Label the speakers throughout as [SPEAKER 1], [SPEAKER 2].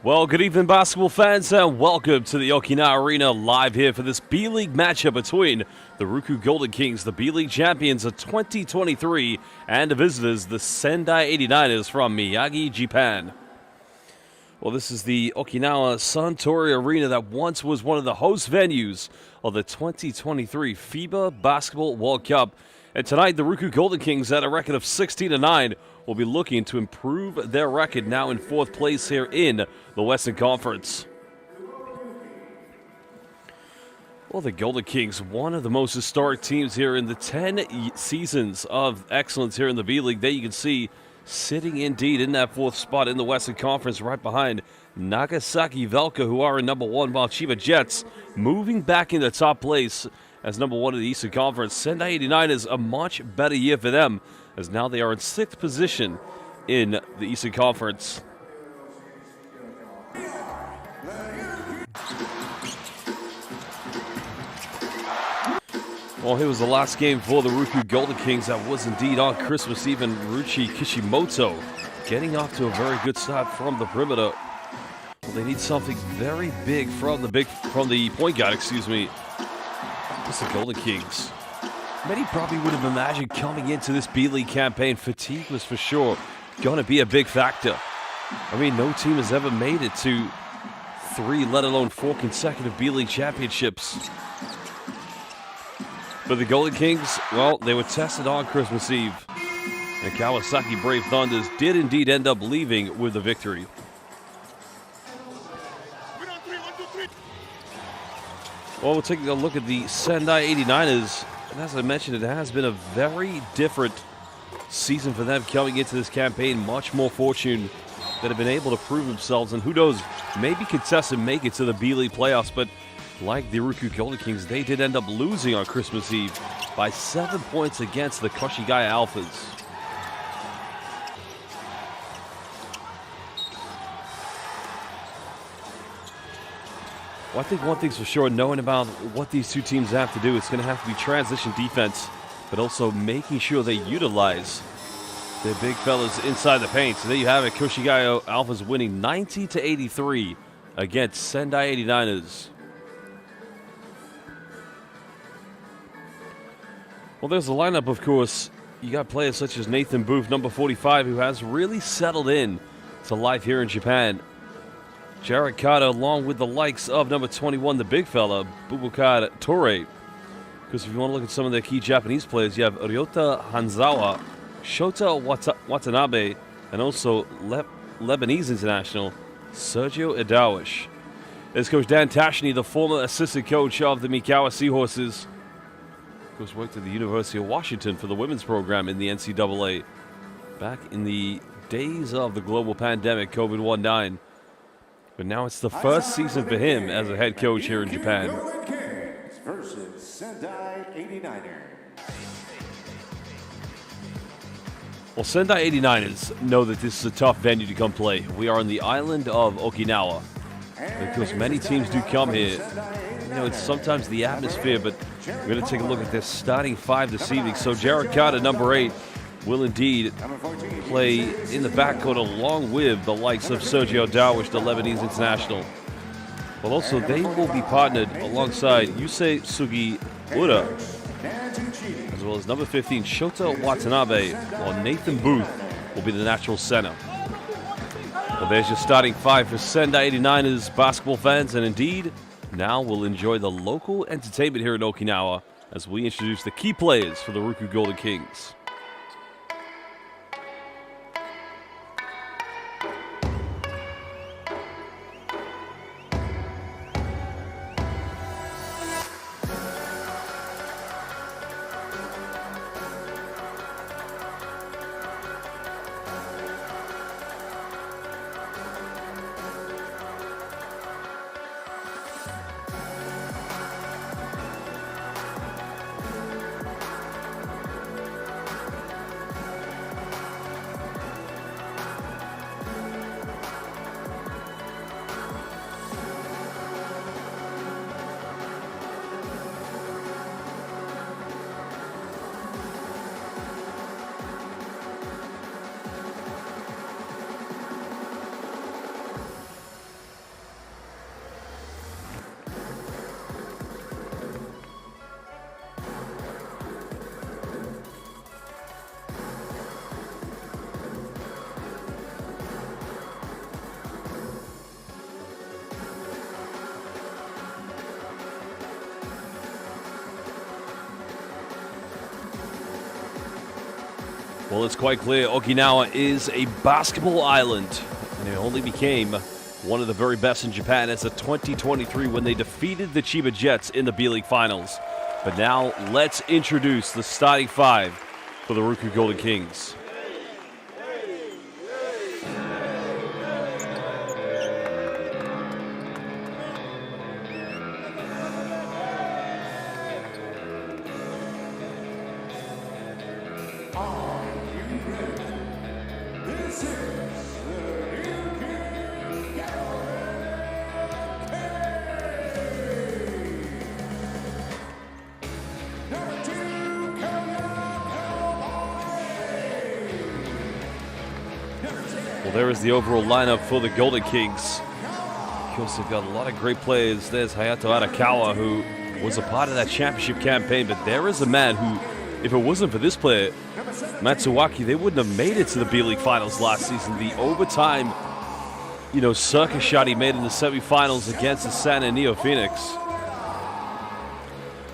[SPEAKER 1] Well, good evening, basketball fans, and welcome to the Okinawa Arena live here for this B.LEAGUE matchup between the RYUKYU Golden Kings, the B.LEAGUE champions of 2023, and the visitors, the Sendai 89ers from Miyagi, Japan. Well, this is the Okinawa Suntory Arena that once was one of the host venues of the 2023 FIBA Basketball World Cup. And tonight, the RYUKYU Golden Kings, at a record of 16-9, will be looking to improve their record, now in fourth place here in the Western Conference. Well, the Golden Kings, one of the most historic teams here in the 10 seasons of excellence here in the B-League. There you can see, sitting indeed in that fourth spot in the Western Conference, right behind Nagasaki Velka, who are in number one, while Chiba Jets moving back into top place as number one in the Eastern Conference. Sendai 89 is a much better year for them, as now they are in sixth position in the Eastern Conference. Well, here was the last game for the RYUKYU Golden Kings. That was indeed on Christmas Eve, and Ruchi Kishimoto getting off to a very good start from the perimeter. Well, they need something very big from the point guard, excuse me. It's the Golden Kings. Many probably would have imagined coming into this B-League campaign, fatigue was for sure going to be a big factor. I mean, no team has ever made it to 3, let alone 4 consecutive B-League championships. But the Golden Kings, well, they were tested on Christmas Eve. The Kawasaki Brave Thunders did indeed end up leaving with a victory. Well, we're taking a look at the Sendai 89ers. And as I mentioned, it has been a very different season for them coming into this campaign. Much more fortune that have been able to prove themselves. And who knows, maybe contest and make it to the B-League playoffs. But like the RYUKYU Golden Kings, they did end up losing on Christmas Eve by 7 points against the Koshigaya Alphas. Well, I think one thing's for sure, knowing about what these two teams have to do, it's going to have to be transition defense, but also making sure they utilize their big fellas inside the paint. So there you have it, Koshigaya Alphas winning 90-83 against Sendai 89ers. Well, there's the lineup, of course. You got players such as Nathan Booth, number 45, who has really settled in to life here in Japan. Jared Carter, along with the likes of number 21, the big fella, Bubakar Torre. Because if you want to look at some of their key Japanese players, you have Ryota Hanzawa, Shota Watanabe, and also Lebanese international Sergio Idawish. There's Coach Dan Tashny, the former assistant coach of the Mikawa Seahorses. Of course, worked at the University of Washington for the women's program in the NCAA back in the days of the global pandemic, COVID-19. But now it's the first season for him as a head coach here in Japan.
[SPEAKER 2] Versus Sendai 89ers.
[SPEAKER 1] Well, Sendai 89ers know that this is a tough venue to come play. We are on the island of Okinawa. Because many teams do come here. You know, it's sometimes the atmosphere, but we're going to take a look at this starting 5 this evening. So Jared Carter, number 8, will indeed play in the backcourt along with the likes of Sergio Darwish, the Lebanese international. Well, also, they will be partnered alongside Yusei Sugiura, as well as number 15, Shota Watanabe, while Nathan Booth will be the natural center. Well, there's your starting 5 for Sendai 89ers basketball fans, and indeed, now we'll enjoy the local entertainment here in Okinawa as we introduce the key players for the RYUKYU Golden Kings. Well, it's quite clear Okinawa is a basketball island, and it only became one of the very best in Japan as of 2023 when they defeated the Chiba Jets in the B.LEAGUE Finals. But now, let's introduce the starting five for the RYUKYU Golden Kings. Well, there is the overall lineup for the Golden Kings. Of course, they've got a lot of great players. There's Hayato Arakawa, who was a part of that championship campaign, but there is a man who, if it wasn't for this player, Matsuwaki, they wouldn't have made it to the B.LEAGUE Finals last season. The overtime, circus shot he made in the semifinals against the San Antonio Phoenix.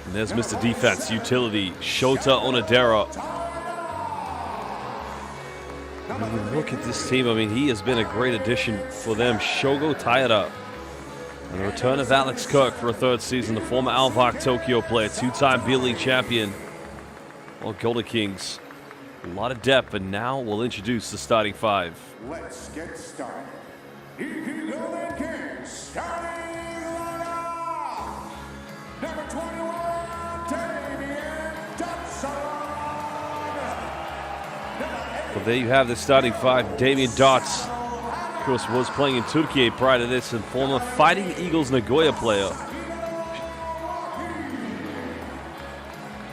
[SPEAKER 1] And there's Mr. Defense, utility, Shota Onodera. When you look at this team, he has been a great addition for them. Shogo Taira. And the return of Alex Kirk for a third season, the former Alvak Tokyo player, two-time B.LEAGUE champion. Well, Golden Kings, a lot of depth, and now we'll introduce the starting five.
[SPEAKER 2] Let's get started. RYUKYU Golden Kings starting lineup. Number 21, Damian Dotson.
[SPEAKER 1] Well, there you have the starting five. Damian Dots, of course, was playing in Turkey prior to this, and former Fighting Eagles Nagoya player.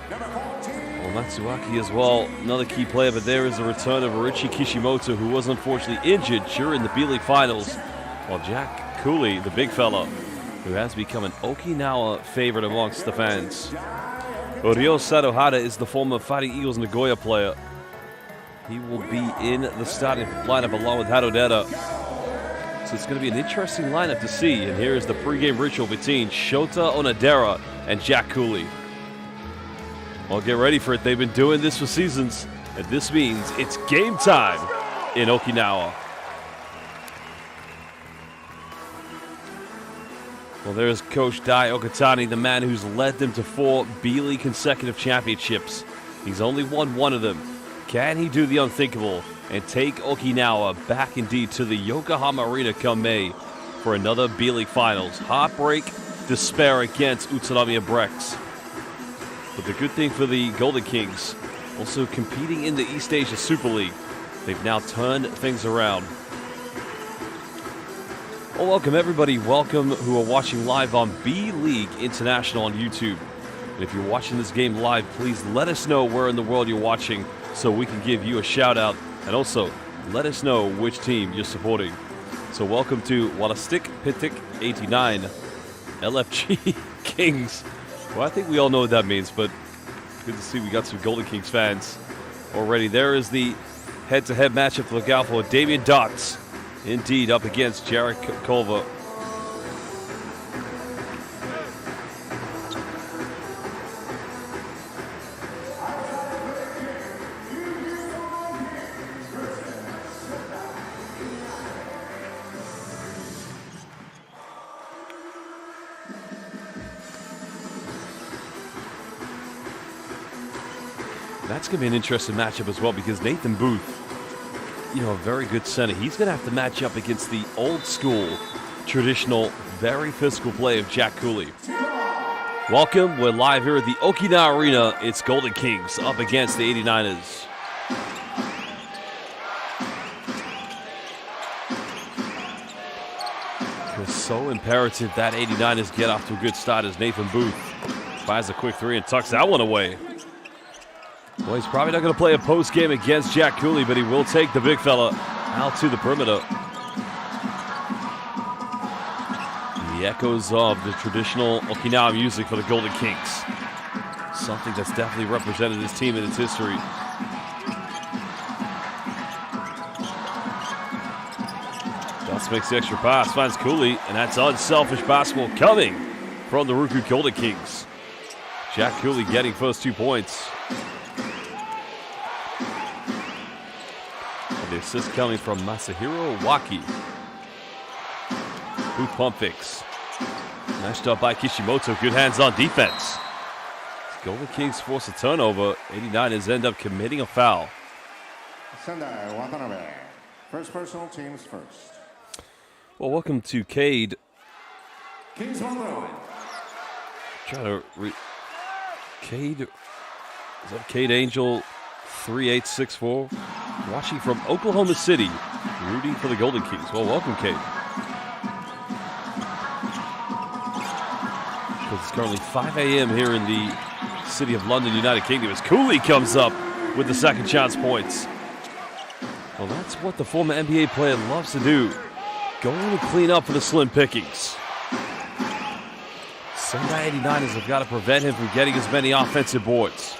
[SPEAKER 1] Well, Matsuwaki as well, another key player, but there is the return of Arichi Kishimoto, who was unfortunately injured during the B.LEAGUE Finals, while Jack Cooley, the big fella, who has become an Okinawa favorite amongst the fans. Ryo Sadohara is the former Fighting Eagles Nagoya player. He will be in the starting lineup along with Harodera. So it's going to be an interesting lineup to see. And here is the pregame ritual between Shota Onodera and Jack Cooley. Well, get ready for it. They've been doing this for seasons. And this means it's game time in Okinawa. Well, there's Coach Dai Okatani, the man who's led them to 4 B.LEAGUE consecutive championships. He's only won one of them. Can he do the unthinkable and take Okinawa back indeed to the Yokohama Arena come May for another B.LEAGUE Finals? Heartbreak, despair against Utsunomiya Brex. But the good thing for the Golden Kings, also competing in the East Asia Super League, they've now turned things around. Well, welcome everybody. Welcome who are watching live on B.LEAGUE International on YouTube. And if you're watching this game live, please let us know where in the world you're watching, so we can give you a shout out, and also let us know which team you're supporting. So welcome to Walastik Pitik 89 LFG Kings. Well, I think we all know what that means, but good to see we got some Golden Kings fans already. There is the head-to-head matchup to look out for. Damian Dots, indeed, up against Jarek Culver. That's going to be an interesting matchup as well, because Nathan Booth, a very good center. He's going to have to match up against the old school, traditional, very physical play of Jack Cooley. Welcome. We're live here at the Okinawa Arena. It's Golden Kings up against the 89ers. It's so imperative that 89ers get off to a good start as Nathan Booth fires a quick three and tucks that one away. Well, he's probably not going to play a post game against Jack Cooley, but he will take the big fella out to the perimeter. The echoes of the traditional Okinawa music for the Golden Kings. Something that's definitely represented this team in its history. Dust makes the extra pass, finds Cooley, and that's unselfish basketball coming from the RYUKYU Golden Kings. Jack Cooley getting first 2 points. The assist coming from Masahiro Waki. Boot pump fakes. Nice job by Kishimoto. Good hands on defense. Golden Kings force a turnover. 89ers end up committing a foul.
[SPEAKER 2] Sendai Watanabe. First personal, teams first.
[SPEAKER 1] Well, welcome to Cade.
[SPEAKER 2] Kings on the line.
[SPEAKER 1] Trying to Cade. Is that Cade Angel 3864? Watching from Oklahoma City. Rooting for the Golden Kings. Well, welcome, Cade. It's currently 5 a.m. here in the city of London, United Kingdom, as Cooley comes up with the second chance points. Well, that's what the former NBA player loves to do. Go in and clean up for the slim pickings. Sendai 89ers have got to prevent him from getting as many offensive boards.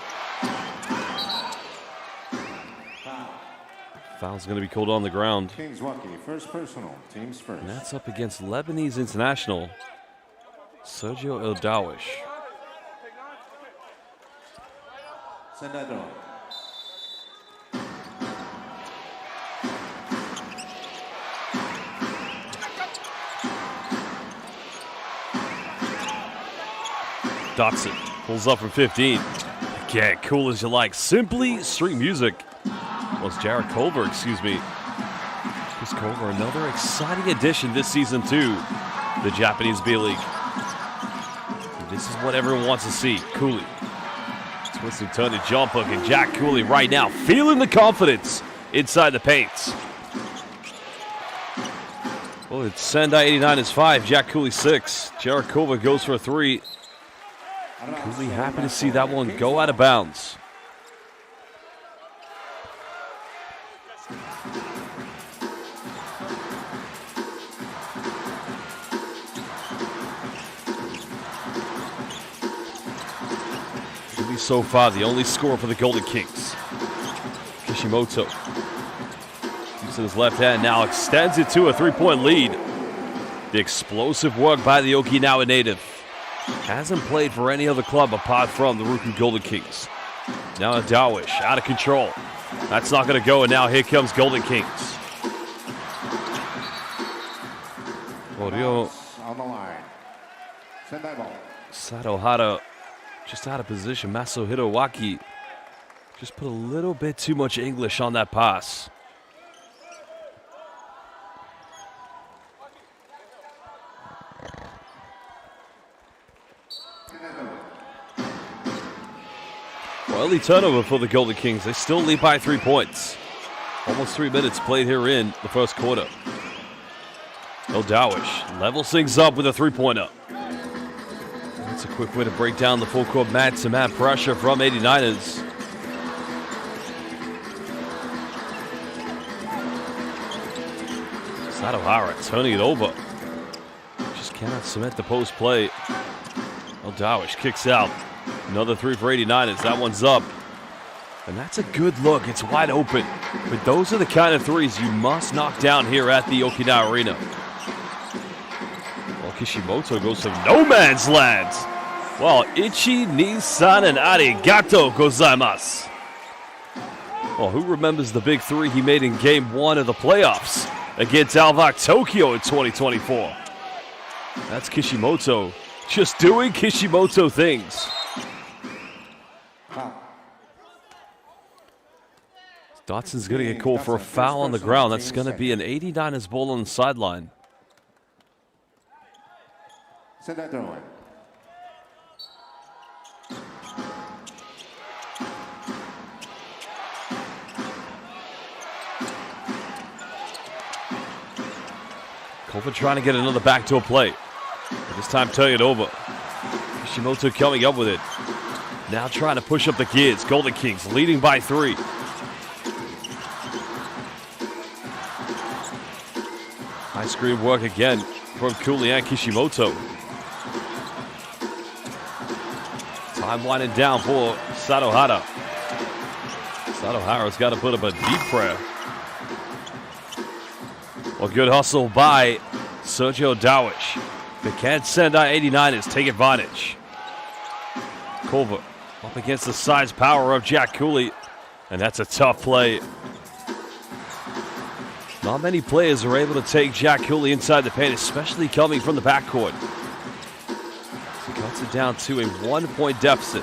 [SPEAKER 1] Foul's going to be called on the ground.
[SPEAKER 2] Kings Waukee, first personal, teams first.
[SPEAKER 1] And that's up against Lebanese international Sergio El-Dawish.
[SPEAKER 2] Sendai throw.
[SPEAKER 1] Dotson pulls up from 15. Again, cool as you like. Simply street music. Well, it's Jared Culver, excuse me. Chris Culver, another exciting addition this season to the Japanese B.LEAGUE. This is what everyone wants to see. Cooley. Twisting turn to jump hook, and Jack Cooley right now feeling the confidence inside the paints. Well, it's Sendai 89ers 5, Jack Cooley 6. Jared Culver goes for a 3. Cooley happy to see that one go out of bounds. Cooley so far the only scorer for the Golden Kings. Kishimoto using his left hand now extends it to a 3-point lead. The explosive work by the Okinawa native. Hasn't played for any other club apart from the RYUKYU Golden Kings. Now Dawish out of control. That's not going to go, and now here comes Golden Kings. Ryo
[SPEAKER 2] on the line. Sendai ball.
[SPEAKER 1] Sato just out of position. Masahiro Waki just put a little bit too much English on that pass. Early turnover for the Golden Kings. They still lead by 3 points. Almost 3 minutes played here in the first quarter. El-Dawish levels things up with a 3-pointer. That's a quick way to break down the full court man-to-man pressure from 89ers. Satohara turning it over. Just cannot cement the post play. El-Dawish kicks out. Another 3 for 89ers. That one's up. And that's a good look. It's wide open. But those are the kind of threes you must knock down here at the Okinawa Arena. Well, Kishimoto goes to no man's land. Well, Ichi, Nisan, and Arigato gozaimasu. Well, who remembers the big 3 he made in Game 1 of the playoffs against Alvac Tokyo in 2024? That's Kishimoto. Just doing Kishimoto things. Dotson's going to get called for a foul on the ground. That's going to be an 89ers ball on the sideline.
[SPEAKER 2] Send that throw in.
[SPEAKER 1] Culver trying to get another backdoor play. But this time turning it over. Kishimoto coming up with it. Now trying to push up the gears. Golden Kings leading by 3. High screen work again from Cooley and Kishimoto. Time winding down for Satohara. Satohara's got to put up a deep prayer. Well, good hustle by Sergio Dawish. The can't Sendai 89ers take advantage. Culver up against the size power of Jack Cooley. And that's a tough play. Not many players are able to take Jack Cooley inside the paint, especially coming from the backcourt. He cuts it down to a 1-point deficit.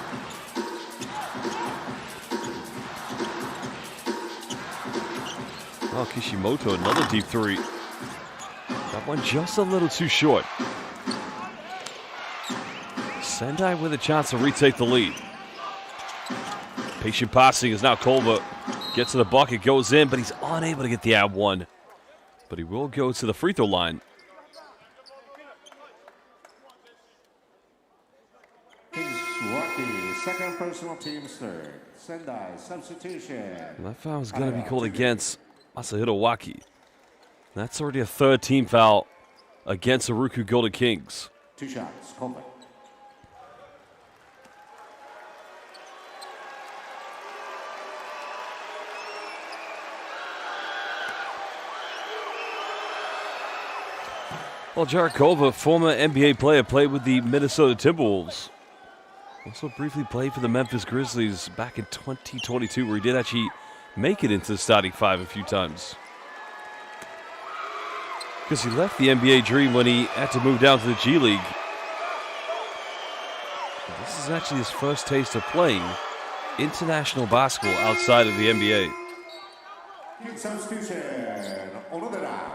[SPEAKER 1] Oh, Kishimoto, another deep three. That one just a little too short. Sendai with a chance to retake the lead. Patient passing is now Culver. Gets to the bucket, goes in, but he's unable to get the ab one. But he will go to the free throw line.
[SPEAKER 2] RYUKYU, second personal, team's third. Sendai, substitution.
[SPEAKER 1] And that foul is going to be called against Masahiro Waki. That's already a third team foul against the RYUKYU Golden Kings.
[SPEAKER 2] 2 shots, Culver.
[SPEAKER 1] Well, Jared Culver, former NBA player, played with the Minnesota Timberwolves. Also briefly played for the Memphis Grizzlies back in 2022, where he did actually make it into the starting 5 a few times. Because he left the NBA dream when he had to move down to the G League. This is actually his first taste of playing international basketball outside of the NBA.
[SPEAKER 2] Substitution, Onodera.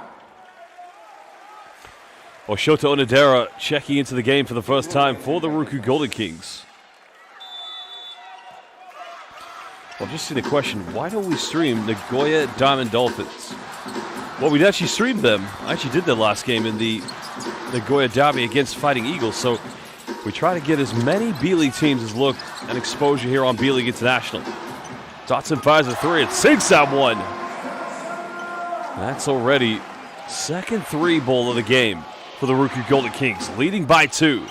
[SPEAKER 1] Well, Shota Onodera checking into the game for the first time for the RYUKYU Golden Kings. Well, just see the question, why don't we stream Nagoya Diamond Dolphins? Well, we'd actually streamed them. I actually did their last game in the Nagoya Derby against Fighting Eagles. So we try to get as many B-League teams as look and exposure here on B-League International. Dotson fires a 3 and sinks that one. That's already second 3-ball of the game for the RYUKYU Golden Kings, leading by 2.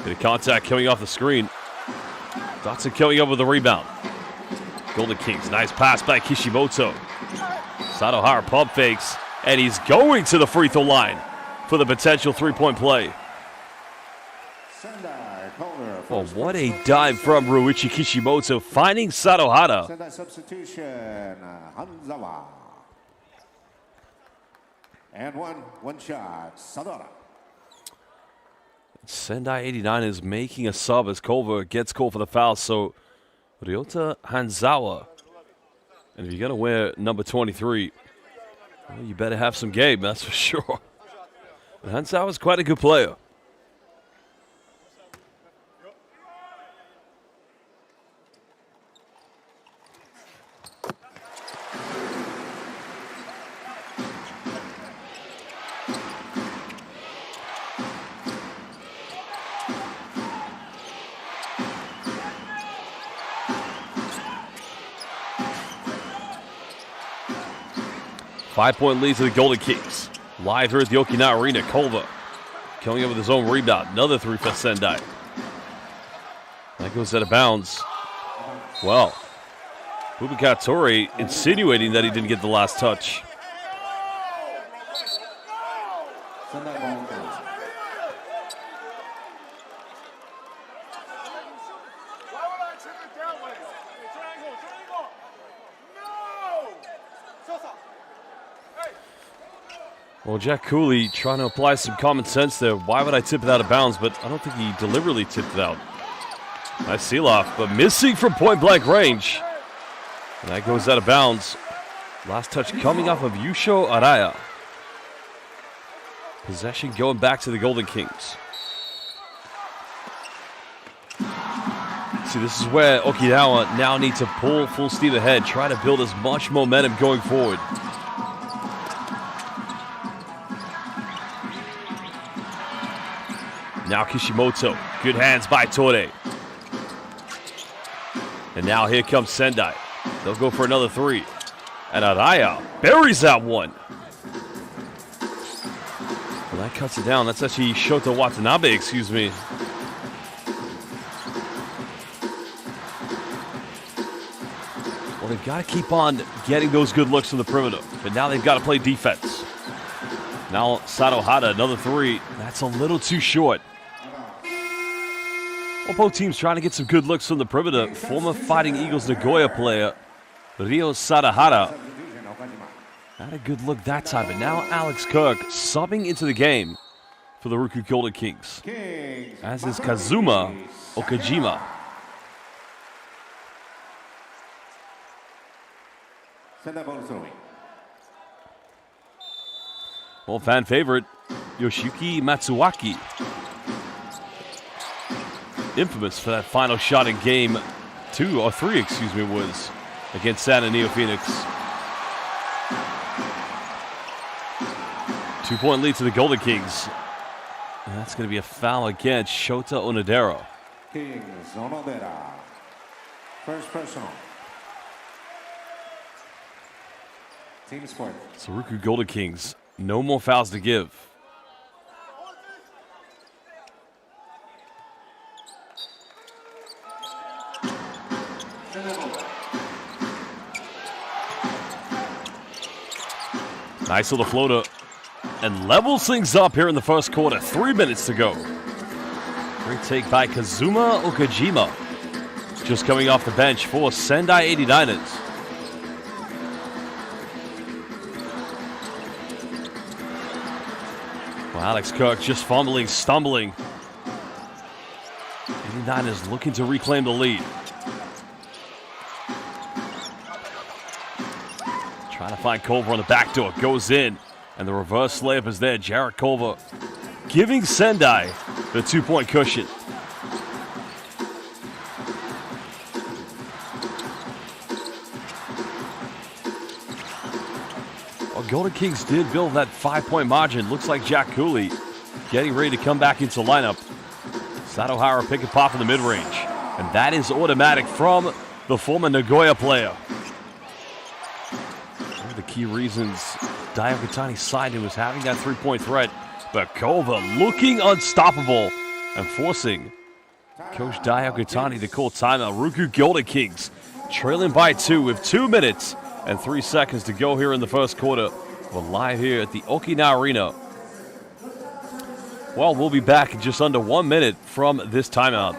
[SPEAKER 1] Bit of contact coming off the screen. Dotson coming up with the rebound. Golden Kings, nice pass by Kishimoto. Satohara pump fakes, and he's going to the free throw line for the potential 3-point play. Oh, what a dive from Ryuichi Kishimoto, finding Satohara.
[SPEAKER 2] Sendai substitution, Hanzawa. And one shot, Satohara.
[SPEAKER 1] Sendai 89 is making a sub as Culver gets called for the foul. So Ryota Hanzawa. And if you're going to wear number 23, well, you better have some game, that's for sure. But Hanzawa is quite a good player. Five-point lead to the Golden Kings. Live here at the Okinawa Arena. Culver coming up with his own rebound. Another 3 for Sendai. That goes out of bounds. Well, Bubakatori insinuating that he didn't get the last touch.
[SPEAKER 2] Sendai ball goes.
[SPEAKER 1] Well, Jack Cooley trying to apply some common sense there. Why would I tip it out of bounds? But I don't think he deliberately tipped it out. Nice seal-off, but missing from point-blank range. And that goes out of bounds. Last touch coming off of Yusho Araya. Possession going back to the Golden Kings. See, this is where Okinawa now needs to pull full steam ahead, try to build as much momentum going forward. Now Kishimoto, good hands by Tore. And now here comes Sendai. They'll go for another 3. And Araya buries that one. Well, that cuts it down. That's actually Shota Watanabe, excuse me. Well, they've got to keep on getting those good looks from the perimeter. But now they've got to play defense. Now Satohara, another 3. That's a little too short. Well, both teams trying to get some good looks from the perimeter. Former Fighting Eagles Nagoya player Ryo Sadahara had a good look that time, but now Alex Kirk subbing into the game for the RYUKYU Golden Kings, as is Kazuma Okajima. Well, fan favorite Yoshiyuki Matsuaki, infamous for that final shot in game 2 or 3, excuse me, was against San Antonio Phoenix. 2-point lead to the Golden Kings. And that's going to be a foul against Shota Onodera.
[SPEAKER 2] Kings, Onodera. First personal. Team sport.
[SPEAKER 1] So RYUKYU Golden Kings, no more fouls to give. Nice little floater. And levels things up here in the first quarter. 3 minutes to go. Great take by Kazuma Okajima. Just coming off the bench for Sendai 89ers. Well, Alex Kirk just fumbling, stumbling. 89ers looking to reclaim the lead. Trying to find Culver on the back door. Goes in. And the reverse layup is there. Jarrett Culver giving Sendai the 2-point cushion. Well, Golden Kings did build that 5-point margin. Looks like Jack Cooley getting ready to come back into lineup. Satohara pick and pop in the mid-range. And that is automatic from the former Nagoya player. One of the key reasons Dayo Katani signed him was having that 3-point threat. But Culver looking unstoppable and forcing Coach Dayo Katani to call timeout. RYUKYU Golden Kings trailing by 2 with 2 minutes and 3 seconds to go here in the first quarter. We're live here at the Okinawa Arena. Well, we'll be back in just under 1 minute from this timeout.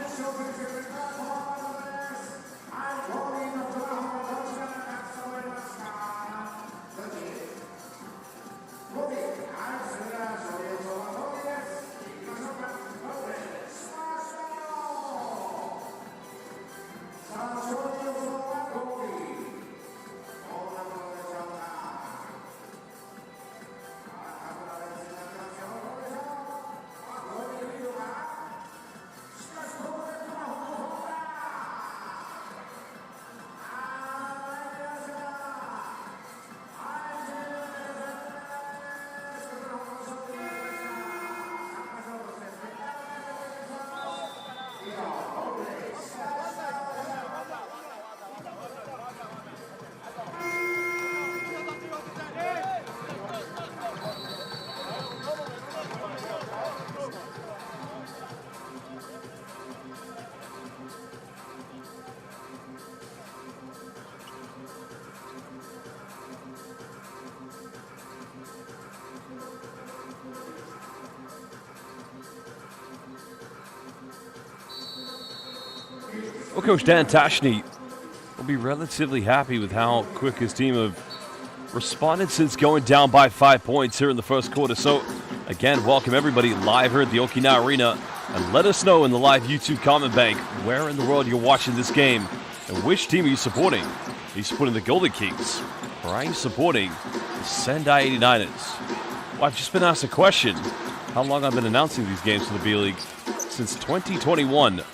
[SPEAKER 1] Well, Coach Dan Tashny will be relatively happy with how quick his team have responded since going down by 5 points here in the first quarter. So, again, welcome everybody live here at the Okinawa Arena. And let us know in the live YouTube comment bank where in the world you're watching this game and which team are you supporting. Are you supporting the Golden Kings or are you supporting the Sendai 89ers? Well, I've just been asked a question. How long I've been announcing these games for the B-League? Since 2021.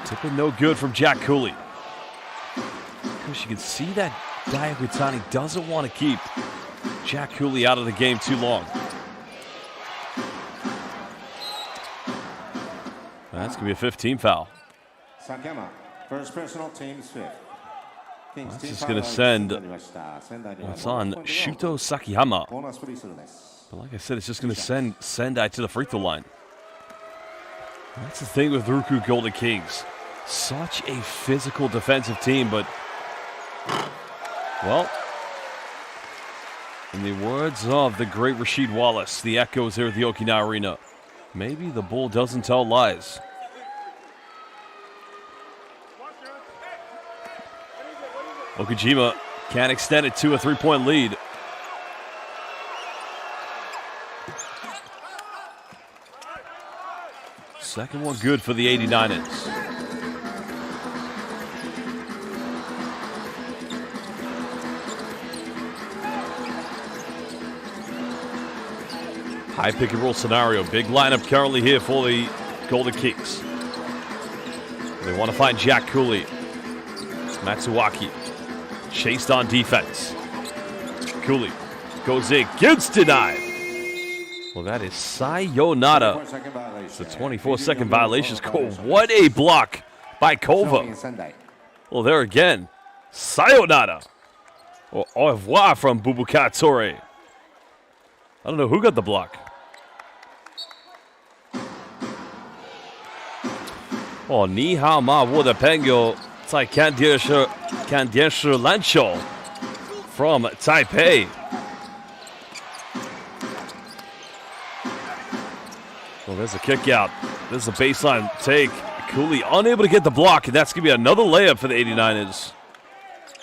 [SPEAKER 1] Tipping no good from Jack Cooley. Because you can see that Dayo Katani doesn't want to keep Jack Cooley out of the game too long. That's going to be a 15 foul.
[SPEAKER 2] Sakema, first personal, team's fifth.
[SPEAKER 1] Well, that's just going to send what's on Shuto Sakihama. But like I said, it's just going to send Sendai to the free throw line. That's the thing with RYUKYU Golden Kings. Such a physical defensive team, but, well, in the words of the great Rasheed Wallace, the echoes here at the Okinawa Arena, Maybe the bull doesn't tell lies. Okajima can't extend it to a 3-point lead. Second one good for the 89ers. High pick and roll scenario. Big lineup currently here for the Golden Kings. They want to find Jack Cooley. Matsuwaki chased on defense. Cooley goes in, gets denied. Well, that is sayonara. It's a 24-second violation score. What a block by Kova. Well, there again, sayonara. Or au revoir from Boubacar Touré. I don't know who got the block. Oh, ni hao ma wo de pengo zai kan dian shi lan qiu from Taipei. Well, there's a kick out. There's a baseline take. Cooley unable to get the block, and that's going to be another layup for the 89ers.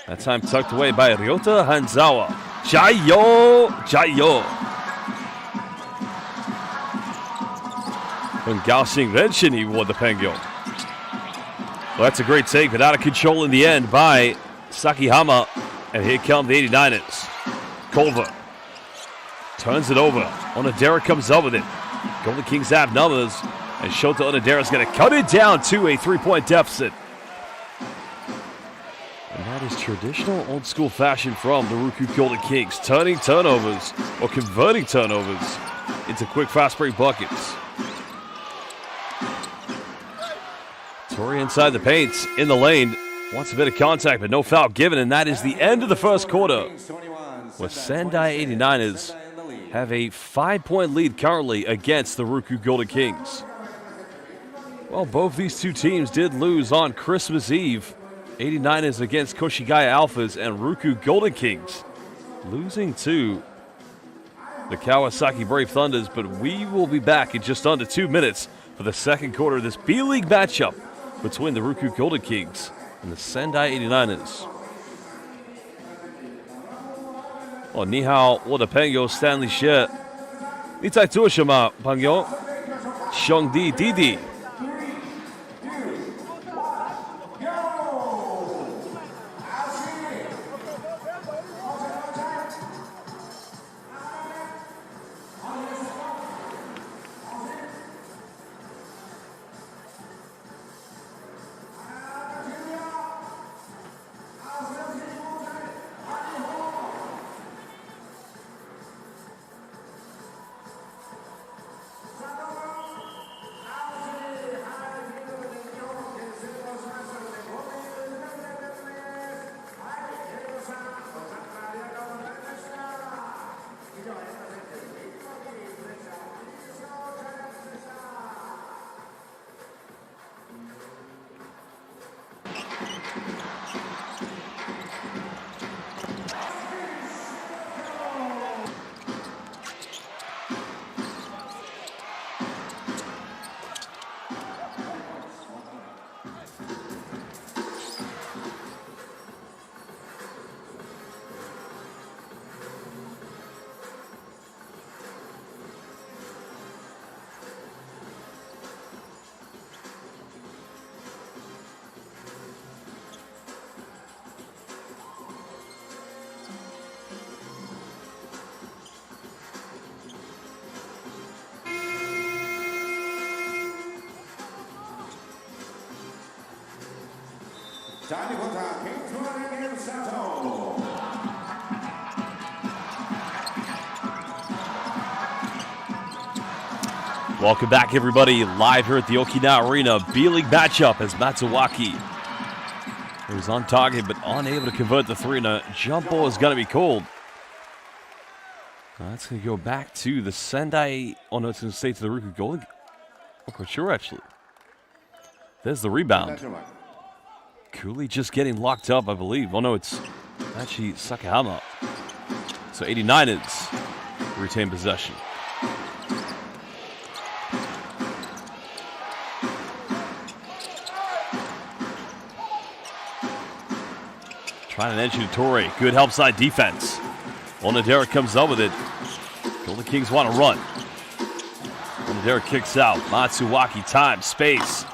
[SPEAKER 1] That time tucked away by Ryota Hanzawa. Jayo! Jayo! And Gaoxing Renshini won the Pengyo. Well, that's a great take, but out of control in the end by Sakihama. And here come the 89ers. Culver turns it over. Onodera comes up with it. Golden Kings have numbers. And Shota Onodera is going to cut it down to a 3-point deficit. And that is traditional old school fashion from the RYUKYU Golden Kings. Turning turnovers, or converting turnovers, into quick fast break buckets. Torrey inside the paint, in the lane, wants a bit of contact, but no foul given, and that is the end of the first quarter. With Sendai 89ers have a 5-point lead currently against the RYUKYU Golden Kings. Well, both these two teams did lose on Christmas Eve. 89ers against Koshigaya Alphas and RYUKYU Golden Kings losing to the Kawasaki Brave Thunders, but we will be back in just under 2 minutes for the second quarter of this B.LEAGUE matchup between the RYUKYU Golden Kings and the Sendai 89ers. Oh, ni hao, wo de pengo, Stanley She. Ni tai tu shima, pengo. Xiong di di. Welcome back, everybody. Live here at the Okinawa Arena. B.LEAGUE matchup as Matsuwaki, who's on target but unable to convert the three. And a jump ball is going to be called. That's going to go back to the Sendai. Oh, no, it's going to stay to the RYUKYU Golden. I'm quite sure, actually. There's the rebound. Cooley just getting locked up, I believe. Oh, no, it's actually Sakahama. So 89ers retain possession. Trying an entry to Torre. Good help side defense. Onodera comes up with it. Golden Kings want to run. Onodera kicks out. Matsuwaki, time, space.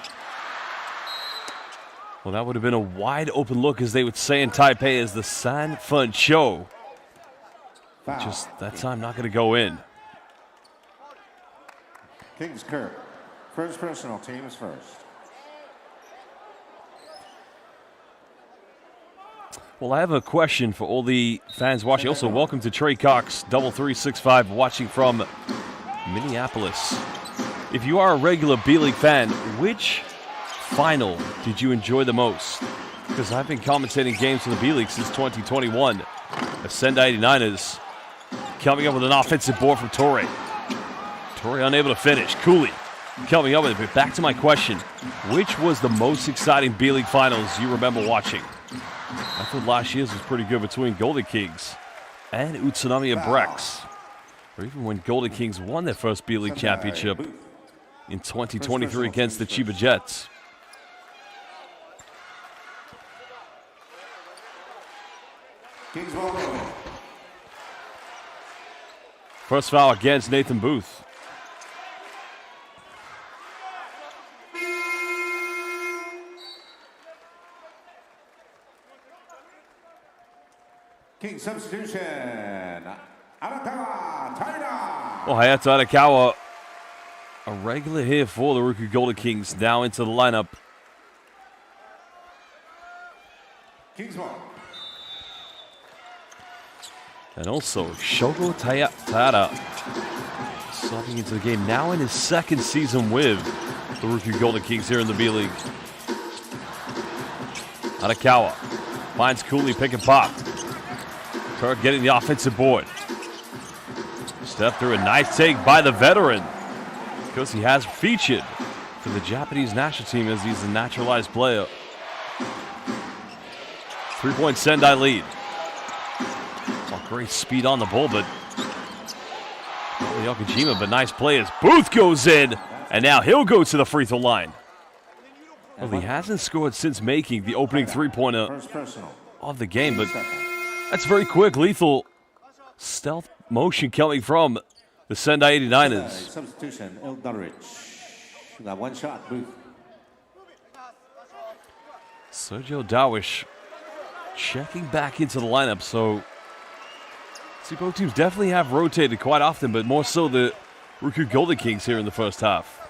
[SPEAKER 1] Well, that would have been a wide open look, as they would say in Taipei, as the San Fun Show. Just that time not going to go in.
[SPEAKER 2] Kings Kirk. First personal, team is first.
[SPEAKER 1] Well, I have a question for all the fans watching. Also, welcome to Trey Cox, 3365, watching from Minneapolis. If you are a regular B.LEAGUE fan, which final did you enjoy the most? Because I've been commentating games for the B.LEAGUE since 2021. The SENDAI 89ers coming up with an offensive board from Torre. Torre unable to finish. Cooley coming up with it. But back to my question. Which was the most exciting B.LEAGUE finals you remember watching? I thought last year's was pretty good between Golden Kings and Utsunami and Brex. Or even when Golden Kings won their first B.LEAGUE championship in 2023 against the Chiba Jets. First foul against Nathan Booth.
[SPEAKER 2] King substitution. Arakawa, Taira.
[SPEAKER 1] Well, Hayato Arakawa, a regular here for the RYUKYU Golden Kings, now into the lineup.
[SPEAKER 2] Kings ball.
[SPEAKER 1] And also, Shogo Taira subbing into the game, now in his second season with the RYUKYU Golden Kings here in the B.LEAGUE. Arakawa finds Cooley, pick and pop. Kirk getting the offensive board. Step through, a nice take by the veteran, because he has featured for the Japanese national team as he's a naturalized player. 3-point Sendai lead. Oh, great speed on the ball, but Okajima, but nice play as Booth goes in, and now he'll go to the free throw line. Well, he hasn't scored since making the opening three-pointer of the game, but that's very quick, lethal stealth motion coming from the Sendai 89ers.
[SPEAKER 2] Substitution, Eldridge. That one shot, Booth.
[SPEAKER 1] Sergio Dawish checking back into the lineup, so see, both teams definitely have rotated quite often, but more so the RYUKYU Golden Kings here in the first half.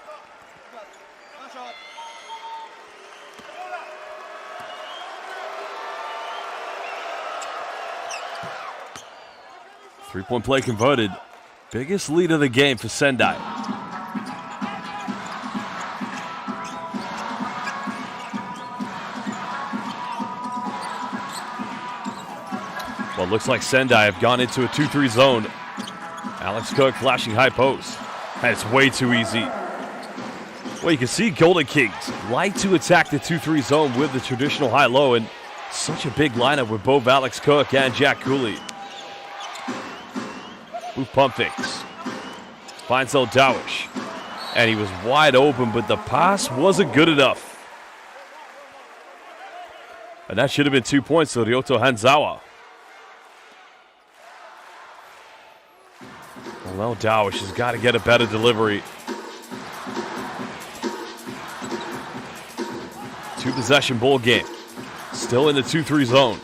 [SPEAKER 1] Three-point play converted. Biggest lead of the game for Sendai. Well, it looks like Sendai have gone into a 2-3 zone. Alex Cook flashing high post. That's way too easy. Well, you can see Golden Kings like to attack the 2-3 zone with the traditional high-low, and such a big lineup with both Alex Cook and Jack Cooley. Booth pump fakes. Finds El Dawish. And he was wide open, but the pass wasn't good enough. And that should have been 2 points to Ryoto Hanzawa. Well, El Dawish has got to get a better delivery. 2-possession ball game. Still in the 2-3 zone.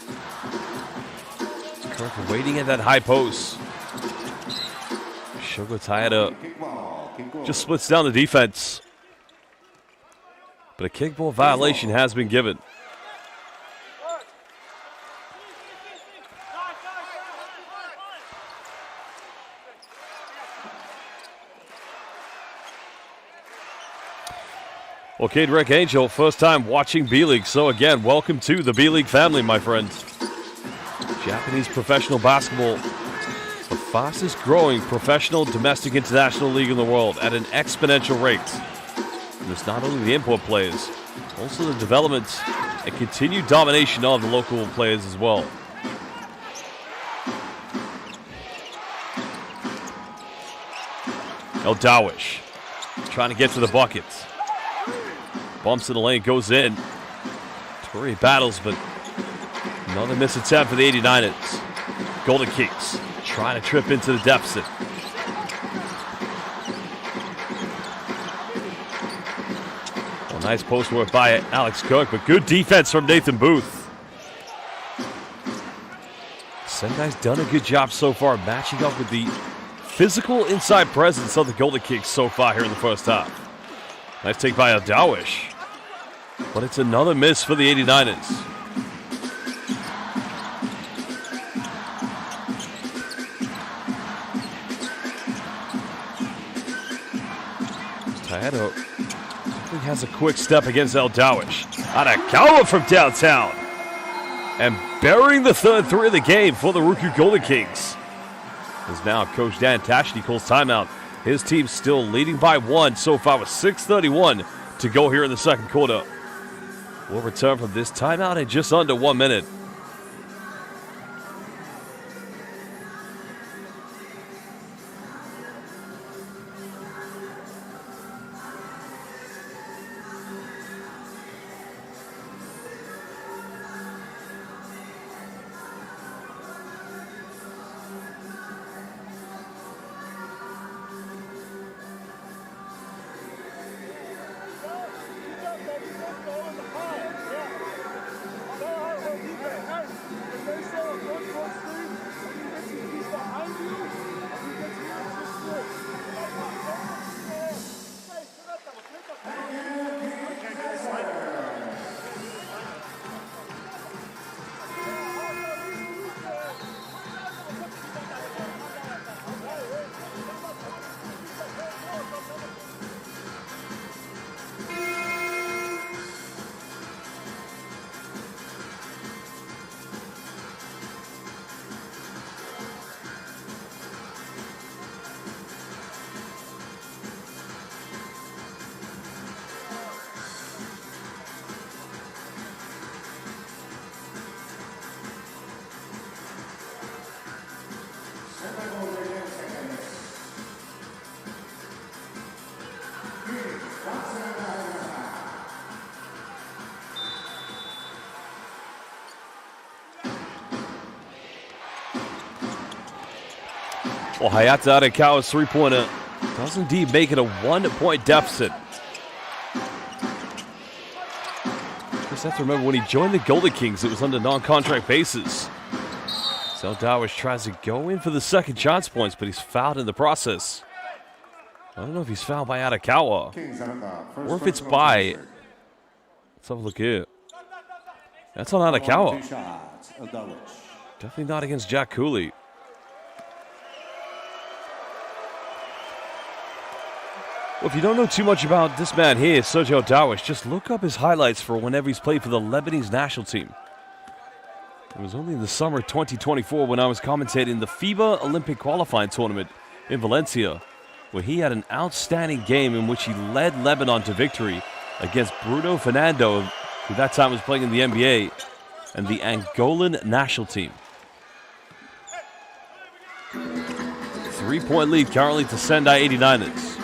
[SPEAKER 1] Kirk waiting at that high post. Shogo Taira just splits down the defense. But a kickball violation has been given. Well, Cade Rick Angel, first time watching B.LEAGUE. So again, welcome to the B.LEAGUE family, my friends. Japanese professional basketball, the fastest growing professional domestic international league in the world at an exponential rate. And it's not only the import players, also the development and continued domination of the local players as well. El Dawish trying to get to the bucket. Bumps in the lane, goes in. Torrey battles, but Another missed attempt for the 89ers. Golden Kings trying to trip into the deficit. Well, nice post work by Alex Cook, but good defense from Nathan Booth. Sendai's done a good job so far matching up with the physical inside presence of the Golden Kings so far here in the first half. Nice take by Aldawish. But it's another miss for the 89ers. Taedo has a quick step against Aldawish. Arakawa from downtown. And burying the third three of the game for the RYUKYU Golden Kings. As now Coach Dan Tashny calls timeout. His team's still leading by 1 so far with 6:31 to go here in the second quarter. We'll return from this timeout in just under 1 minute. Well, Hayata Arakawa's three-pointer does indeed make it a 1-point deficit. Just have to remember when he joined the Golden Kings, it was under non-contract basis. Aldawish tries to go in for the second chance points, but he's fouled in the process. I don't know if he's fouled by Arakawa or if it's by. Let's have a look here. That's on Arakawa. Definitely not against Jack Cooley. Well, if you don't know too much about this man here, Sergio Aldawish, just look up his highlights for whenever he's played for the Lebanese national team. It was only in the summer of 2024 when I was commentating the FIBA Olympic qualifying tournament in Valencia, where he had an outstanding game in which he led Lebanon to victory against Bruno Fernando, who that time was playing in the NBA, and the Angolan national team. 3-point lead currently to Sendai 89ers.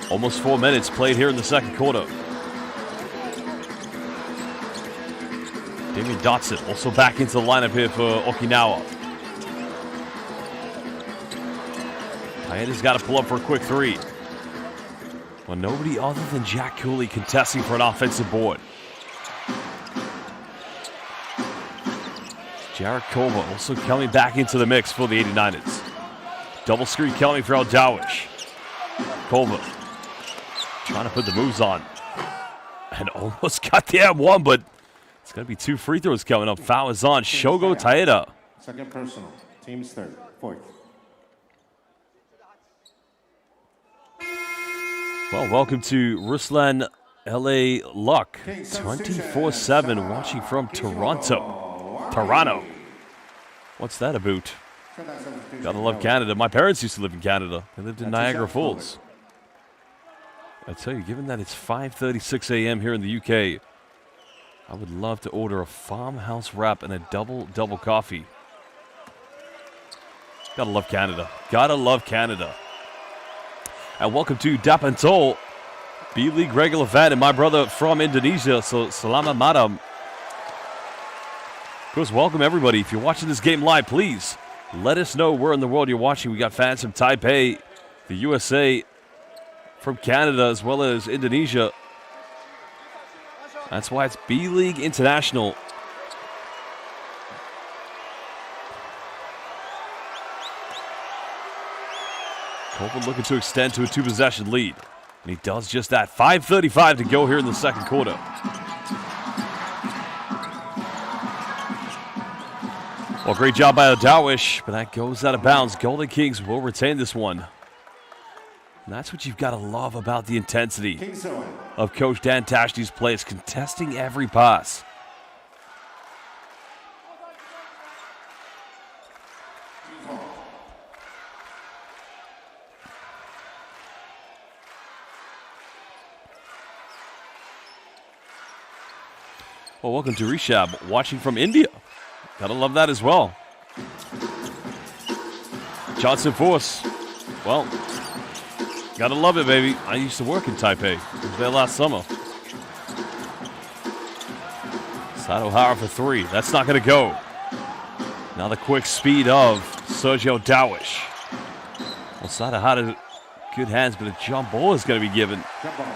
[SPEAKER 1] Almost 4 minutes played here in the second quarter. Damian Dotson also back into the lineup here for Okinawa. Hayate's got to pull up for a quick three. Well, nobody other than Jack Cooley contesting for an offensive board. Jared Kova also coming back into the mix for the 89ers. Double screen coming for Aldawish. Kova trying to put the moves on. And almost got the M1, but it's going to be 2 free throws coming up. Foul is on Shogo Taeda.
[SPEAKER 2] Second personal. Team's third. Fourth.
[SPEAKER 1] Well, welcome to Ruslan LA Luck 24/7 watching from Toronto. What's that about? Gotta love Canada. My parents used to live in Canada. They lived in Niagara Falls. I tell you, given that it's 5:36 a.m. here in the UK, I would love to order a farmhouse wrap and a double coffee. Gotta love Canada. Gotta love Canada. And welcome to Dapantol B.LEAGUE regular fan and my brother from Indonesia, so selamat malam. Of course, welcome everybody. If you're watching this game live, please let us know where in the world you're watching. We got fans from Taipei, the USA, from Canada, as well as Indonesia. That's why it's B.LEAGUE International. Colvin looking to extend to a 2-possession lead. And he does just that. 5:35 to go here in the second quarter. Well, great job by Darwish, but that goes out of bounds. Golden Kings will retain this one. And that's what you've got to love about the intensity of Coach Dan Tashti's plays, contesting every pass. Well, welcome to Rishab, watching from India. Gotta love that as well. Johnson Force. Well, gotta love it, baby. I used to work in Taipei. I was there last summer. Sato Hara for 3. That's not gonna go. Now the quick speed of Sergio Darwish. Well, Sato Hara, good hands, but a jump ball is gonna be given.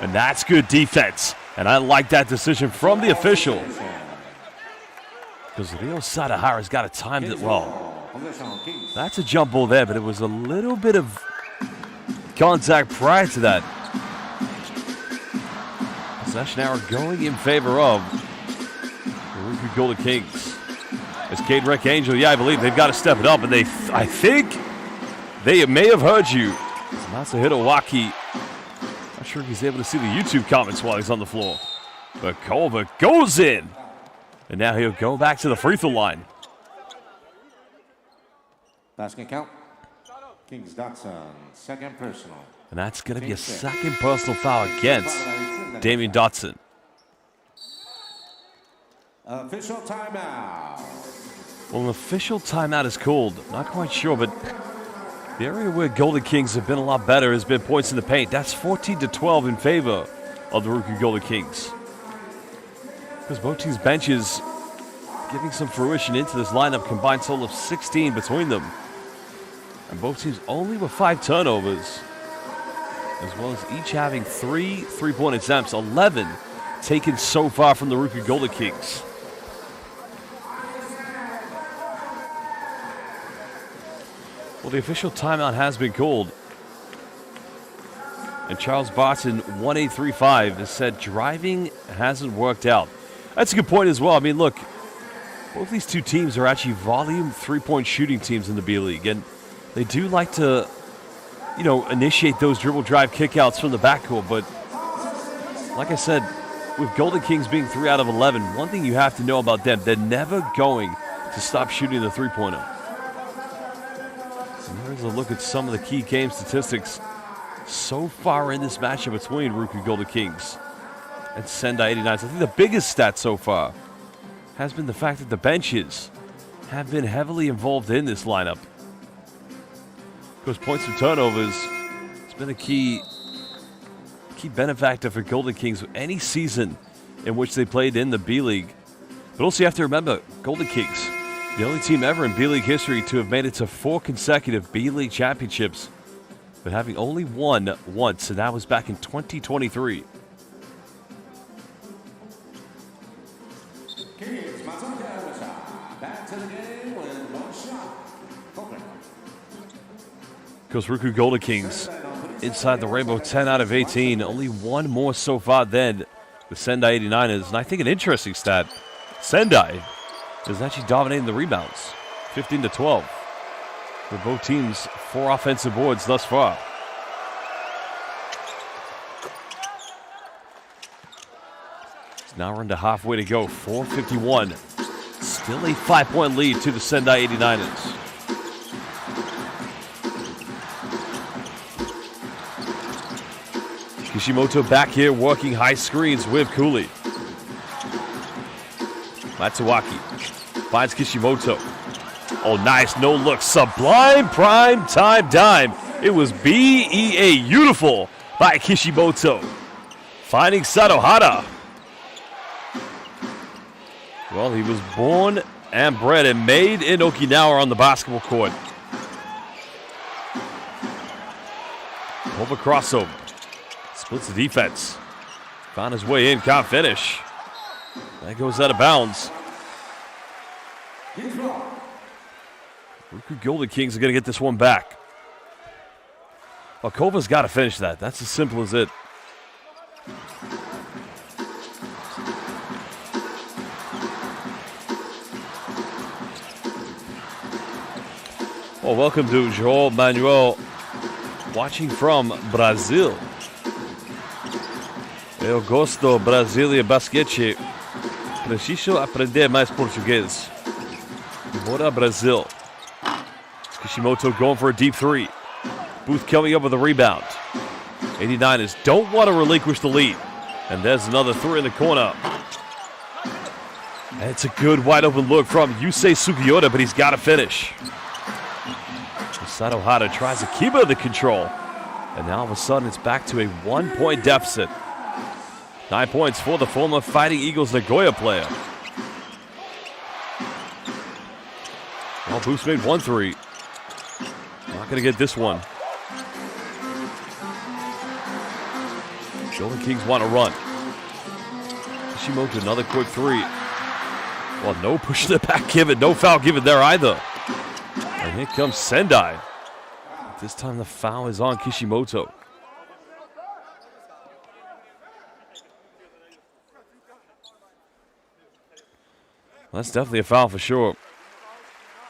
[SPEAKER 1] And that's good defense. And I like that decision from the official. Because Rio Sadahara's got to time it well. That's a jump ball there, but it was a little bit of contact prior to that. Possession arrow going in favor of the RYUKYU Golden Kings. As Cade Wreck Angel, yeah, I believe they've got to step it up, and I think they may have heard you. Masahiro Waki. Not sure if he's able to see the YouTube comments while he's on the floor. But Culver goes in. And now he'll go back to the free throw line.
[SPEAKER 2] Basket count. Kings Dotson, second personal.
[SPEAKER 1] And that's going to be a second personal foul against Damian Dotson.
[SPEAKER 2] Official timeout.
[SPEAKER 1] Well, an official timeout is called. Not quite sure, but the area where Golden Kings have been a lot better has been points in the paint. That's 14-12 in favor of the RYUKYU Golden Kings. Because both teams' benches giving some fruition into this lineup, combined total of 16 between them. And both teams only with 5 turnovers, as well as each having 3 3-point attempts, 11 taken so far from the RYUKYU Golden Kings. Well, the official timeout has been called. And Charles Barton, 1835, has said driving hasn't worked out. That's a good point as well. I mean, look, both these two teams are actually volume 3-point shooting teams in the B-League. And they do like to, initiate those dribble drive kickouts from the backcourt. But like I said, with Golden Kings being 3 out of 11, one thing you have to know about them, they're never going to stop shooting the 3-pointer. And here's a look at some of the key game statistics so far in this matchup between RYUKYU Golden Kings and Sendai 89. So I think the biggest stat so far has been the fact that the benches have been heavily involved in this lineup. Because points and turnovers, it's been a key benefactor for Golden Kings any season in which they played in the B-League. But also you have to remember, Golden Kings, the only team ever in B-League history to have made it to 4 consecutive B-League championships, but having only won once, and that was back in 2023. Because RYUKYU Golden Kings inside the rainbow, 10 out of 18. Only one more so far than the Sendai 89ers. And I think an interesting stat, Sendai is actually dominating the rebounds, 15-12. For both teams, 4 offensive boards thus far. Now we're into halfway to go, 4:51. Still a 5-point lead to the Sendai 89ers. Kishimoto back here working high screens with Cooley. Matsuwaki finds Kishimoto. Oh, nice, no look, sublime prime time dime. It was B.E.A. beautiful by Kishimoto. Finding Sadohara. Well, he was born and bred and made in Okinawa on the basketball court. Over crossover. Splits the defense. Found his way in, can't finish. That goes out of bounds. RYUKYU Golden Kings are going to get this one back. Well, Kova's got to finish that. That's as simple as it. Well, welcome to João Manuel, watching from Brazil. Eu gosto Brasília basquete. Preciso aprender mais português. Bora Brazil. Kishimoto going for a deep three. Booth coming up with a rebound. 89ers don't want to relinquish the lead. And there's another three in the corner. And it's a good wide open look from Yusei Sugiura, but he's got to finish. Sadohara tries to keep it under control. And now all of a sudden it's back to a 1-point deficit. 9 points for the former Fighting Eagles Nagoya player. Well, Booth made 1 3. Not going to get this one. Golden Kings want to run. Kishimoto, another quick 3. Well, no push in the back given. No foul given there either. And here comes Sendai. This time the foul is on Kishimoto. That's definitely a foul for sure.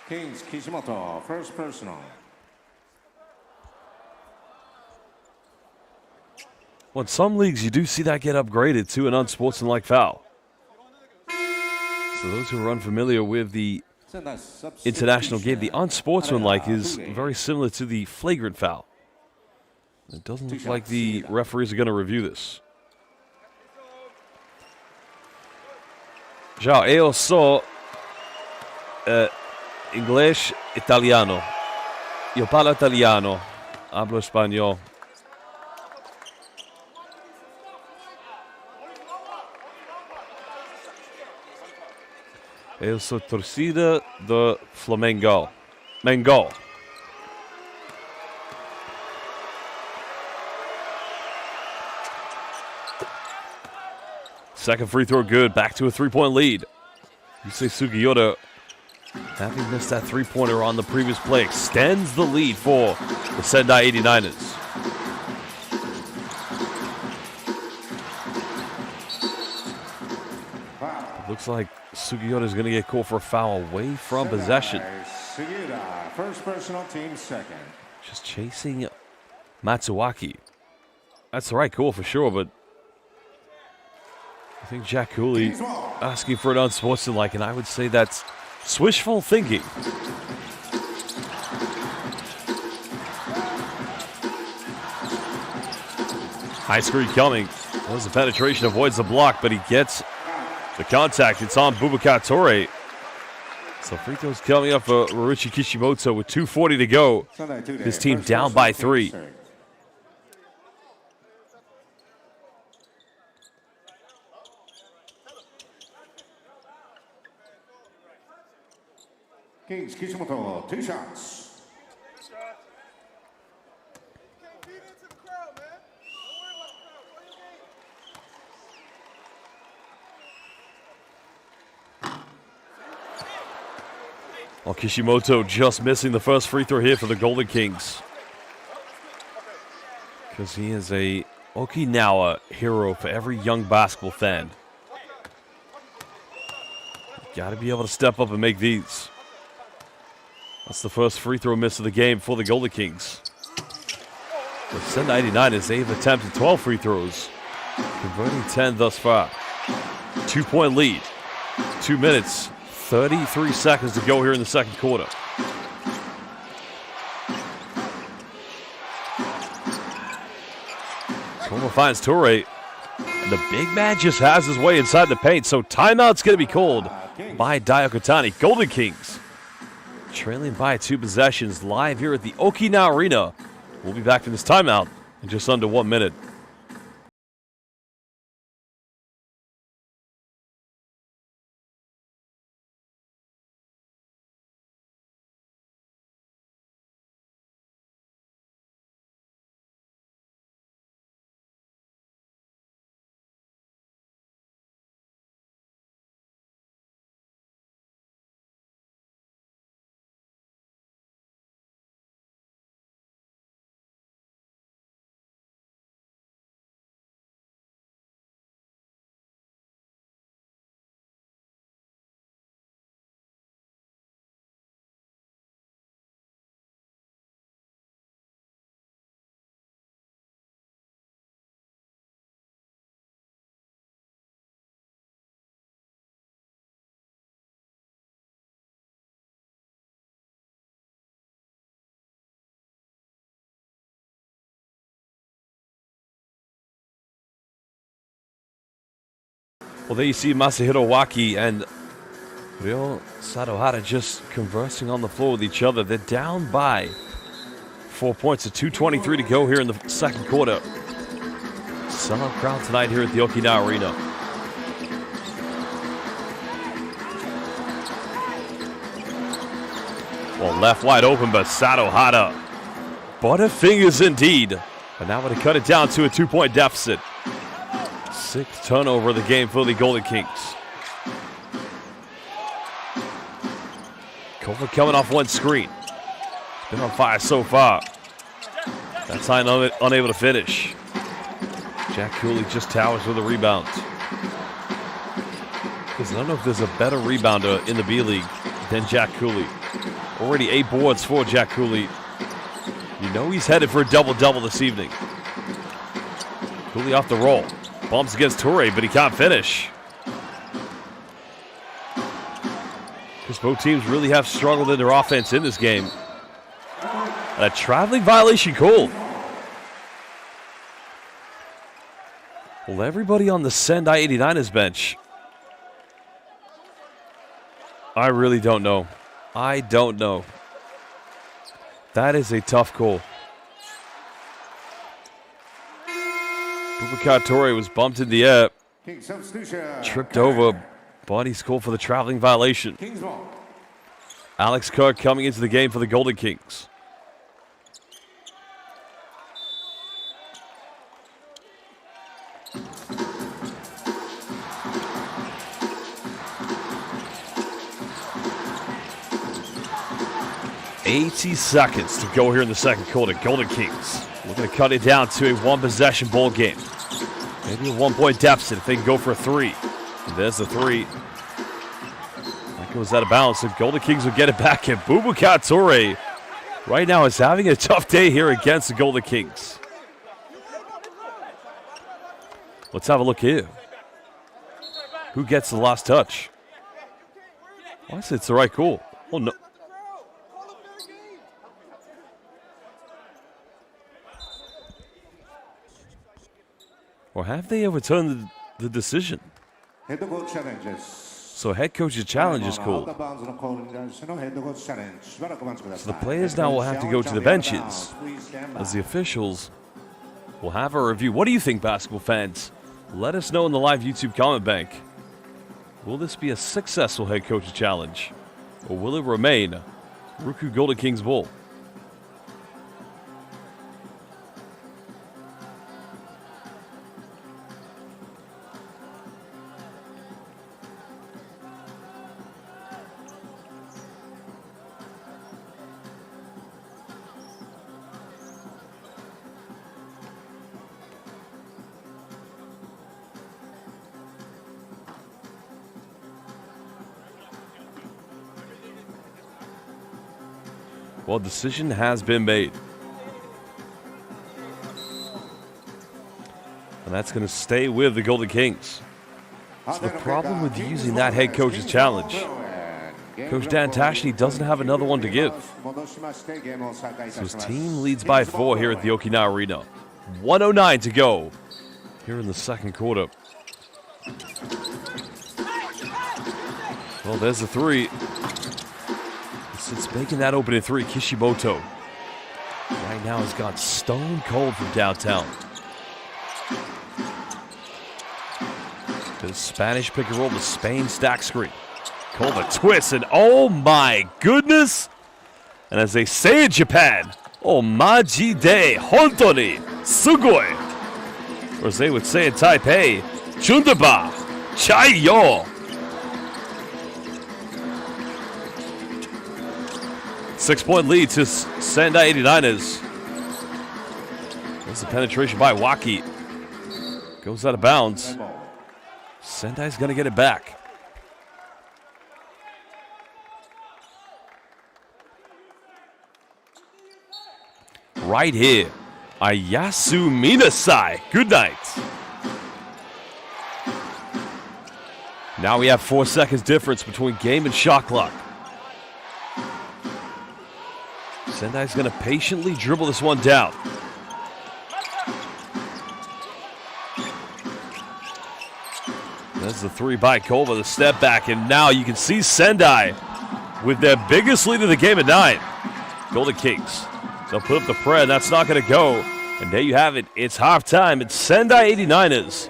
[SPEAKER 2] Kings Kishimoto, first personal.
[SPEAKER 1] Well, in some leagues, you do see that get upgraded to an unsportsmanlike foul. So those who are unfamiliar with the international game, the unsportsmanlike is very similar to the flagrant foul. It doesn't look like the referees are going to review this. Já eu sou inglês italiano. Eu parlo italiano. Hablo espanhol. Eu sou torcida do Flamengo. Mengo. Second free throw good. Back to a 3-point lead. Yusei Sugiura, having missed that 3-pointer on the previous play, extends the lead for the Sendai 89ers. It looks like Sugiura is going to get called for a foul away from possession.
[SPEAKER 2] Sugiura, first personal, team second.
[SPEAKER 1] Just chasing Matsuaki. That's the right call for sure, but I think Jack Cooley asking for an unsportsmanlike, and I would say that's swishful thinking. High screen coming. There's the penetration, avoids the block, but he gets the contact. It's on Boubacar Touré. So free throws coming up for Ryuichi Kishimoto with 2:40 to go. His team down by 3.
[SPEAKER 2] Kings Kishimoto, 2 shots.
[SPEAKER 1] Well, Kishimoto just missing the first free throw here for the Golden Kings. Because he is a Okinawa hero for every young basketball fan. Got to be able to step up and make these. That's the first free throw miss of the game for the Golden Kings. The Sendai 89ers, they've attempted 12 free throws, converting 10 thus far. 2-point lead. 2 minutes, 33 seconds to go here in the second quarter. Koma finds Touré. And the big man just has his way inside the paint, so timeout's going to be called by Daiyokatani. Golden Kings trailing by 2 possessions live here at the Okinawa Arena. We'll be back from this timeout in just under 1 minute. Well, there you see Masahiro Waki and Ryo Sadohara just conversing on the floor with each other. They're down by 4 points, at 2:23 to go here in the second quarter. Sellout crowd tonight here at the Okinawa Arena. Well, left wide open, but Sadohara. Butterfingers indeed. And now going to cut it down to a 2-point deficit. 6th turnover of the game for the Golden Kings. Kova coming off one screen. Been on fire so far. That time unable to finish. Jack Cooley just towers with a rebound. Listen, I don't know if there's a better rebounder in the B-League than Jack Cooley. Already 8 boards for Jack Cooley. You know he's headed for a double-double this evening. Cooley off the roll. Bumps against Toure, but he can't finish. Because both teams really have struggled in their offense in this game. A traveling violation called. Well, everybody on the Sendai 89ers bench. I really don't know. I don't know. That is a tough call. Boubacar Toure was bumped in the air. Tripped over. But he's called for the traveling violation. Alex Kirk coming into the game for the Golden Kings. $80 seconds to go here in the second quarter. Golden Kings looking to cut it down to a one-possession ball game. Maybe a 1-point deficit if they can go for a 3. And there's the 3. That goes out of bounds, so Golden Kings will get it back. And Boubacar Toure right now is having a tough day here against the Golden Kings. Let's have a look here. Who gets the last touch? Well, I say it's the right call. Oh, no. Or have they overturned the decision? So head coach's challenge is called. So the players now will have to go to the benches as the officials will have a review. What do you think, basketball fans? Let us know in the live YouTube comment bank. Will this be a successful head coach's challenge? Or will it remain RYUKYU Golden Kings ball? Well, decision has been made. And that's going to stay with the Golden Kings. So the problem with using that head coach's challenge, Coach Dan Tashney doesn't have another one to give. So his team leads by 4 here at the Okinawa Arena. 1:09 to go here in the second quarter. Well, there's the 3. It's making that opening 3. Kishimoto right now has got stone cold from downtown. The Spanish pick and roll, the Spain stack screen. Called a twist, and oh my goodness! And as they say in Japan, oh maji de hontoni sugoi. Or as they would say in Taipei, chundaba chai yo. 6-point lead to Sendai 89ers. There's the penetration by Waki. Goes out of bounds. Sendai's going to get it back. Right here, Ayasu Minasai. Good night. Now we have 4 seconds difference between game and shot clock. Sendai's going to patiently dribble this one down. That's the 3 by Kova, the step back, and now you can see Sendai with their biggest lead of the game at 9. Golden Kings. They'll put up the prayer, and that's not going to go. And there you have it. It's halftime. It's Sendai 89ers.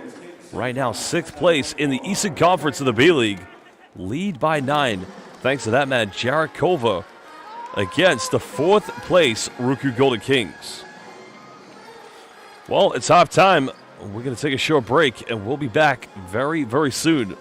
[SPEAKER 1] Right now, 6th place in the Eastern Conference of the B-League. Lead by 9, thanks to that man, Jared Kova, against the 4th place RYUKYU Golden Kings. Well, it's halftime. We're going to take a short break, and we'll be back very, very soon.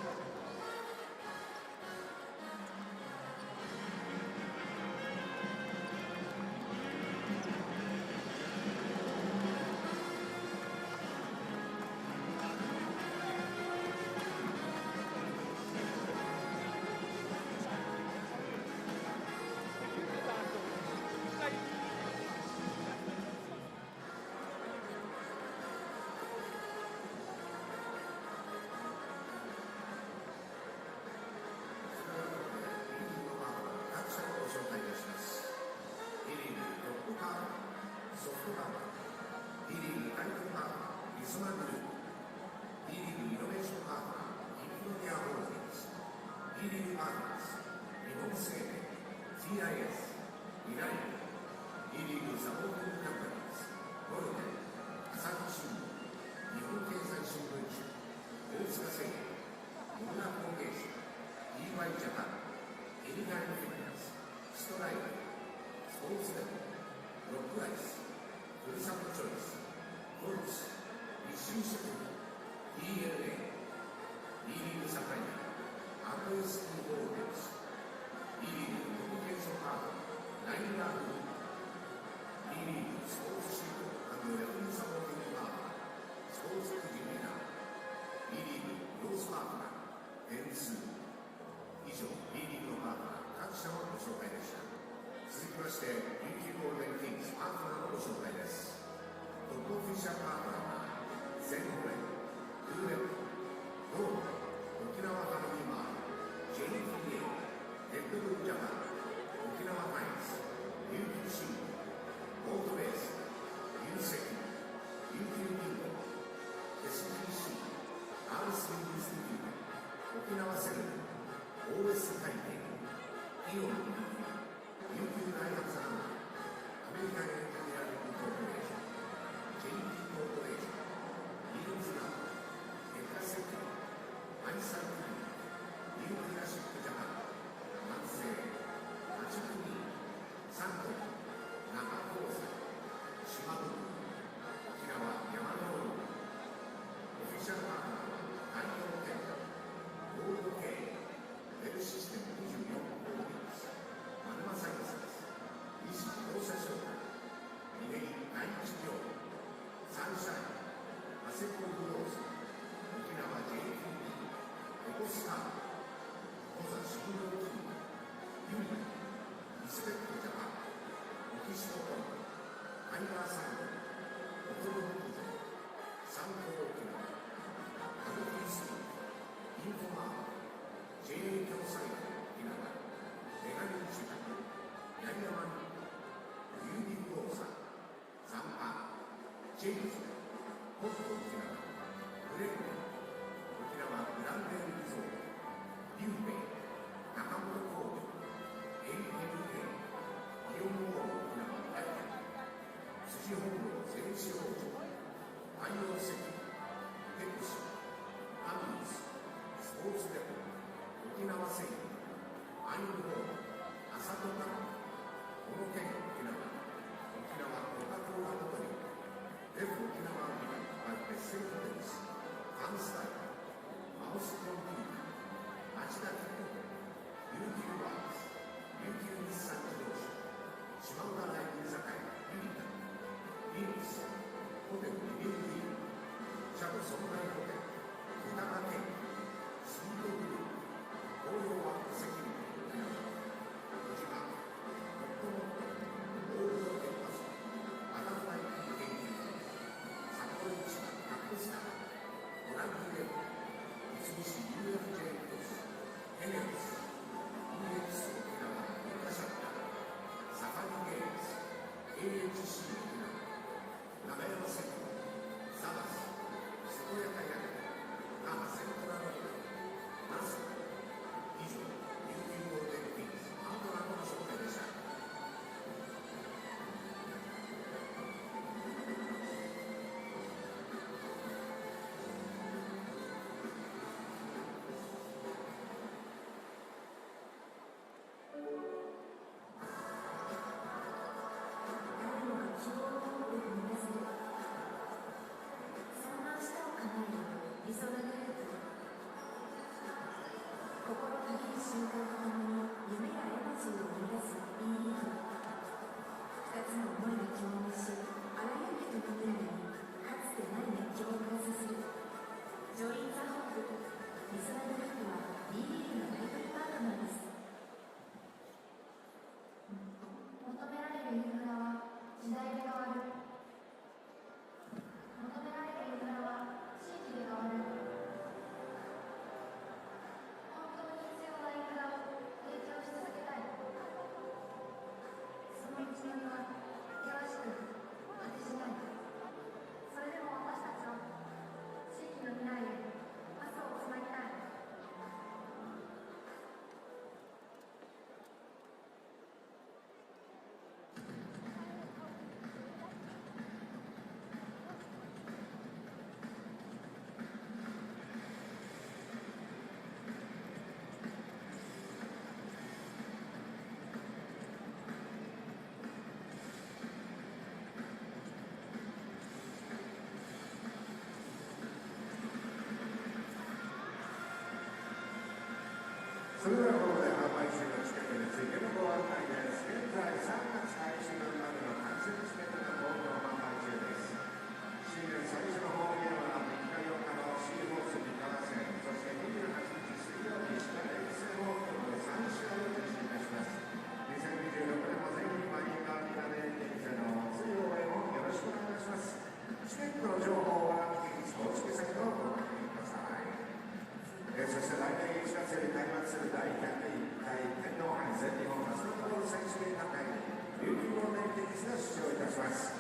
[SPEAKER 3] します。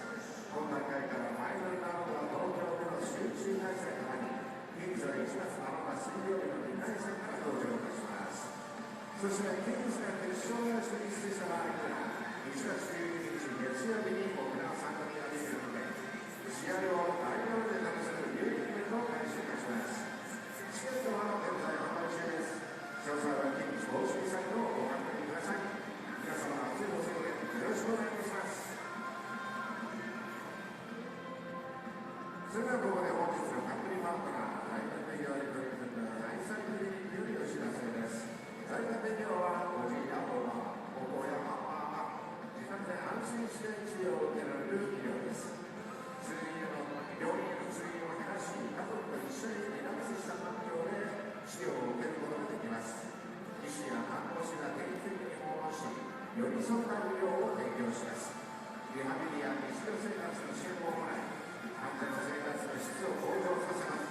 [SPEAKER 3] 今大会からファイナルラウンドは東京での集中開催となり、現在1月7日水曜日の2回戦から登場いたします。そしてキングスが決勝を進出した場合には、1月12日月曜日に沖縄参加ができるので、試合を大量で楽しむ有利イベントを開始いたします。チケットは現在販売中です。詳細はキングス公式サイトをご確認ください。皆様、熱いご声援よろしくお願いいたします。それではここで本日のカントリーパートナー、大学メディアで取り組んだ第3クリニックよりお知らせです。大学メディアは、おじいやおばあ、お子やママ、自宅で安心して治療を受けられる医療です。病院への通院を減らし、家族と一緒にリラックスした環境で治療を受けることができます。医師や看護師が定期的に訪問し、寄り添った医療を提供します。リハビリや日常生活の支援を行い、患者の生活の質を向上させます。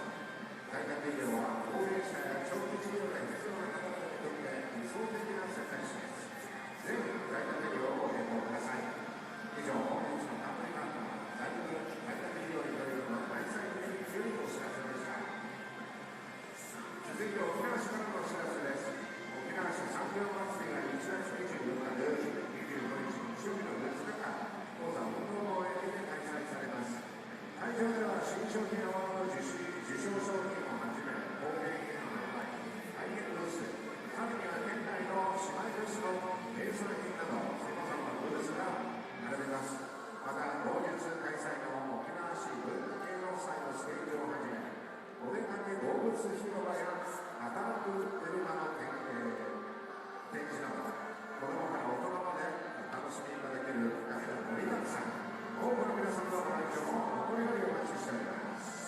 [SPEAKER 3] 在宅医療は高齢者や長期治療が必要な方々にとって理想的な選択肢です。ぜひ在宅医療をご検討ください。以上、本日のカントリーパートナー、在宅医療に取り組む第3クリニックよりお知らせでした。続いて沖縄市からのお知らせです。沖縄市産業祭りが1月24日土曜日、25日日曜日の2日間、講座運動を終えて開催されます。会場では新商品アワード受賞商品をはじめ、工芸品の販売、体験ブース、さらには県内の姉妹ブースの名産品など、さまざまなブースが並べます。また、当日開催の沖縄市文化芸能祭のステージをはじめ、お出かけ動物広場や働く車の展示など、子どもから大人までお楽しみいただけるカフェの盛りだくさん。多くの皆さんのご来場を心よりお待ちしております。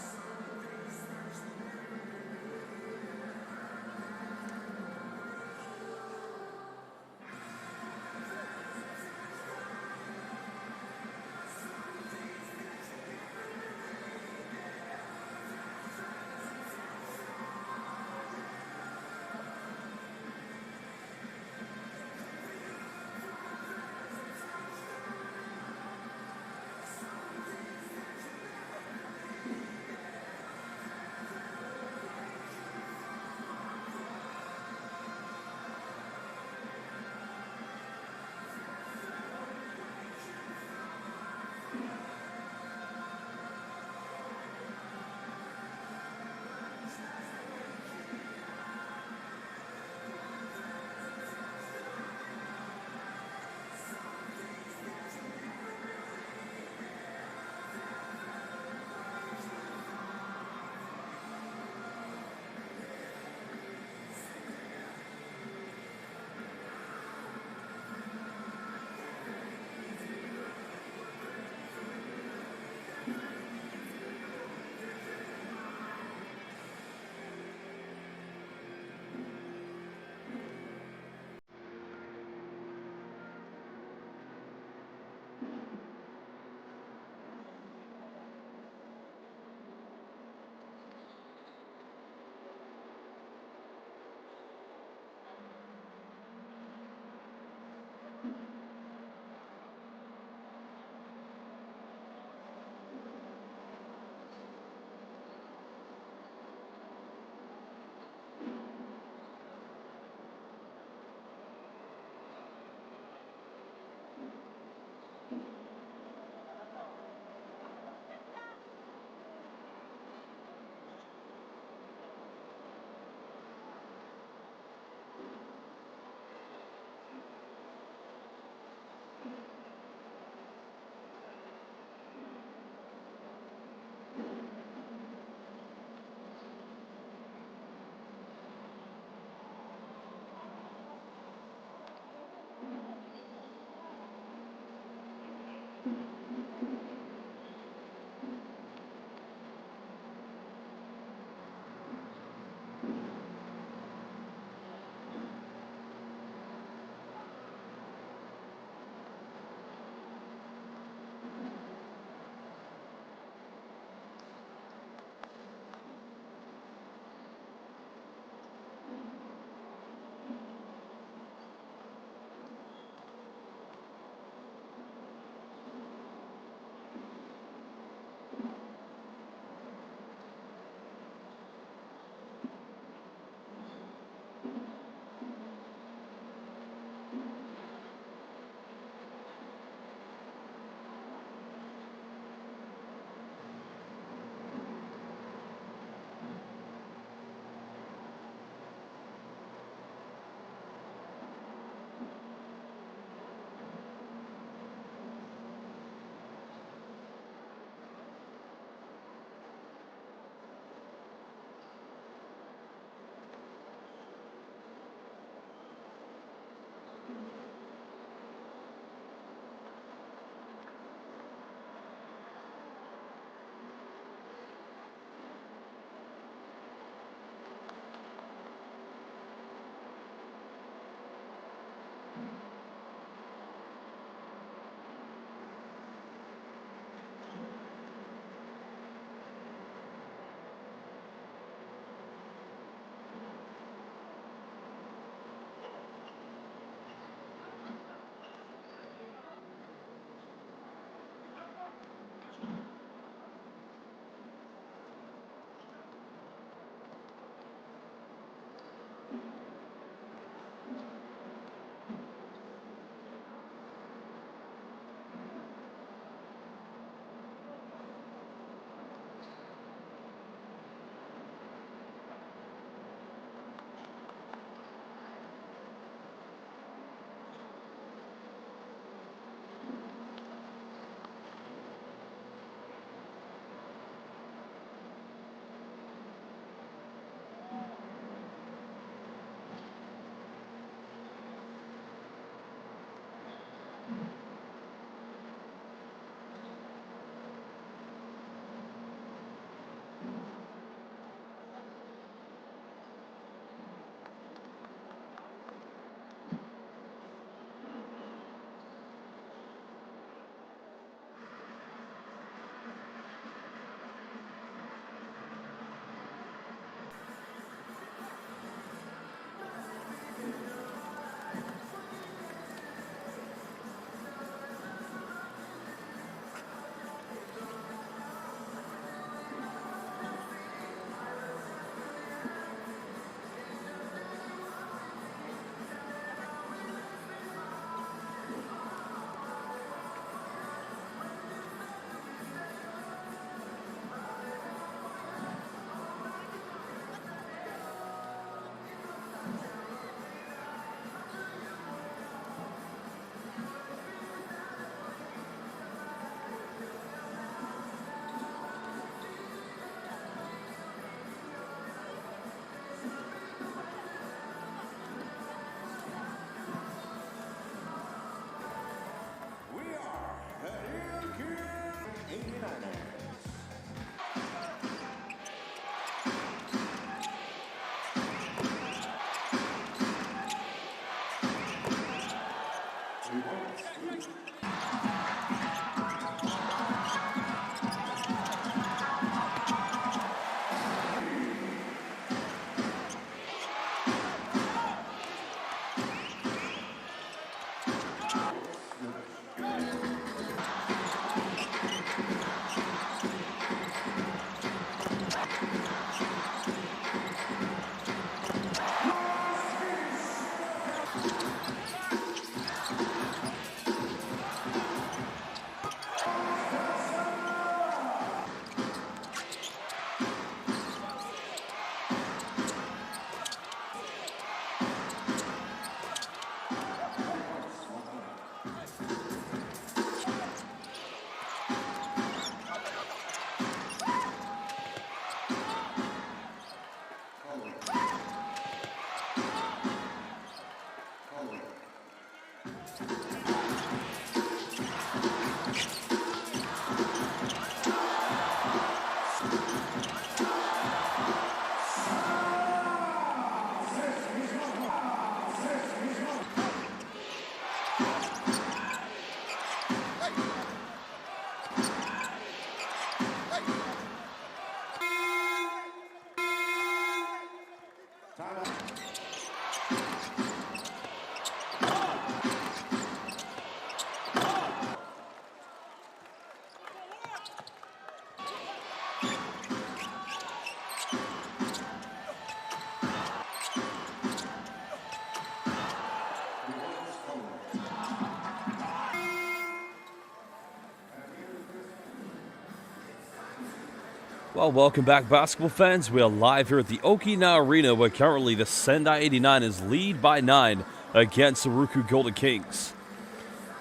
[SPEAKER 1] Well, welcome back, basketball fans. We are live here at the Okinawa Arena, where currently the Sendai 89ers lead by 9 against the RYUKYU Golden Kings.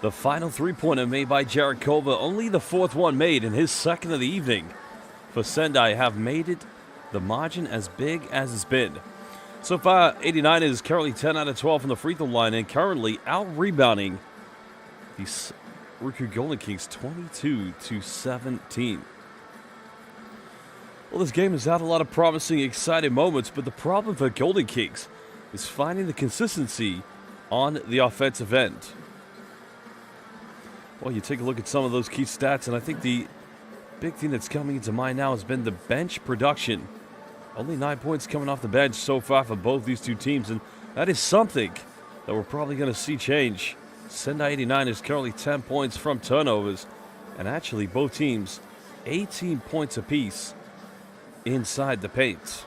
[SPEAKER 1] The final three-pointer made by Jared Culver, only the fourth one made in his second of the evening. For Sendai, have made it the margin as big as it's been. So far, 89ers currently 10 out of 12 from the free throw line and currently out-rebounding the RYUKYU Golden Kings 22-17. Well, this game has had a lot of promising, exciting moments, but the problem for Golden Kings is finding the consistency on the offensive end. Well, you take a look at some of those key stats, and I think the big thing that's coming into mind now has been the bench production. Only 9 points coming off the bench so far for both these two teams, and that is something that we're probably going to see change. Sendai 89 is currently 10 points from turnovers, and actually both teams 18 points apiece inside the paint.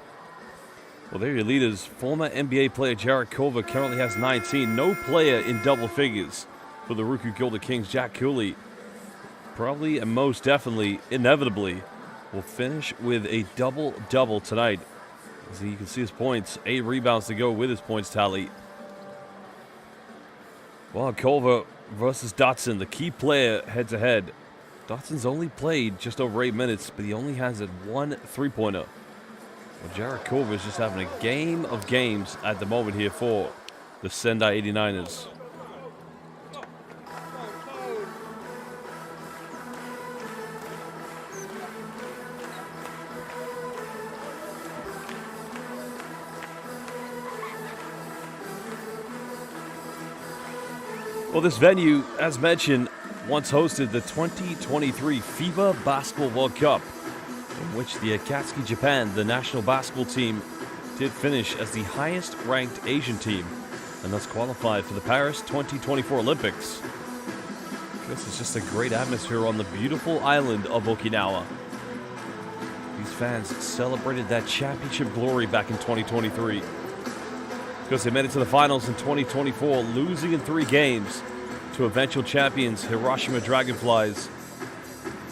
[SPEAKER 1] Well, there are your leaders. Former NBA player Jared Culver currently has 19. No player in double figures for the RYUKYU Golden Kings. Jack Cooley probably and most definitely, inevitably, will finish with a double-double tonight. As you can see his points, 8 rebounds to go with his points tally. Well, Culver versus Dotson, the key player head-to-head. Dotson's only played just over 8 minutes, but he only has one three-pointer. Well, Jared Culver is just having a game of games at the moment here for the Sendai 89ers. Well, this venue, as mentioned, once hosted the 2023 FIBA Basketball World Cup, in which the Akatsuki Japan, the national basketball team, did finish as the highest-ranked Asian team, and thus qualified for the Paris 2024 Olympics. This is just a great atmosphere on the beautiful island of Okinawa. These fans celebrated that championship glory back in 2023. Because they made it to the finals in 2024, losing in 3 games to eventual champions Hiroshima Dragonflies.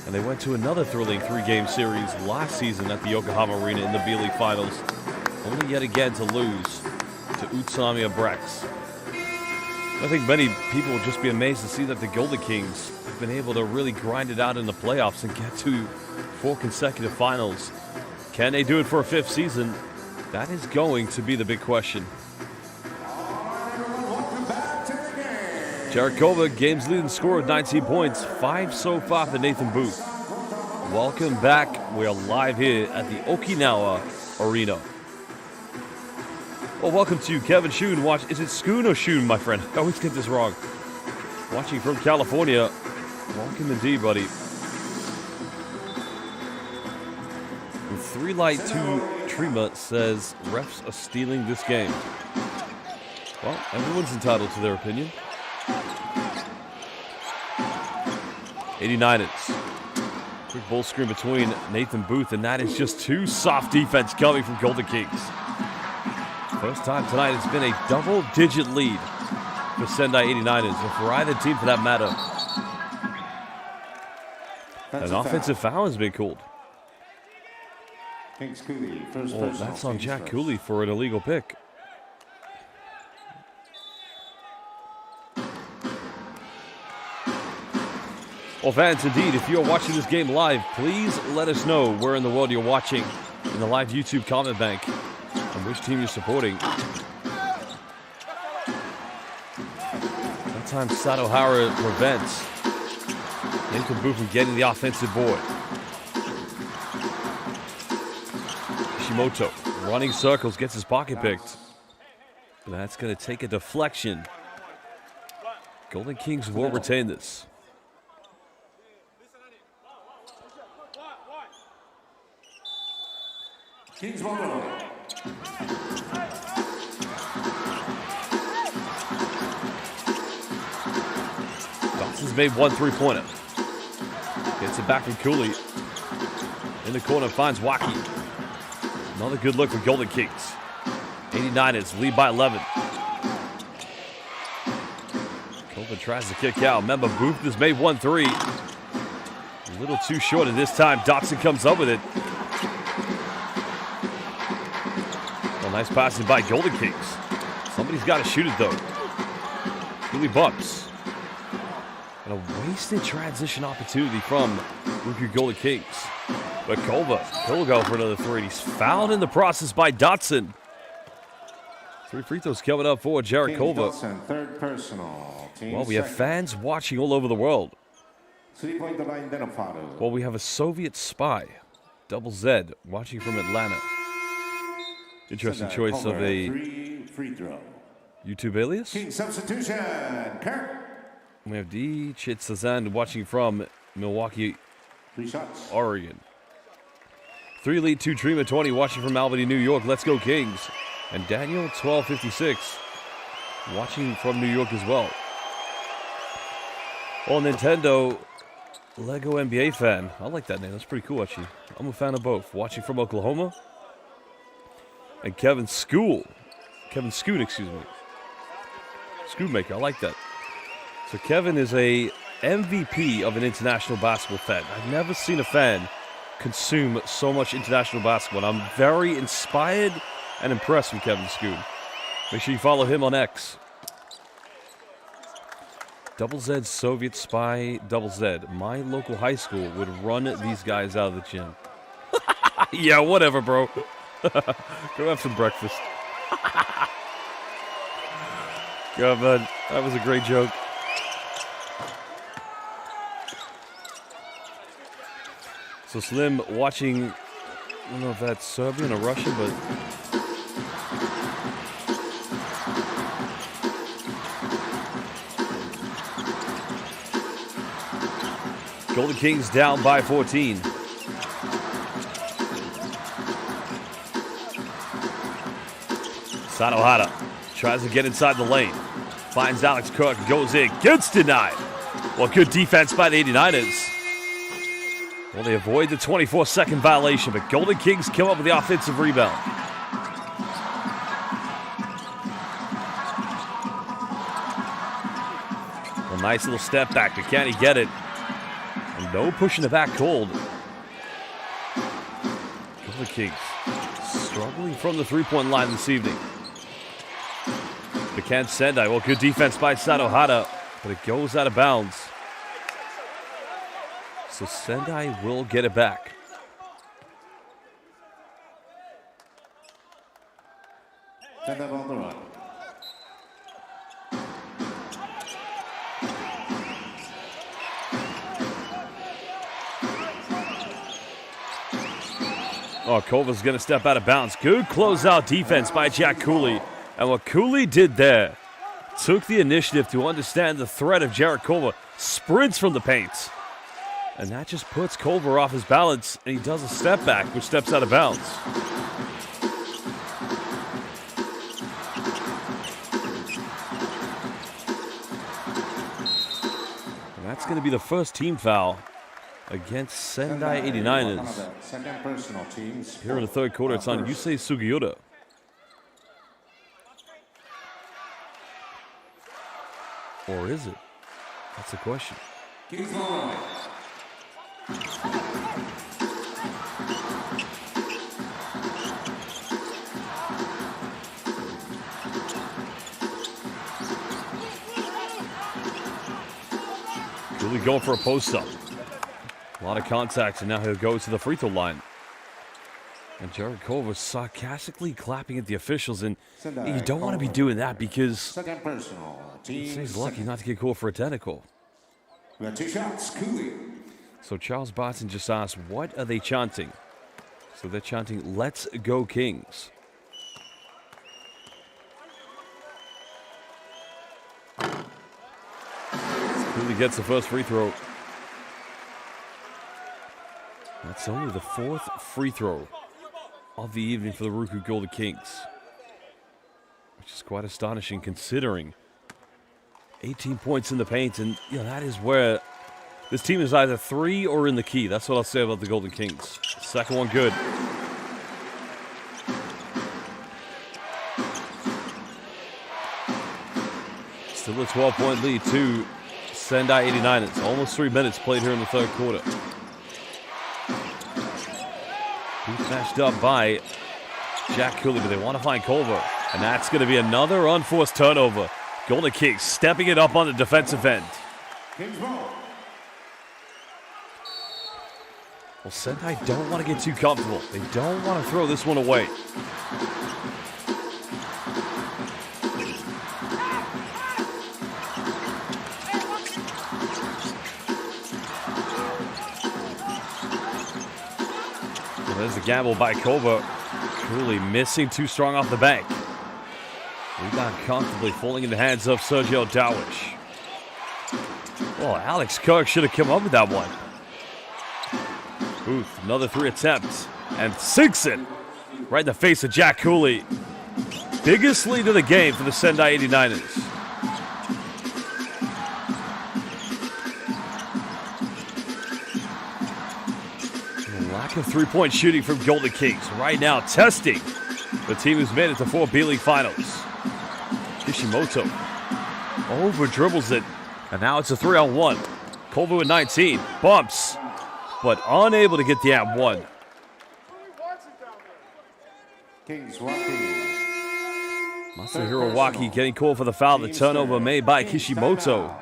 [SPEAKER 1] And they went to another thrilling 3-game series last season at the Yokohama Arena in the B.LEAGUE Finals, only yet again to lose to Utsunomiya Brex. I think many people will just be amazed to see that the Golden Kings have been able to really grind it out in the playoffs and get to 4 consecutive finals. Can they do it for a 5th season? That is going to be the big question. Jared Culver, game's leading scorer with 19 points, 5 so far for Nathan Booth. Welcome back. We are live here at the Okinawa Arena. Well, welcome to Kevin Schoon. Is it Schoon or Schoon, my friend? I always get this wrong. watching from California. Welcome indeed, buddy. And 3 Light 2 Trima says refs are stealing this game. Well, everyone's entitled to their opinion. 89ers. Quick ball screen between Nathan Booth, and that is just too soft defense coming from Golden Kings. First time tonight it's been a double-digit lead for Sendai 89ers, or for either team for that matter. An offensive foul has been called. Oh, that's on Jack Cooley for an illegal pick. Well, fans, indeed, if you're watching this game live, please let us know where in the world you're watching in the live YouTube comment bank and which team you're supporting. Sometimes Sato Hara prevents Nathan Booth from getting the offensive board. Kishimoto running circles, gets his pocket picked. But that's going to take a deflection. Golden Kings will retain this.
[SPEAKER 2] Kings ball.
[SPEAKER 1] Johnson's made 1 3-pointer. Gets it back from Cooley. In the corner finds Waki. Another good look for Golden Kings. 89ers lead by 11. Colvin tries to kick out. Remember, Booth has made 1 3. A little too short, and this time Dotson comes up with it. Well, nice passing by Golden Kings. Somebody's got to shoot it, though. Cooley bumps. And a wasted transition opportunity from RYUKYU Golden Kings. But Kova, he'll go for another 3. He's fouled in the process by Dotson. 3 free throws coming up for Jared Kova.
[SPEAKER 2] Third personal.
[SPEAKER 1] Well, we have fans watching all over the world.
[SPEAKER 2] 3-point line, then a foul.
[SPEAKER 1] Well, we have a Soviet spy, Double Z, watching from Atlanta. Interesting choice of a
[SPEAKER 2] free throw.
[SPEAKER 1] YouTube alias.
[SPEAKER 2] King substitution. Kirk.
[SPEAKER 1] We have D. Chitsazan watching from Milwaukee,
[SPEAKER 2] 3 shots.
[SPEAKER 1] Oregon. 3 lead 2 Trima 20 watching from Albany, New York. Let's go Kings. And Daniel 1256 watching from New York as well. Well, Nintendo Lego NBA fan. I like that name. That's pretty cool, actually. I'm a fan of both. Watching from Oklahoma. And Kevin Scoot, excuse me. Scootmaker, I like that. So Kevin is a MVP of an international basketball fan. I've never seen a fan consume so much international basketball. I'm very inspired and impressed with Kevin Scoot. Make sure you follow him on X. Double Z Soviet spy, Double Z. My local high school would run these guys out of the gym. Yeah, whatever, bro. Go have some breakfast. God, man, that was a great joke. So Slim watching, I don't know if that's Serbian or Russian, but Golden Kings down by 14. Sato Hara tries to get inside the lane. Finds Alex Cook, goes in, gets denied. Well, good defense by the 89ers. Well, they avoid the 24-second violation, but Golden Kings come up with the offensive rebound. A nice little step back, but can he get it? And no pushing the back cold. Golden Kings struggling from the three-point line this evening. But Sendai, well, good defense by Sato Hara, but it goes out of bounds. So Sendai will get it back.
[SPEAKER 2] Sendai on the run.
[SPEAKER 1] Oh, Kova's going to step out of bounds. Good closeout defense by Jack Cooley. And what Cooley did there, took the initiative to understand the threat of Jared Culver, sprints from the paint. And that just puts Culver off his balance, and he does a step back, which steps out of bounds. And that's going to be the first team foul against Sendai 89ers. Here in the third quarter, it's on Yusei Sugiura. Or is it? That's the question. Really going for a post-up. A lot of contacts, and now he'll go to the free throw line. And Jared Culver sarcastically clapping at the officials, and you don't want to be doing that because he's lucky not to get called for a technical. So Charles Barton just asked, what are they chanting? So they're chanting, "Let's go Kings." Cooley gets the first free throw. That's only the fourth free throw of the evening for the RYUKYU Golden Kings, which is quite astonishing considering 18 points in the paint, and that is where this team is either 3 or in the key. That's what I'll say about the Golden Kings. Second one good. Still a 12-point lead to Sendai 89ers. Almost 3 minutes played here in the third quarter. Smashed up by Jack Cooley, but they want to find Culver. And that's going to be another unforced turnover. Golden Kings stepping it up on the defensive end. Well, Sendai don't want to get too comfortable. They don't want to throw this one away. There's the gamble by Culver. Cooley missing too strong off the bank. Rebound comfortably falling in the hands of Sergio Dawish. Well, Alex Kirk should have come up with that one. Booth, another 3 attempts, and sinks it right in the face of Jack Cooley. Biggest lead of the game for the Sendai 89ers. Lack of three-point shooting from Golden Kings right now, testing the team who's made it to 4 B.LEAGUE finals. Kishimoto over dribbles it, and now it's a 3-on-1. Culver with 19, bumps, but unable to get the &1. Masahiro Waki getting called for the foul. The turnover made by Kishimoto.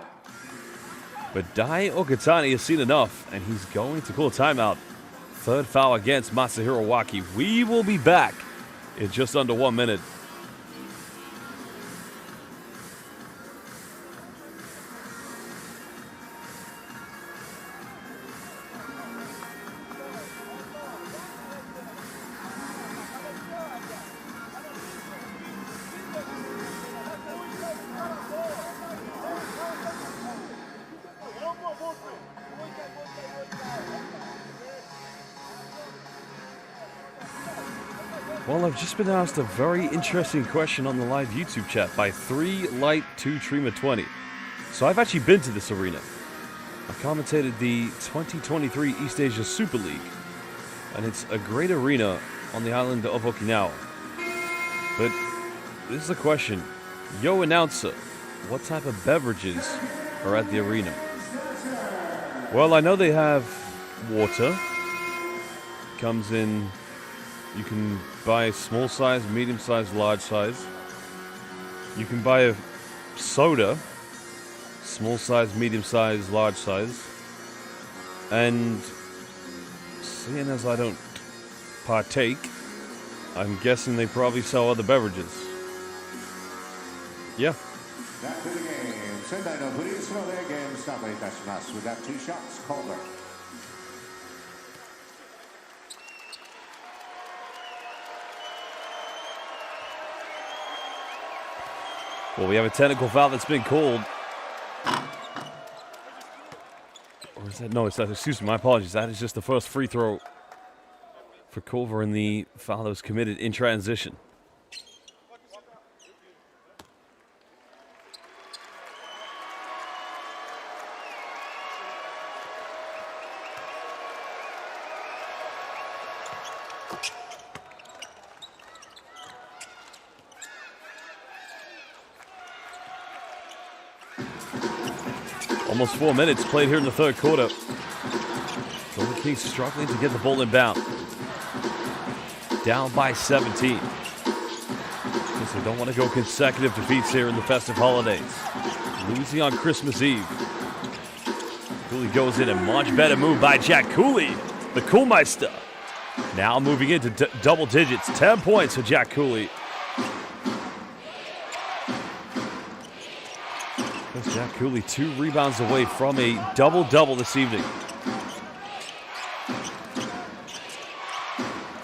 [SPEAKER 1] But Dai Okatani has seen enough, and he's going to call a timeout. Third foul against Masahiro Waki. We will be back in just under 1 minute. Well, I've just been asked a very interesting question on the live YouTube chat by 3Light2Trema20. So I've actually been to this arena. I commentated the 2023 East Asia Super League, and it's a great arena on the island of Okinawa. But this is the question. Yo, announcer, what type of beverages are at the arena? Well, I know they have water. Comes in, you can buy small size, medium size, large size. You can buy a soda, small size, medium size, large size. And seeing as I don't partake, I'm guessing they probably sell other beverages. Yeah.
[SPEAKER 2] Back to the game. Sendai no free throwでゲームスタートいたします。With that 2 shots, Culver.
[SPEAKER 1] Well, we have a technical foul that's been called. Or is that? No, it's that. Excuse me, my apologies. That is just the first free throw for Culver in the foul that was committed in transition. Almost 4 minutes played here in the third quarter. Golden Kings struggling to get the ball inbound. Down by 17. Because they don't want to go consecutive defeats here in the festive holidays. Losing on Christmas Eve. Cooley goes in, a much better move by Jack Cooley, the Coolmeister. Now moving into double digits. 10 points for Jack Cooley. Jack Cooley 2 rebounds away from a double-double this evening.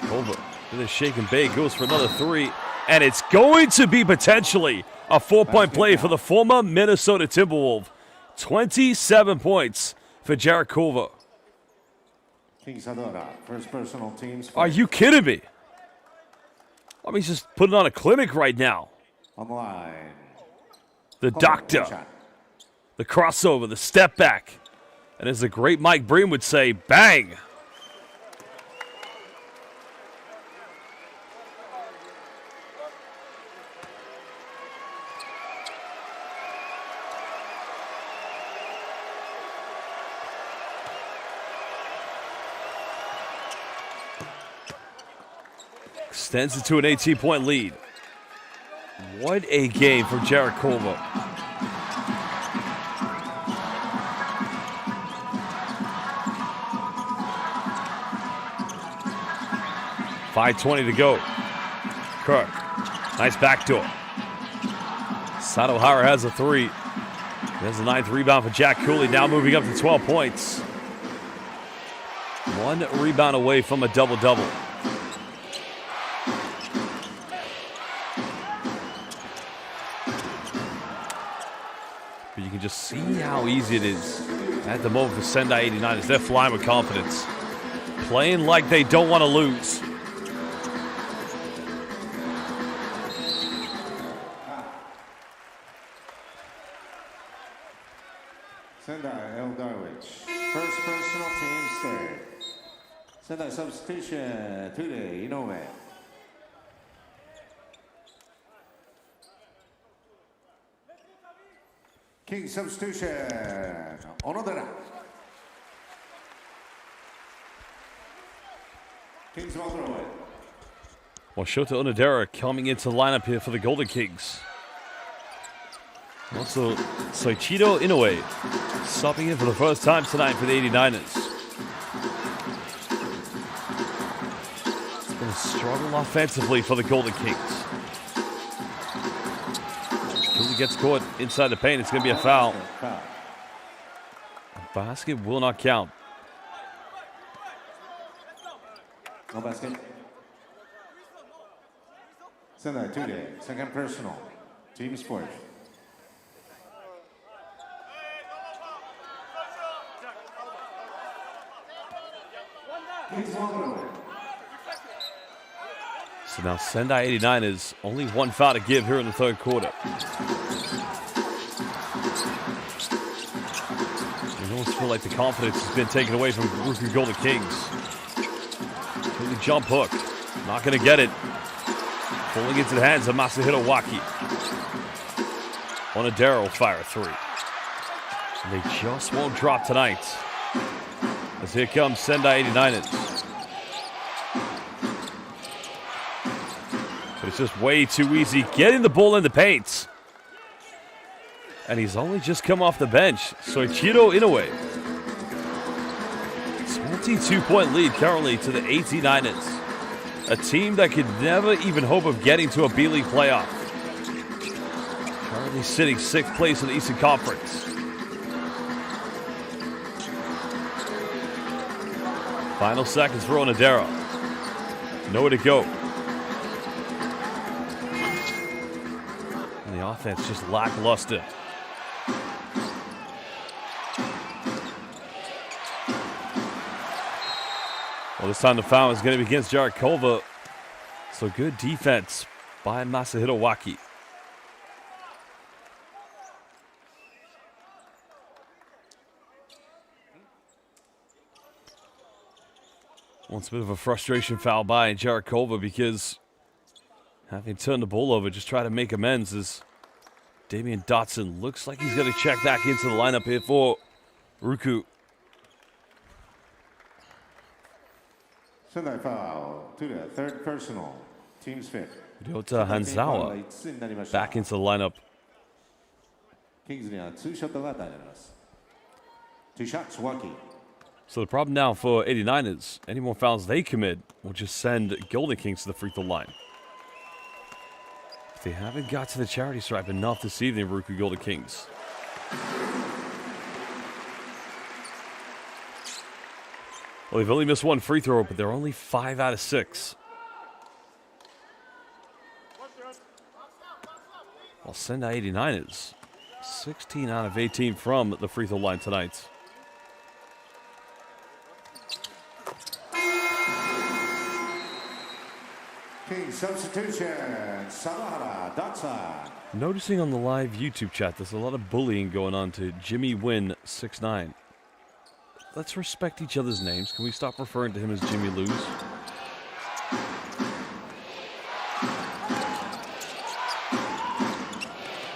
[SPEAKER 1] Culver with a shake and bake goes for another 3, and it's going to be potentially a 4-point play for the former Minnesota Timberwolf. 27 points for Jared Culver.
[SPEAKER 2] First personal teams.
[SPEAKER 1] Are you kidding me? I mean, he's just putting on a clinic right now.
[SPEAKER 2] On the line.
[SPEAKER 1] The doctor. The crossover, the step back. And as the great Mike Breen would say, bang! Extends it to an 18-point lead. What a game from Jared Culver. .5:20 to go. Kirk, nice backdoor. Sato Hara has a 3. There's a 9th rebound for Jack Cooley, now moving up to 12 points. 1 rebound away from a double-double. But you can just see how easy it is at the moment for Sendai 89ers. They're flying with confidence. Playing like they don't want to lose.
[SPEAKER 2] Sendai Eldarwich. First personal teams third. Sendai substitution today, Inoue. King substitution, Onodera. Kings will throw it.
[SPEAKER 1] Well, Shota Onodera coming into the lineup here for the Golden Kings. Also, Soichiro Inoue subbing in for the first time tonight for the 89ers. It's been a struggle offensively for the Golden Kings. Cooley gets caught inside the paint. It's going to be a foul. A basket will not count.
[SPEAKER 2] No basket. Sendai today, second personal. Team sport.
[SPEAKER 1] So now Sendai 89 is only 1 foul to give here in the third quarter. You almost feel like the confidence has been taken away from RYUKYU Golden Kings. Really jump hook. Not going to get it. Pulling into the hands of Masahiro Waki. Onodera will fire a 3. And they just won't drop tonight. As here comes Sendai 89ers. But it's just way too easy getting the ball in the paint. And he's only just come off the bench. Soichiro Inoue. 22-point lead currently to the 89ers. A team that could never even hope of getting to a B.LEAGUE playoff. Currently sitting 6th place in the Eastern Conference. Final seconds for Onodera. Nowhere to go. And the offense just lackluster. Well, this time the foul is going to be against Jarrett Culver. So good defense by Masahiro Waki. Once a bit of a frustration foul by Jarrett Culver because having turned the ball over, just try to make amends as Damian Dotson looks like he's going to check back into the lineup here for RYUKYU.
[SPEAKER 2] Sendai foul to the third personal. Team's fifth.
[SPEAKER 1] Ryota Hanzawa back into the lineup.
[SPEAKER 2] Kingsには2ショットが与えられます。2 shots, Waki.
[SPEAKER 1] So the problem now for 89ers, any more fouls they commit will just send Golden Kings to the free throw line. They haven't got to the charity stripe enough this evening, RYUKYU Golden Kings. Well, they've only missed one free throw, but they're only 5 out of 6. While Sendai 89ers, 16 out of 18 from the free throw line tonight.
[SPEAKER 2] King substitution, Samahara Dotson.
[SPEAKER 1] Noticing on the live YouTube chat, there's a lot of bullying going on to Jimmy Win 6'9". Let's respect each other's names. Can we stop referring to him as Jimmy Lose?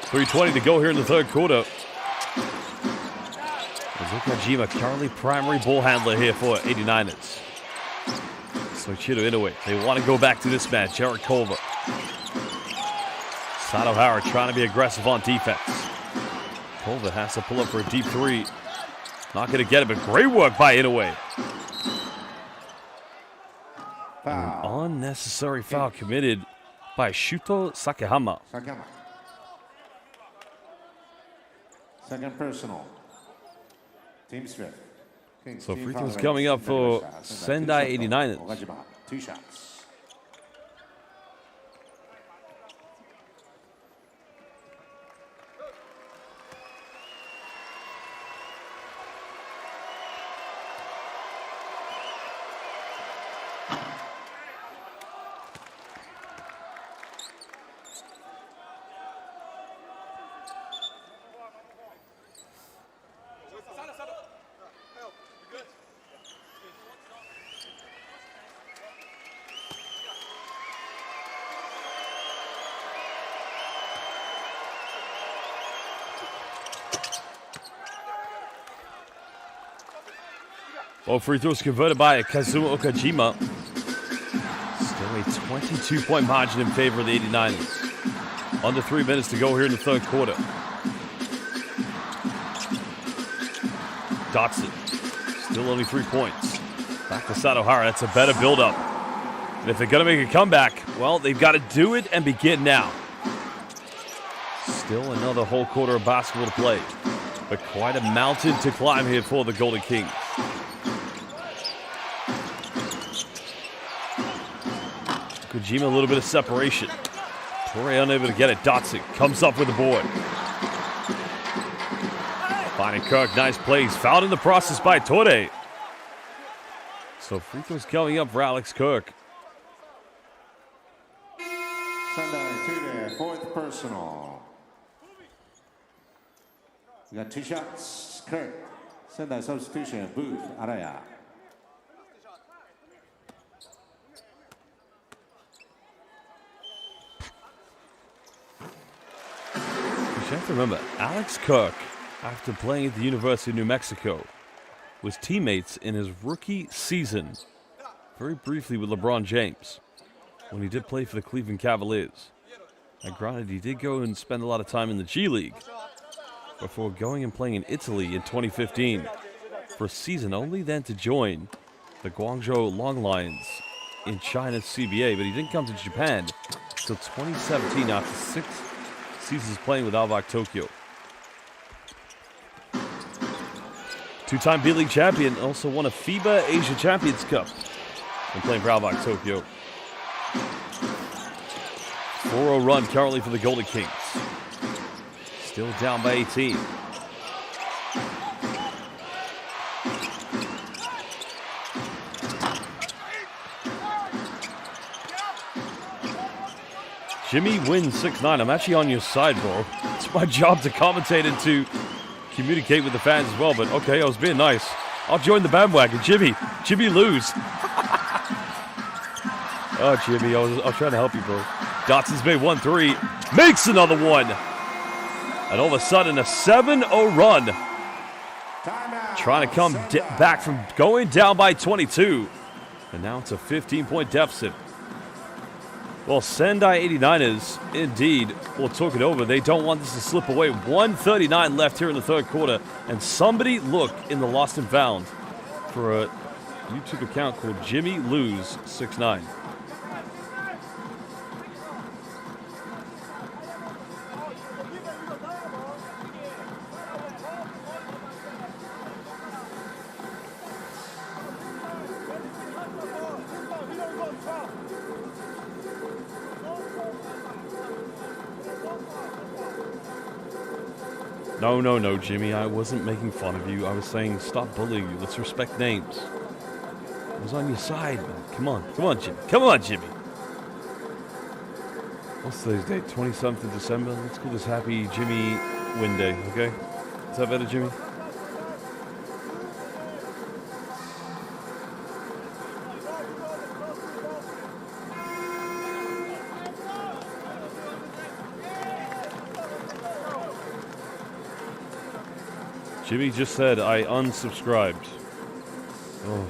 [SPEAKER 1] .320 to go here in the third quarter. Okajima, currently primary ball handler here for 89ers. So Chido Inoue, they want to go back to this match. Jarrett Culver. Sato Howard trying to be aggressive on defense. Culver has to pull up for a deep three. Not going to get it, but great work by Inoue. An unnecessary foul committed by Shuto Sakahama.
[SPEAKER 2] Second personal. Team's fifth.
[SPEAKER 1] So free throws coming up for Sendai 89ers.
[SPEAKER 2] 2 shots.
[SPEAKER 1] Both free throws converted by Kazuo Okajima. Still a 22-point margin in favor of the 89ers. Under 3 minutes to go here in the third quarter. Dotson, still only 3 points. Back to Sato Hara, that's a better build-up. And if they're going to make a comeback, well, they've got to do it and begin now. Still another whole quarter of basketball to play. But quite a mountain to climb here for the Golden Kings. Kojima, a little bit of separation. Torre unable to get it. Dotson comes up with the board. Finding Kirk, nice plays. Fouled in the process by Torre. So free throws coming up for Alex Kirk.
[SPEAKER 2] Sendai to the fourth personal. We got 2 shots. Kirk. Sendai substitution. Booth. Araya.
[SPEAKER 1] You have to remember, Alex Kirk, after playing at the University of New Mexico, was teammates in his rookie season, very briefly with LeBron James, when he did play for the Cleveland Cavaliers. Now, granted, he did go and spend a lot of time in the G League before going and playing in Italy in 2015 for a season, only then to join the Guangzhou Long Lions in China's CBA, but he didn't come to Japan until 2017 after 6 seasons playing with Albac Tokyo. 2-time B.LEAGUE champion, also won a FIBA Asia Champions Cup when playing for Albac Tokyo. 4-0 run currently for the Golden Kings. Still down by 18. Jimmy wins 6-9. I'm actually on your side, bro. It's my job to commentate and to communicate with the fans as well, but okay, I was being nice. I'll join the bandwagon. Jimmy lose. Oh, Jimmy, I was trying to help you, bro. Dotson's made 1-3. Makes another one. And all of a sudden, a 7-0 run. Trying to come back from going down by 22. And now it's a 15-point deficit. Well, Sendai 89ers, indeed, will talk it over. They don't want this to slip away. 1:39 left here in the third quarter. And somebody look in the lost and found for a YouTube account called Jimmy Lose 69. No, Jimmy, I wasn't making fun of you. I was saying stop bullying you. Let's respect names. I was on your side, man. Come on, Jimmy. Come on, Jimmy. What's today's date? 27th of December? Let's call this Happy Jimmy Win Day, okay? Is that better, Jimmy? Jimmy just said I unsubscribed. Oh,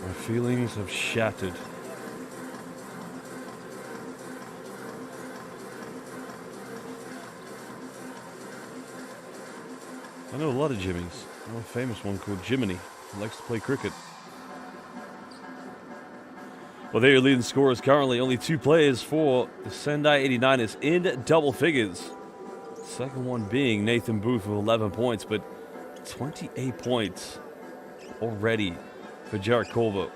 [SPEAKER 1] my feelings have shattered. I know a lot of Jimmys. I know a famous one called Jiminy, who likes to play cricket. Well, there your leading scorers currently. Only 2 players for the Sendai 89ers in double figures. Second one being Nathan Booth with 11 points, but 28 points already for Jarrett Culver.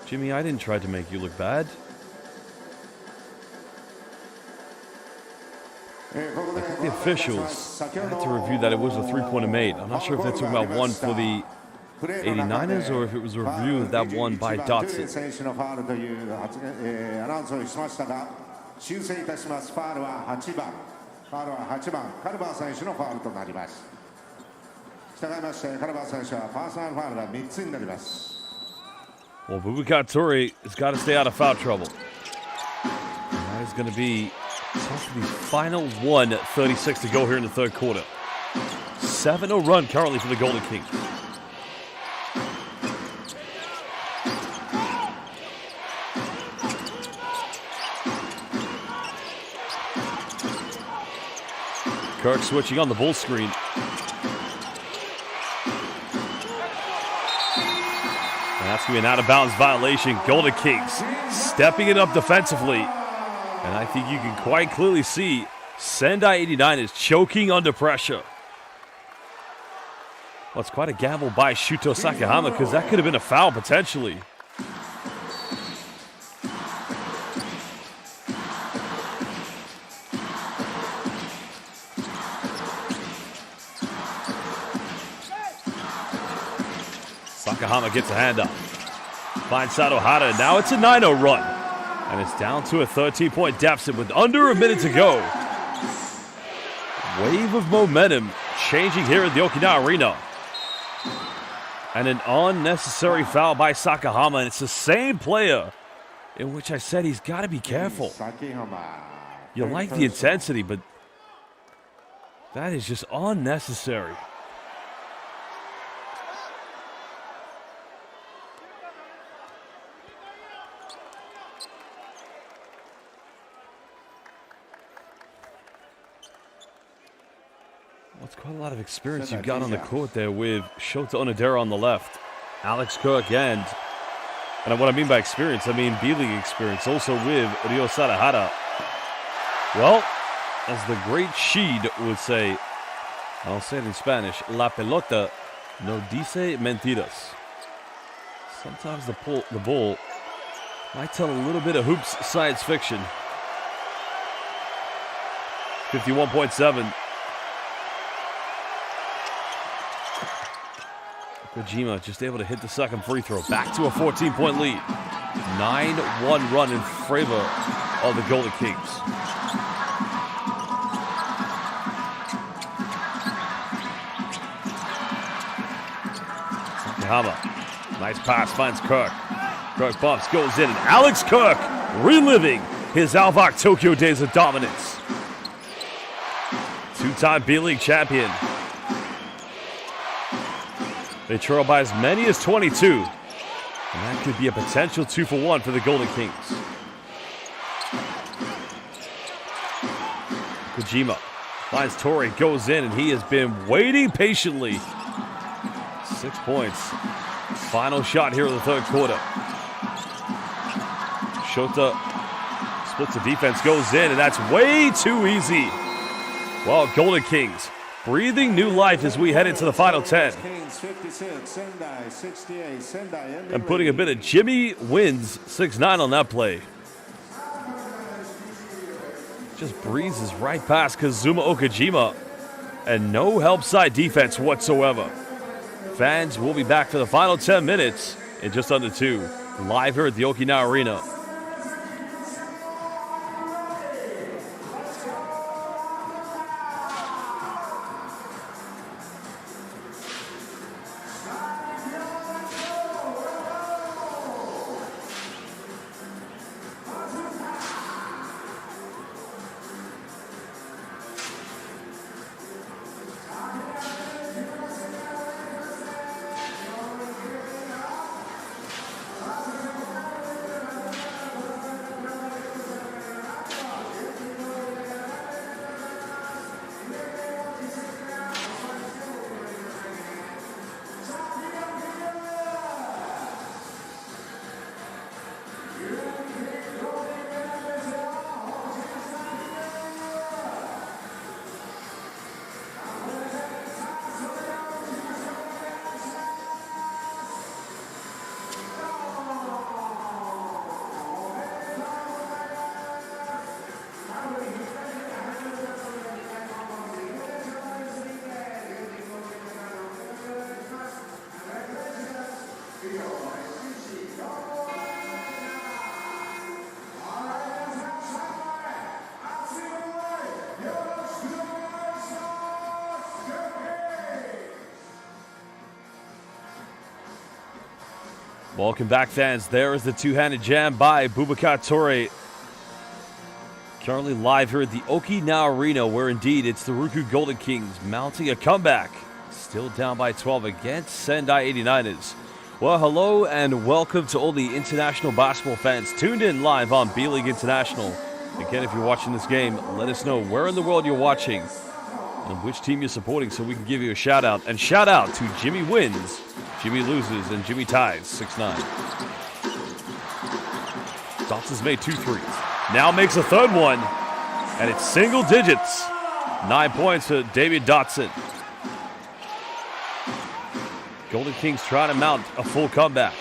[SPEAKER 1] Jimmy, I didn't try to make you look bad. I think the officials had to review that it was a three-pointer made. I'm not sure if they're talking about one for the 89ers or if it was a review of that one by Dotson.
[SPEAKER 2] 修正いたします。ファウルは8番。ファウルは8番。カルバー選手のファウルとなります。従いまして、カルバー選手はパーソナルファウルが3つになります。
[SPEAKER 1] Well, Boubacar Touré has got to stay out of foul trouble. And that is going to be the final 1:36 to go here in the third quarter. 7-0 run currently for the Golden Kings. Kirk switching on the bull screen. And that's going to be an out-of-bounds violation. Golden Kings stepping it up defensively. And I think you can quite clearly see Sendai 89 is choking under pressure. Well, it's quite a gamble by Shuto Sakahama because that could have been a foul potentially. Sakahama gets a handoff. Finds Sato Hara. Now it's a 9-0 run. And it's down to a 13-point deficit with under a minute to go. Wave of momentum changing here at the Okinawa Arena. And an unnecessary foul by Sakahama. And it's the same player in which I said he's got to be careful. You like the intensity, but that is just unnecessary. Well, it's quite a lot of experience you've got on the court there with Shota Onodera on the left, Alex Kirk, and what I mean by experience, I mean B.LEAGUE experience, also with Ryo Sarahara. Well, as the great Sheed would say, I'll say it in Spanish, la pelota no dice mentiras. Sometimes the ball Might tell a little bit of hoops science fiction. 51.7. Kojima just able to hit the second free throw. Back to a 14-point lead. 9-1 run in favor of the Golden Kings. Sakihama. Nice pass, finds Kirk. Kirk bumps, goes in, and Alex Kirk reliving his Alvok Tokyo days of dominance. Two-time B.LEAGUE champion. They trail by as many as 22. And that could be a potential 2-for-1 for the Golden Kings. Kojima finds Torrey, goes in, and he has been waiting patiently. 6 points. Final shot here in the third quarter. Shota splits the defense, goes in, and that's way too easy. Well, Golden Kings breathing new life as we head into the final 10. And putting a bit of Jimmy Wins 6-9 on that play. Just breezes right past Kazuma Okajima. And no help side defense whatsoever. Fans will be back for the final 10 minutes in just under 2. Live here at the Okinawa Arena. Welcome back, fans. There is the two-handed jam by Boubacar Touré. Currently live here at the Okinawa Arena, where indeed it's the RYUKYU Golden Kings mounting a comeback. Still down by 12 against Sendai 89ers. Well, hello and welcome to all the international basketball fans tuned in live on B.LEAGUE International. Again, if you're watching this game, let us know where in the world you're watching and which team you're supporting so we can give you a shout out. And shout out to Jimmy Wins, Jimmy Loses, and Jimmy Ties 6-9. Dotson's made 2 threes. Now makes a third one, and it's single digits. 9 points for David Dotson. Golden Kings trying to mount a full comeback.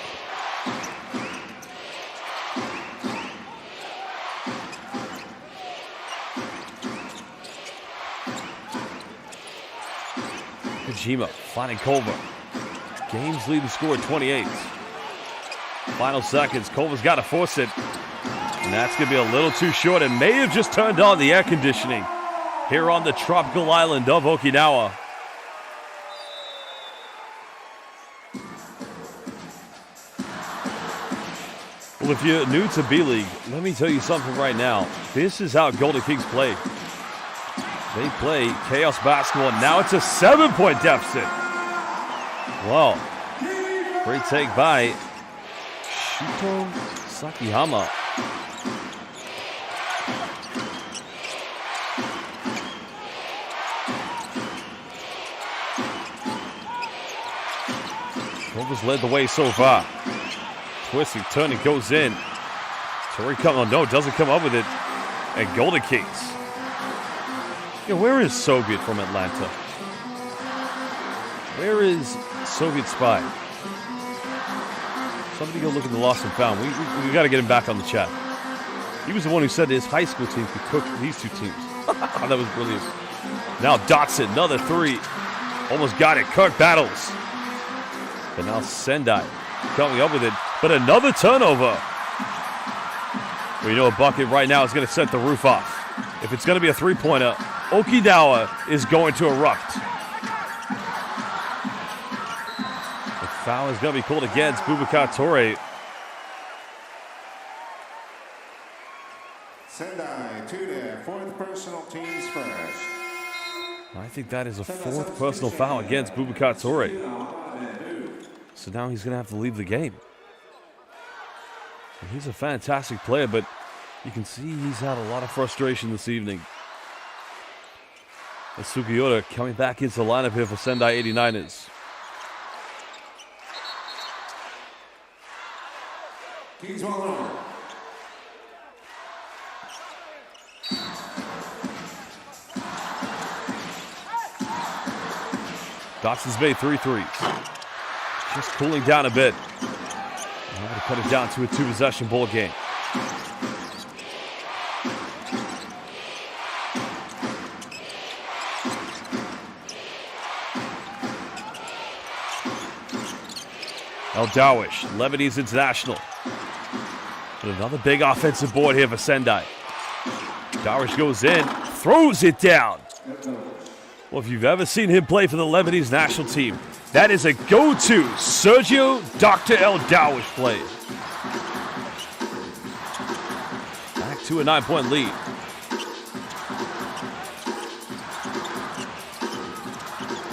[SPEAKER 1] Kojima finding Culver. Game's leading score at 28. Final seconds. Culver's got to force it. And that's going to be a little too short and may have just turned on the air conditioning here on the tropical island of Okinawa. Well, if you're new to B.LEAGUE, let me tell you something right now. This is how Golden Kings play. They play chaos basketball. Now it's a 7-point deficit. Wow. Great take by Shuto Sakihama. Culver's led the way so far. Twisting, turning, goes in. Torrey doesn't come up with it. And Golden Kings. Where is Soviet from Atlanta? Where is Soviet Spy? Somebody go look at the lost and found. We got to get him back on the chat. He was the one who said his high school team could cook these two teams. That was brilliant. Now Dotson, another three. Almost got it. Kirk battles. But now Sendai coming up with it. But another turnover. Well, you know a bucket right now is going to set the roof off. If it's going to be a three-pointer, Okinawa is going to erupt. The foul is going to be called against Boubacar Touré.
[SPEAKER 2] Sendai to the fourth personal, teams first.
[SPEAKER 1] I think that is a fourth personal foul against Boubacar Touré. So now he's going to have to leave the game. And he's a fantastic player, but you can see he's had a lot of frustration this evening. And Sugiura coming back into the lineup here for Sendai 89ers.
[SPEAKER 2] Kings ball over.
[SPEAKER 1] Dotson's made 3 threes. Just cooling down a bit. Now to cut it down to a 2-possession ball game. El Dawish, Lebanese international. But another big offensive board here for Sendai. Dawish goes in, throws it down. Well, if you've ever seen him play for the Lebanese national team, that is a go-to Sergio Dr. El Dawish play. Back to a 9-point lead.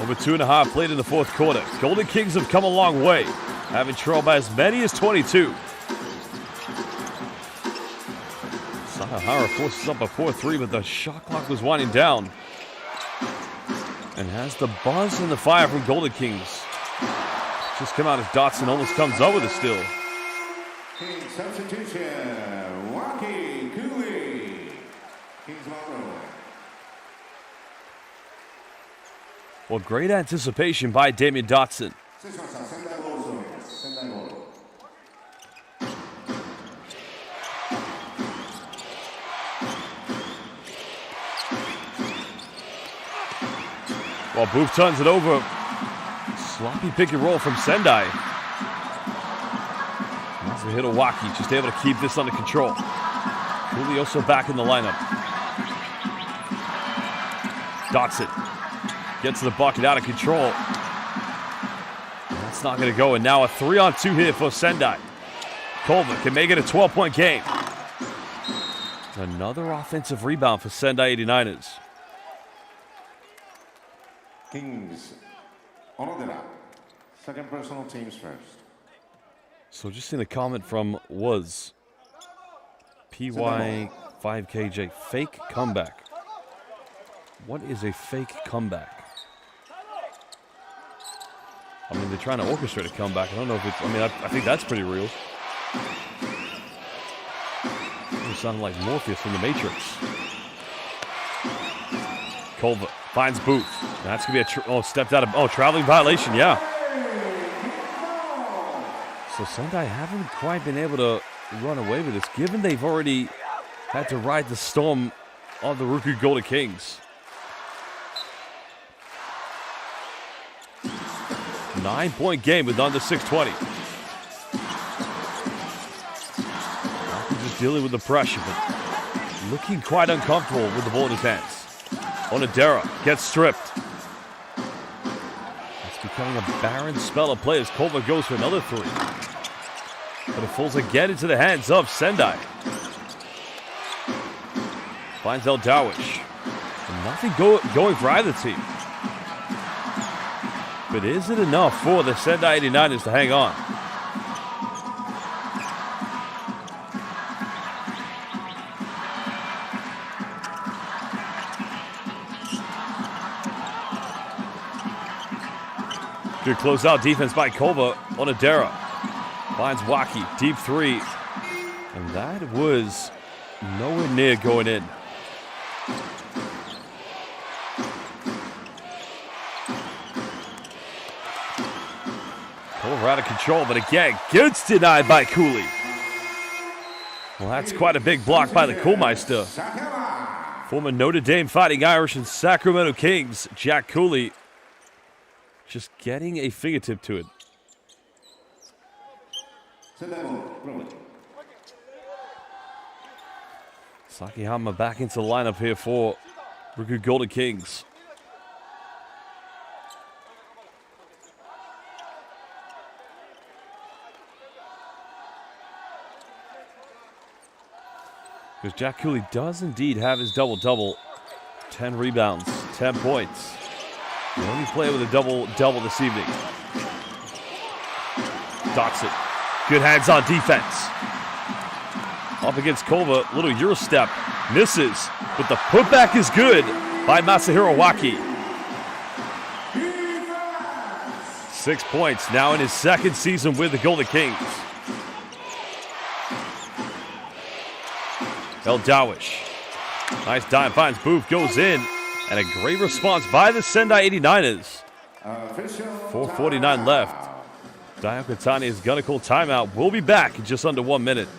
[SPEAKER 1] Over 2.5 played in the fourth quarter. Golden Kings have come a long way, having trailed by as many as 22. Sahara forces up a 4-3, but the shot clock was winding down. And has the buzz and the fire from Golden Kings just come out as Dotson almost comes up with a steal.
[SPEAKER 2] King substitution, Waki Cooley. Kings ball over.
[SPEAKER 1] Well, great anticipation by Damian Dotson.
[SPEAKER 2] Sendai ball. Sendai ball.
[SPEAKER 1] Well, Booth turns it over. Sloppy pick and roll from Sendai. That's a hit of Waki, just able to keep this under control. Cooley also back in the lineup. Dotson gets the bucket out of control. That's not going to go, and now a 3-on-2 here for Sendai. Culver can make it a 12-point game. Another offensive rebound for Sendai 89ers.
[SPEAKER 2] Kings, Onodera, second personal, teams first.
[SPEAKER 1] So just seen a comment from was PY5KJ, fake comeback. What is a fake comeback? I mean, they're trying to orchestrate a comeback. I don't know if it's, I mean, I think that's pretty real. It sounded like Morpheus from the Matrix. Culver finds Booth. That's going to be a, stepped out of, traveling violation, yeah. So Sendai haven't quite been able to run away with this, given they've already had to ride the storm of the RYUKYU Golden Kings. 9-point game with under 6:20. Just dealing with the pressure, but looking quite uncomfortable with the ball in his hands. Onodera gets stripped. It's becoming a barren spell of play as Culver goes for another 3. But it falls again into the hands of Sendai. Finds El Dawish. And nothing going for either team. But is it enough for the Sendai 89ers to hang on? Good closeout defense by Culver. Onodera finds Waki, deep 3. And that was nowhere near going in. Culver Over out of control, but again, gets denied by Cooley. Well, that's quite a big block by the Koolmeister. Former Notre Dame Fighting Irish and Sacramento Kings, Jack Cooley, just getting a fingertip to it. Sakihama back into the lineup here for RYUKYU Golden Kings. Because Jack Cooley does indeed have his double-double. 10 rebounds, 10 points. The only player with a double-double this evening. Dotson, good hands-on defense. Up against Kova, little Euro step, misses, but the putback is good by Masahiro Waki. 6 points, now in his second season with the Golden Kings. El Dawish. Nice dive, finds Booth, goes in. And a great response by the Sendai 89ers. 4:49 left. Diakatani is going to call timeout. We'll be back in just under 1 minute.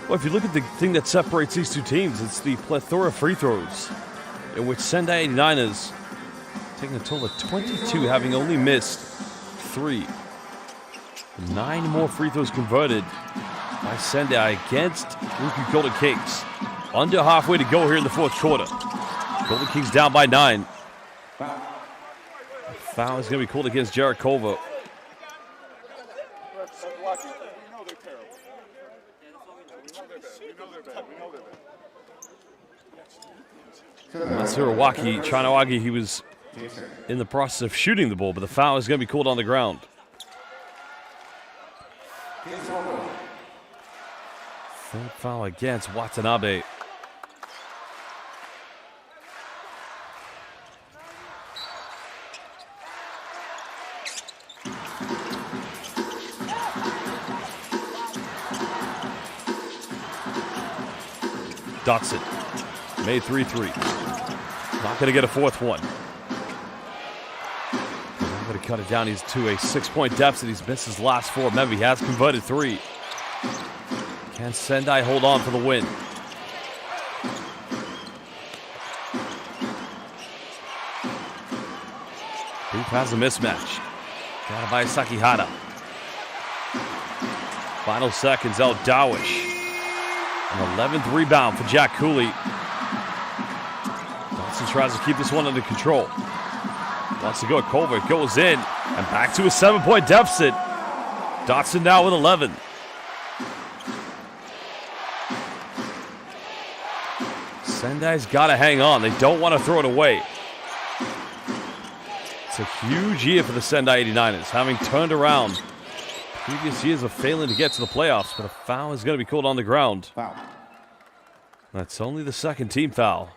[SPEAKER 1] Well, if you look at the thing that separates these two teams, it's the plethora of free throws, in which Sendai 89ers taking a total of 22, having only missed 3. 9 more free throws converted by Sendai against RYUKYU Golden Kings. Under halfway to go here in the fourth quarter. Golden Kings down by 9. Foul is going to be called against Jared Kova. Masahiro trying to argue he was in the process of shooting the ball, but the foul is going to be called on the ground. Third foul against Watanabe. Dotson made 3-3. Not going to get a fourth one. I'm going to cut it down. He's to a 6-point deficit. He's missed his last 4. Remember, he has converted 3. Can Sendai hold on for the win? Booth has a mismatch. Got it by Sakihara. Final seconds, El Dawish. An 11th rebound for Jack Cooley. Dotson tries to keep this one under control. Wants to go at Culver. Goes in. And back to a 7-point deficit. Dotson now with 11. Sendai's got to hang on. They don't want to throw it away. It's a huge year for the Sendai 89ers, having turned around previous years of failing to get to the playoffs, but a foul is going to be called on the ground.
[SPEAKER 2] Foul.
[SPEAKER 1] That's only the second team foul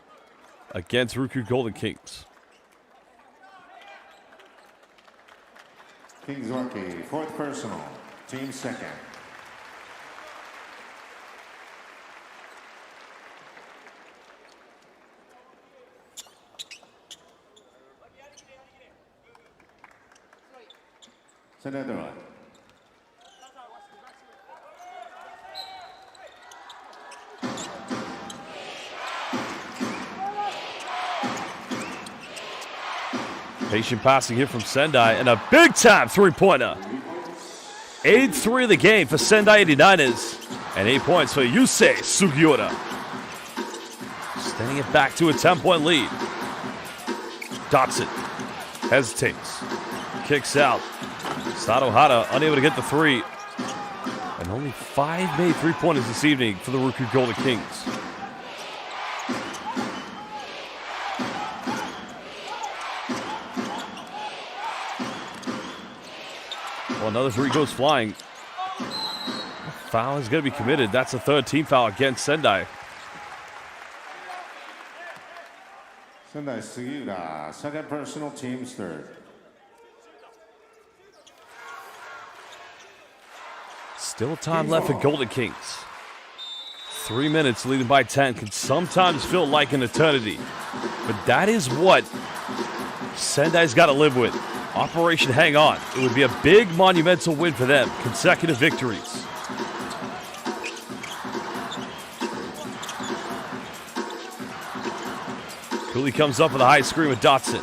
[SPEAKER 1] against RYUKYU Golden Kings.
[SPEAKER 2] Kings rookie, fourth personal, team second. Sendaiでは
[SPEAKER 1] Patient passing here from Sendai, and a big-time three-pointer. 8-3 of the game for Sendai 89ers, and 8 points for Yusei Sugiura. Extending it back to a 10-point lead. Dotson hesitates, kicks out. Sato Hara unable to get the three. And only 5 made three-pointers this evening for the RYUKYU Golden Kings. Well, another three goes flying. A foul is going to be committed. That's the third team foul against Sendai.
[SPEAKER 2] Sendai Sugiura, second personal, team's third.
[SPEAKER 1] Still time left for Golden Kings. 3 minutes leading by 10 can sometimes feel like an eternity. But that is what Sendai's got to live with. Operation Hang On. It would be a big monumental win for them. Consecutive victories. Cooley comes up with a high screen with Dotson.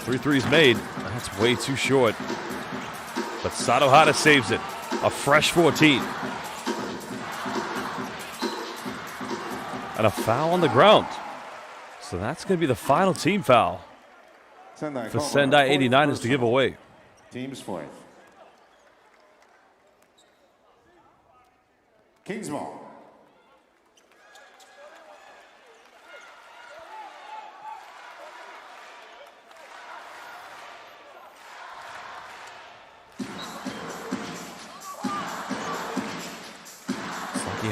[SPEAKER 1] 3 threes made. That's way too short. But Sato Hara saves it. A fresh 14. And a foul on the ground. So that's going to be the final team foul for Sendai 89ers to give away.
[SPEAKER 2] Team's fourth. Kings ball.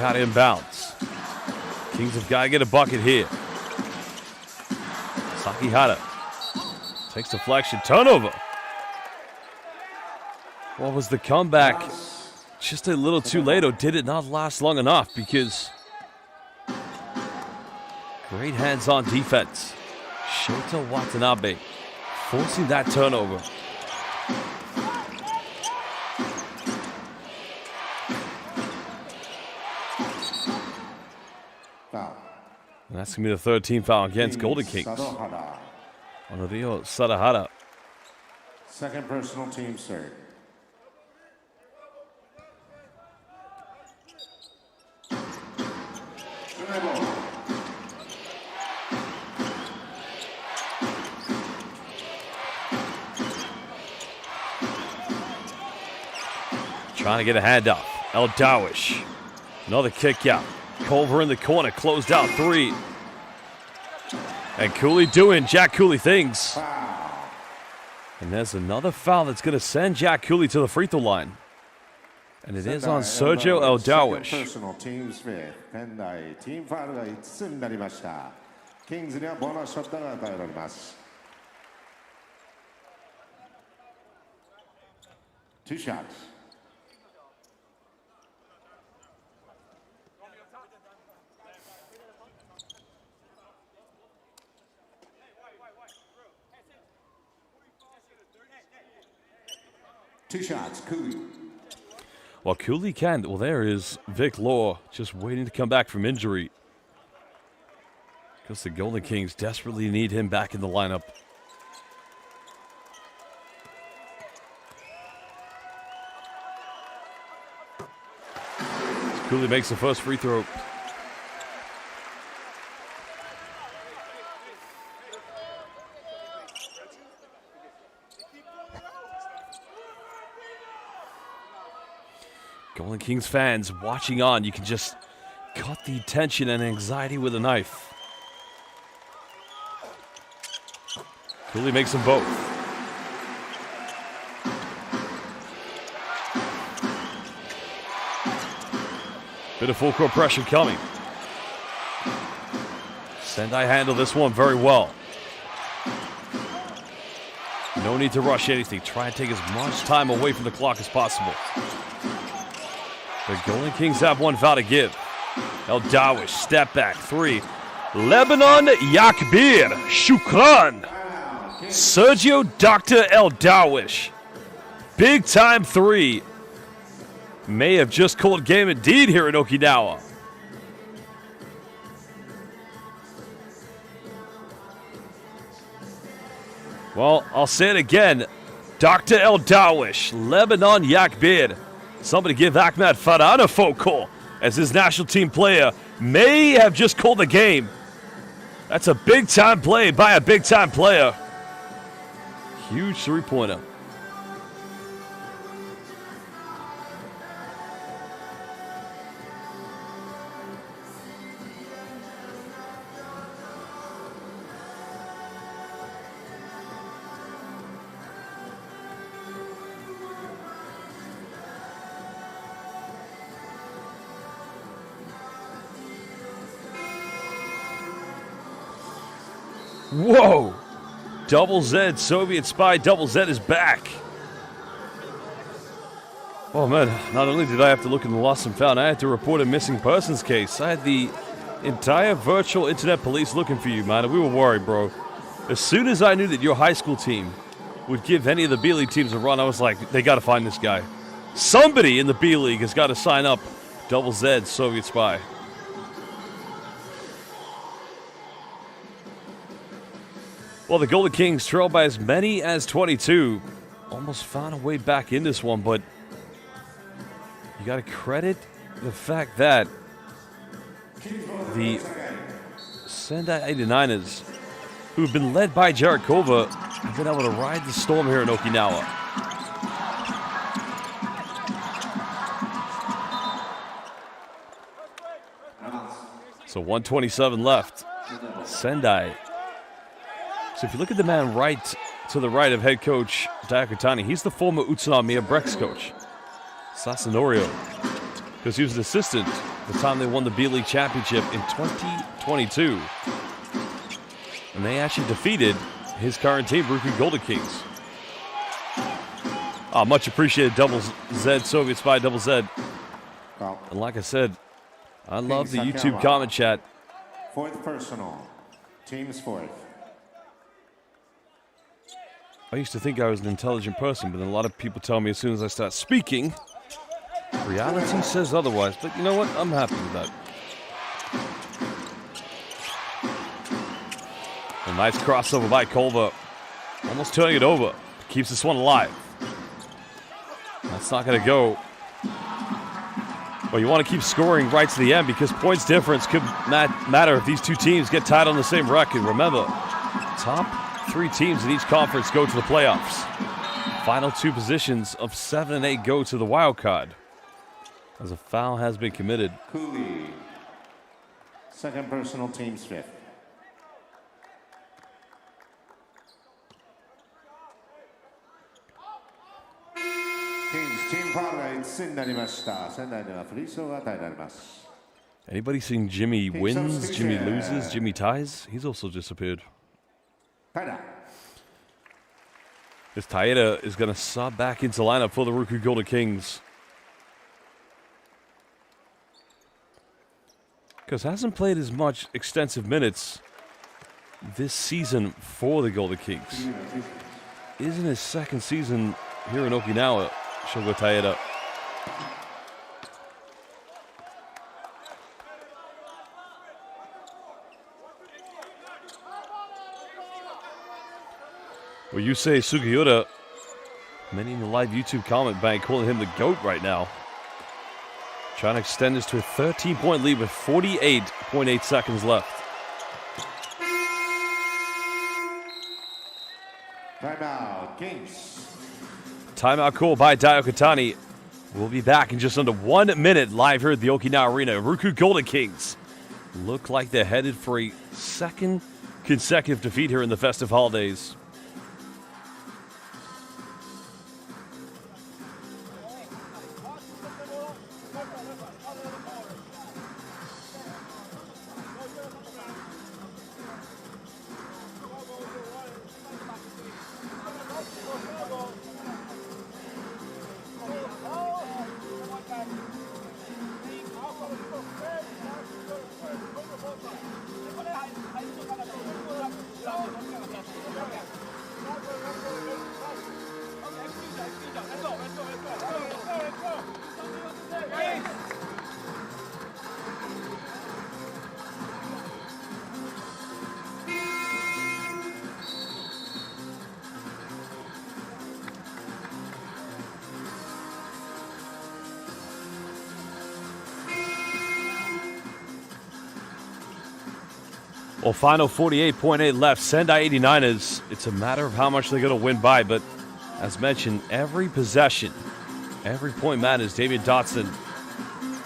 [SPEAKER 1] Hara inbounds. Kings have got to get a bucket here. Sakihara takes deflection, turnover. What was the comeback? Just a little too late, or did it not last long enough? Because great hands-on defense. Shota Watanabe forcing that turnover. And that's going to be the third team foul against Golden Kings. Honorio Sadahara.
[SPEAKER 2] Second personal, team's third.
[SPEAKER 1] Trying to get a handoff. El Dawish. Another kick out. Culver in the corner, closed out three. And Cooley doing Jack Cooley things. And there's another foul that's going to send Jack Cooley to the free throw line. And it is on Sergio El Dawish.
[SPEAKER 2] Personal, team's fifth. Sendai team foul が5つになりました。キングスにはボーナスショットが与えられます。Two shots. Two shots, Cooley.
[SPEAKER 1] Well, Cooley can. Well, there is Vic Law just waiting to come back from injury. Because the Golden Kings desperately need him back in the lineup. Cooley makes the first free throw. Golden Kings fans watching on, you can just cut the tension and anxiety with a knife. Cooley makes them both. Bit of full court pressure coming. Sendai handled this one very well. No need to rush anything. Try and take as much time away from the clock as possible. The Golden Kings have one foul to give. El Dawish, step back, three. Lebanon Yakbir, Shukran. Sergio Dr. El Dawish. Big time three. May have just called game indeed here in Okinawa. Well, I'll say it again. Dr. El Dawish, Lebanon Yakbir. Somebody give Ahmed Farhan a phone call as his national team player may have just called the game. That's a big-time play by a big-time player. Huge three-pointer. Whoa! Double Z, Soviet spy, Double Z is back. Oh man, not only did I have to look in the lost and found, I had to report a missing persons case. I had the entire virtual internet police looking for you, man, and we were worried, bro. As soon as I knew that your high school team would give any of the B-League teams a run, I was like, they gotta find this guy. Somebody in the B-League has got to sign up Double Z, Soviet spy. Well, the Golden Kings trail by as many as 22. Almost found a way back in this one, but you got to credit the fact that the Sendai 89ers, who've been led by Jared Kova, have been able to ride the storm here in Okinawa. So 1:27 left. Sendai. So if you look at the man right to the right of head coach Diakatani, he's the former Utsunomiya Brex coach, Sasanorio, because he was an assistant the time they won the B-League championship in 2022. And they actually defeated his current team, RYUKYU Golden Kings. Much appreciated, Double Z, Soviet Spy, Double Z. And like I said, I love the YouTube comment chat.
[SPEAKER 2] Fourth personal. Team's fourth.
[SPEAKER 1] I used to think I was an intelligent person, but then a lot of people tell me as soon as I start speaking, reality says otherwise. But you know what? I'm happy with that. A nice crossover by Kolva. Almost turning it over. Keeps this one alive. That's not going to go. Well, you want to keep scoring right to the end because points difference could matter if these two teams get tied on the same record. Remember, top 3 teams in each conference go to the playoffs. Final 2 positions of 7 and 8 go to the wild card. As a foul has been committed.
[SPEAKER 2] Cooley. Second personal, team's fifth. Kings, team foulが5つになりました。仙台ではフリースローが与えられます。
[SPEAKER 1] Anybody seen Jimmy wins, Jimmy loses, Jimmy ties? He's also disappeared. This Taeda is going to sub back into lineup for the RYUKYU Golden Kings. Because hasn't played as much extensive minutes this season for the Golden Kings. Is in his second season here in Okinawa, Shogo Taeda. Well, you say Sugiura, many in the live YouTube comment bank calling him the GOAT right now. Trying to extend this to a 13-point lead with 48.8 seconds left.
[SPEAKER 2] Timeout, Kings.
[SPEAKER 1] Timeout call by Daio Katani. We'll be back in just under 1 minute live here at the Okinawa Arena. RYUKYU Golden Kings look like they're headed for a second consecutive defeat here in the festive holidays. Well, final 48.8 left. Sendai 89ers. It's a matter of how much they're going to win by, but as mentioned, every possession, every point matters. David Dotson,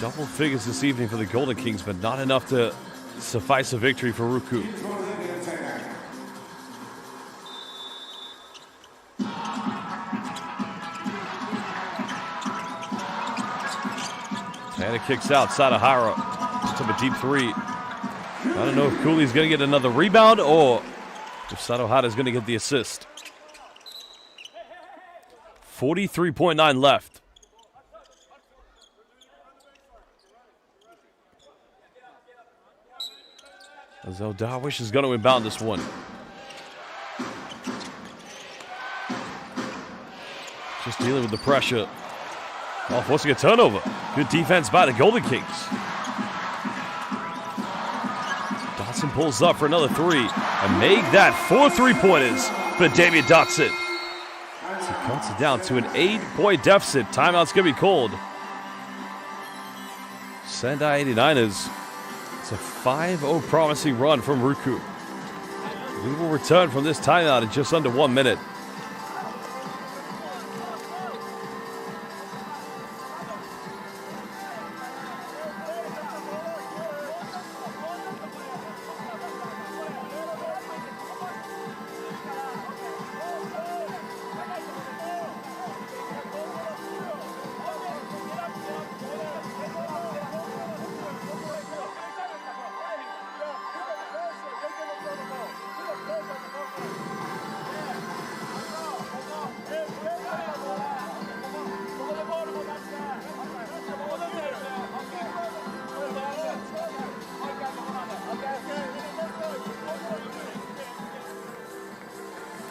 [SPEAKER 1] double figures this evening for the Golden Kings, but not enough to suffice a victory for RYUKYU. And it kicks out. Sadahara took a deep three. I don't know if Cooley's going to get another rebound or if Sadahara is going to get the assist. 43.9 left. As Darwish is going to inbound this one. Just dealing with the pressure. Oh, forcing a turnover. Good defense by the Golden Kings. Dotson pulls up for another three. And make that 4 3-pointers for David Dotson. So he cuts it down to an 8-point deficit. Timeout's going to be called. Sendai 89ers. It's a 5-0 promising run from RYUKYU. We will return from this timeout in just under 1 minute.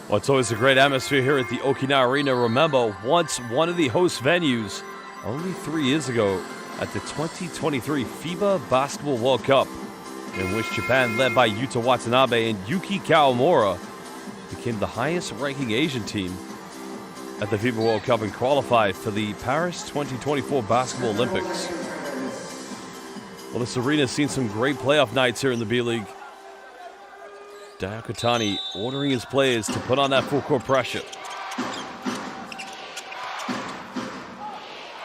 [SPEAKER 1] Well, it's always a great atmosphere here at the Okinawa Arena. Remember, once one of the host venues, only 3 years ago, at the 2023 FIBA Basketball World Cup, in which Japan, led by Yuta Watanabe and Yuki Kawamura, became the highest-ranking Asian team at the FIBA World Cup and qualified for the Paris 2024 Basketball Olympics. Well, this arena has seen some great playoff nights here in the B-League. Diakotani ordering his players to put on that full-court pressure.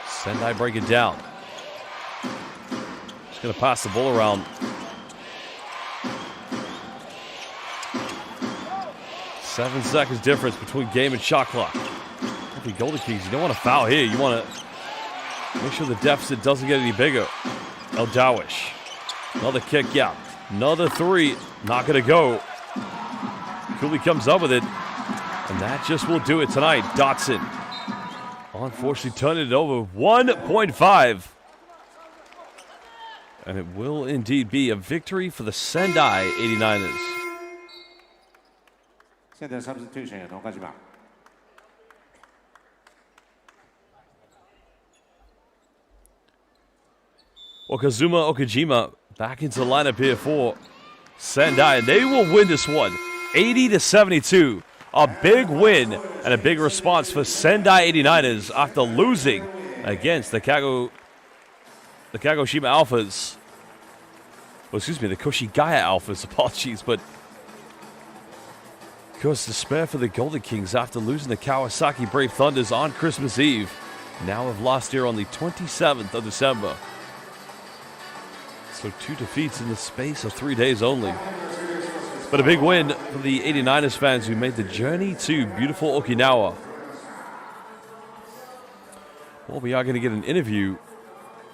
[SPEAKER 1] Sendai break it down. Just going to pass the ball around. 7 seconds difference between game and shot clock. The Golden Kings, you don't want to foul here. You want to make sure the deficit doesn't get any bigger. El Dawish. Another kick out. Another three. Not going to go. Cooley comes up with it, and that just will do it tonight. Dotson, unfortunately, turning it over 1.5. And it will indeed be a victory for the Sendai 89ers.
[SPEAKER 2] Sendai substitution, Okajima.
[SPEAKER 1] Well, Kazuma Okajima back into the lineup here for Sendai, and they will win this one. 80-72, a big win and a big response for Sendai 89ers after losing against the Kagoshima Alphas. Well, excuse me, the Koshigaya Alphas, apologies, but of course, despair for the Golden Kings after losing the Kawasaki Brave Thunders on Christmas Eve. Now have lost here on the 27th of December. So 2 defeats in the space of 3 days only. But a big win for the 89ers fans who made the journey to beautiful Okinawa. Well, we are going to get an interview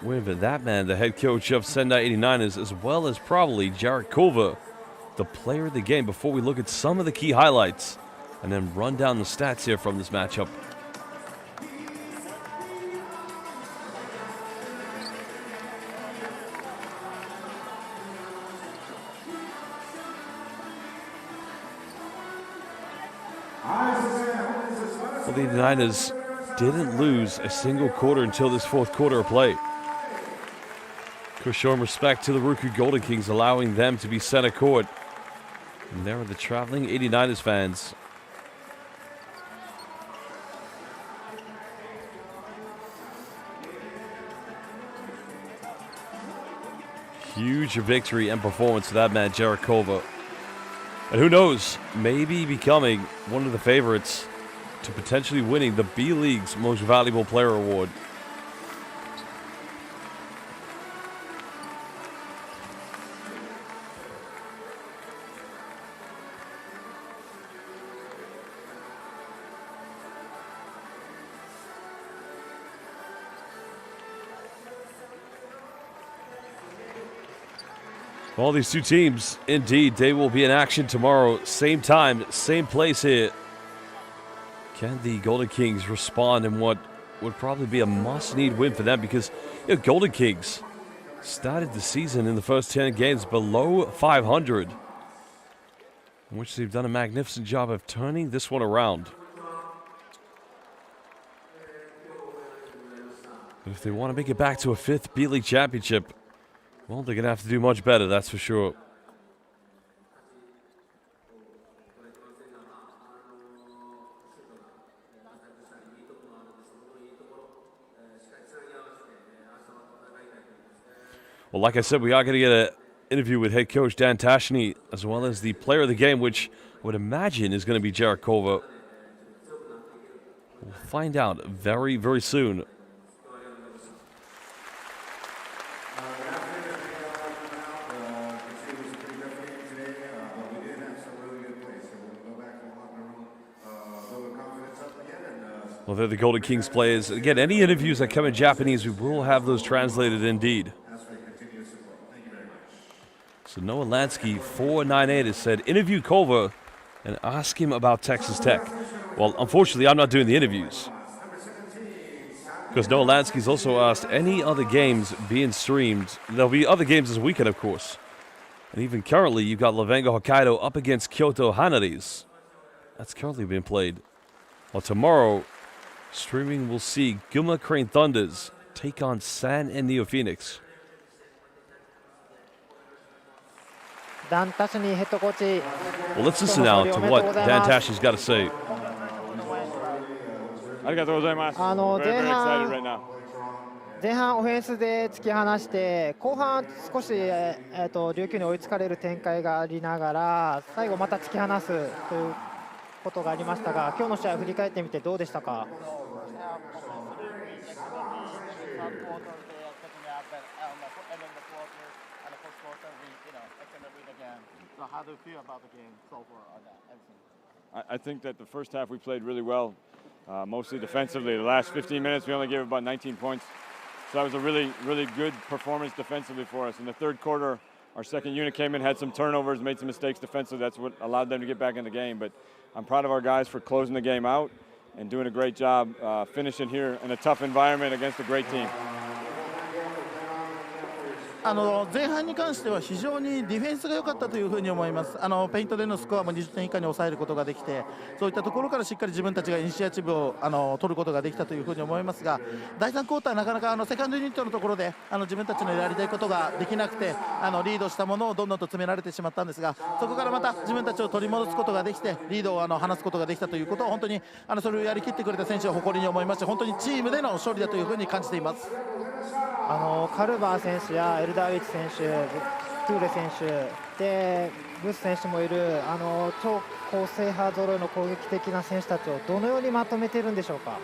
[SPEAKER 1] with that man, the head coach of Sendai 89ers, as well as probably Jarrett Culver, the player of the game, before we look at some of the key highlights and then run down the stats here from this matchup. Well, the 89ers didn't lose a single quarter until this fourth quarter of play. Of course, showing respect to the RYUKYU Golden Kings, allowing them to be center court. And there are the traveling 89ers fans. Huge victory and performance for that man, Jarrett Culver. And who knows, maybe becoming one of the favorites to potentially winning the B.LEAGUE's Most Valuable Player Award. All these two teams, indeed, they will be in action tomorrow. Same time, same place here. Can the Golden Kings respond in what would probably be a must-need win for them? Because Golden Kings started the season in the first 10 games below 500, in which they've done a magnificent job of turning this one around. But if they want to make it back to a 5th B.LEAGUE championship, well, they're going to have to do much better, that's for sure. Well, like I said, we are going to get an interview with head coach Dan Tashny, as well as the player of the game, which I would imagine is going to be Jarek Kova. We'll find out very, very soon. Well, they're the Golden Kings players. Again, any interviews that come in Japanese, we will have those translated indeed. So Noah Lansky, 498, has said, interview Kova and ask him about Texas Tech. Well, unfortunately, I'm not doing the interviews, because Noah Lansky's also asked any other games being streamed. There'll be other games this weekend, of course. And even currently, you've got Levengo Hokkaido up against Kyoto Hanaris. That's currently being played. Well, tomorrow, streaming will see Guma Crane Thunders take on San and Neo Phoenix.
[SPEAKER 4] Well,
[SPEAKER 1] let's listen now to what Dan Tashny's got to say.
[SPEAKER 4] 前半オフェンスで突き放して後半少し、琉球に追いつかれる展開がありながら最後また突き放すということがありましたが、今日の試合を振り返ってみてどうでしたか？I
[SPEAKER 5] think that the first half we played really well, mostly defensively. The last 15 minutes we only gave about 19 points. So that was a really, really good performance defensively for us. In the third quarter, our second unit came in, had some turnovers, made some mistakes defensively. That's what allowed them to get back in the game. But I'm proud of our guys for closing the game out and doing a great job finishing here in a tough environment against a great team.
[SPEAKER 6] 前半に関しては非常にディフェンスが良かったというふうに思います。ペイントでのスコアも20点以下に抑えることができて、そういったところからしっかり自分たちがイニシアチブを取ることができたというふうに思いますが、第3クォーターなかなかセカンドユニットのところで自分たちのやりたいことができなくてリードしたものをどんどんと詰められてしまったんですが、そこからまた自分たちを取り戻すことができてリードを離すことができたということを本当にそれをやりきってくれた選手を誇りに思いまして、本当にチームでの勝利だというふうに感じています。
[SPEAKER 4] カルバー選手やエルダーウィッチ選手、トゥーレ選手でブス選手もいる超個性派揃いの攻撃的な選手たちをどのようにまとめているんでしょうか？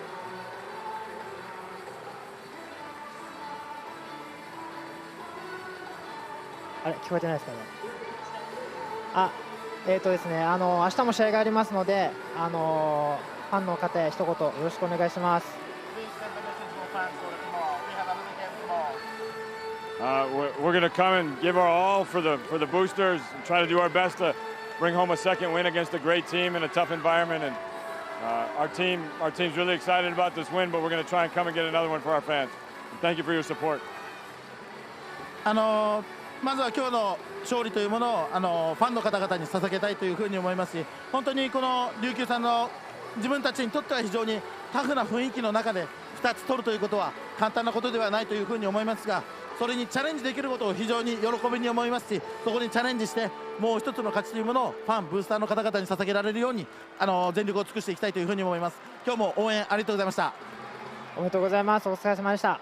[SPEAKER 4] あれ聞こえてないですかね。ですね、明日も試合がありますので、ファンの方へ一言よろしくお願いします。
[SPEAKER 5] We're going to come and give our all for the boosters and try to do our best to bring home a second win against a great team in a tough environment. And our team's really excited about this win, but we're going to try and come and get another one for our fans. And thank you for your support.
[SPEAKER 6] まずは今日の勝利というものをファンの方々に捧げたいというふうに思いますし、本当にこの琉球さんの自分たちにとっては非常にタフな雰囲気の中で2つ取るということは簡単なことではないというふうに思いますが、それにチャレンジできることを非常に喜びに思いますし、そこにチャレンジしてもう一つの勝ちというものをファン、ブースターの方々に捧げられるように全力を尽くしていきたいというふうに思います。今日も応援ありがとうございました。
[SPEAKER 4] おめでとうございます。お疲れ様でした。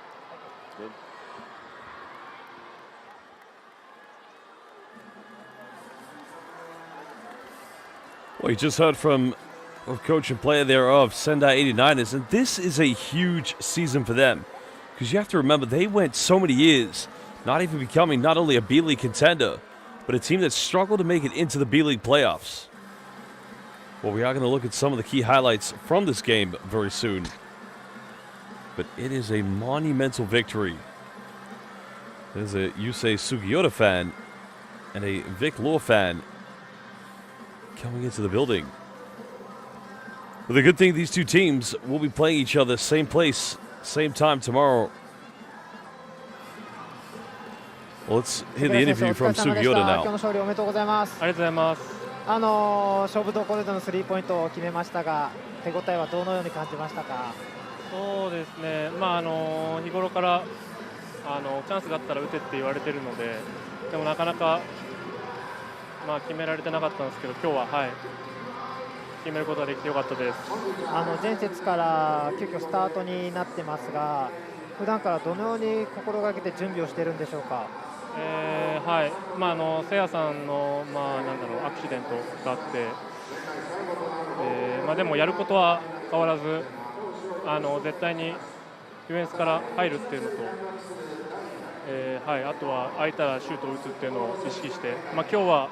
[SPEAKER 1] Well, you just heard from coach and player there of Sendai 89ers, and this is a huge season for them because you have to remember they went so many years not even becoming not only a B-League contender, but a team that struggled to make it into the B-League playoffs. Well, we are going to look at some of the key highlights from this game very soon, but it is a monumental victory. There's a Yusei Sugiyota fan and a Vic Law fan coming into the building. But the good thing, these two teams will be playing each other same place, same time tomorrow. Well, let's hear the interview from Sugiyota now.
[SPEAKER 4] 今日の勝利おめでとうございます。
[SPEAKER 7] ありがとうございます。
[SPEAKER 4] 勝負どころでのスリーポイントを決めましたが、手応えはどのように感じましたか？
[SPEAKER 7] そうですね。日頃からチャンスがあったら打てって言われているので、でもなかなか決められてなかったんですけど、今日は決めることができてよかったです。
[SPEAKER 4] 前節から急遽スタートになってますが、普段からどのように心がけて準備をしているんでしょうか？
[SPEAKER 7] せやさんのアクシデントがあって、でもやることは変わらず、絶対にディフェンスから入るっていうのと、あとは空いたらシュートを打つっていうのを意識して、今日は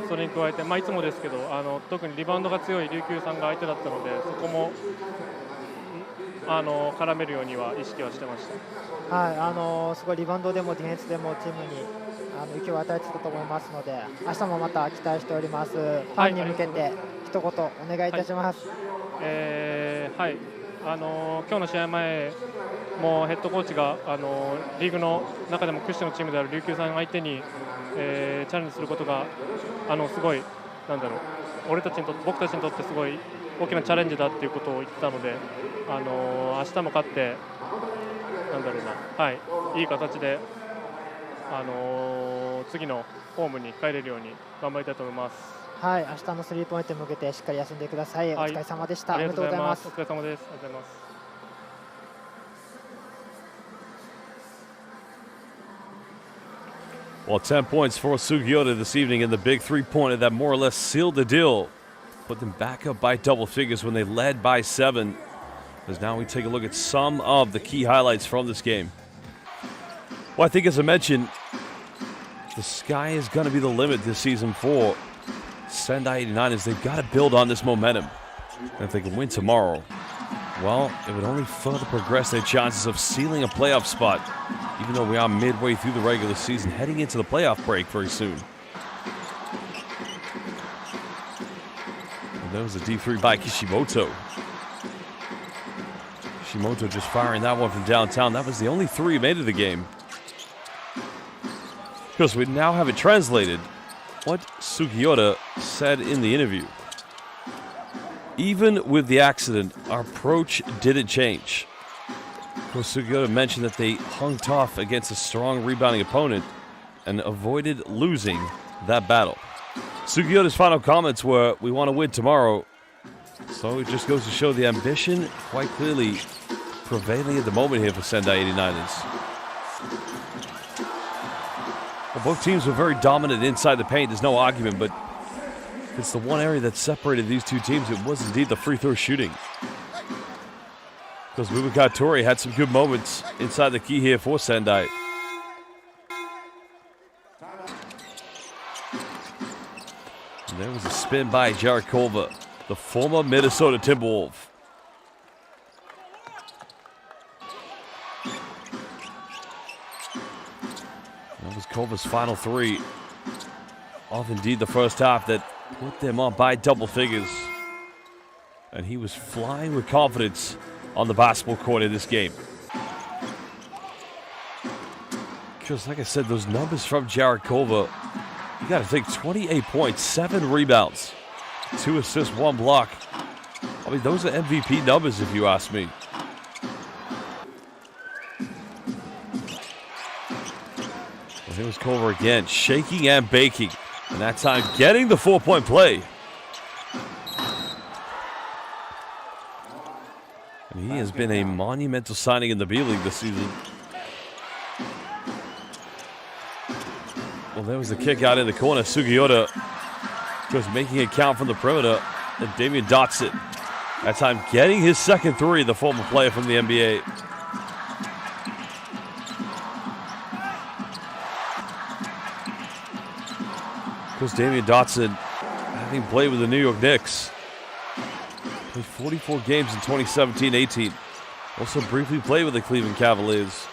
[SPEAKER 7] それに加えて、いつもですけど、特にリバウンドが強い琉球さんが相手だったので、そこも絡めるようには意識はしてました。
[SPEAKER 4] すごいリバウンドでもディフェンスでもチームに影響を与えていたと思いますので、明日もまた期待しております。ファンに向けて一言お願いいたします。
[SPEAKER 7] 今日の試合前もヘッドコーチがリーグの中でも屈指のチームである琉球さん相手に、チャレンジすることがすごい僕たちにとってすごい大きなチャレンジだっていうことを言ってたので、明日も勝っていい形で次のホームに帰れるように頑張りたいと思います。
[SPEAKER 4] 明日のスリーポイントに向けてしっかり休んでください。お疲れ様でした。
[SPEAKER 7] ありがとうございます。お疲れ様です。ありがとうございます。
[SPEAKER 1] Well, 10 points for Sugiyota this evening in the big three-pointer that more or less sealed the deal. Put them back up by double figures when they led by 7. As now we take a look at some of the key highlights from this game. Well, I think as I mentioned, the sky is going to be the limit this season for Sendai 89ers. They've got to build on this momentum. And if they can win tomorrow, well, it would only further progress their chances of sealing a playoff spot, even though we are midway through the regular season, heading into the playoff break very soon. And there was a deep three by Kishimoto. Kishimoto just firing that one from downtown. That was the only three he made of the game. Because we now have it translated what Sugiyota said in the interview. Even with the accident, our approach didn't change. Of course, Sugiyota mentioned that they hung tough against a strong rebounding opponent and avoided losing that battle. Sugiyota's final comments were, "We want to win tomorrow." So it just goes to show the ambition quite clearly prevailing at the moment here for Sendai 89ers. Well, both teams were very dominant inside the paint, there's no argument, but it's the one area that separated these two teams. It was indeed the free throw shooting. Because Bubakar Tori had some good moments inside the key here for Sendai. And there was a spin by Jared Culver, the former Minnesota Timberwolf. That was Culver's final three of indeed the first half that put them up by double figures. And he was flying with confidence on the basketball court in this game. Because like I said, those numbers from Jared Culver, you got to think 28 points, 7 rebounds, 2 assists, 1 block. I mean, those are MVP numbers if you ask me. Well, here was Culver again, shaking and baking. And that time getting the 4-point play. And he has been a monumental signing in the B-League this season. Well, there was the kick out in the corner. Sugiyota Just making it count from the perimeter. And Damian Dotson, that time getting his second three, the former player from the NBA. Because Damian Dotson, having played with the New York Knicks, played 44 games in 2017-18. Also briefly played with the Cleveland Cavaliers.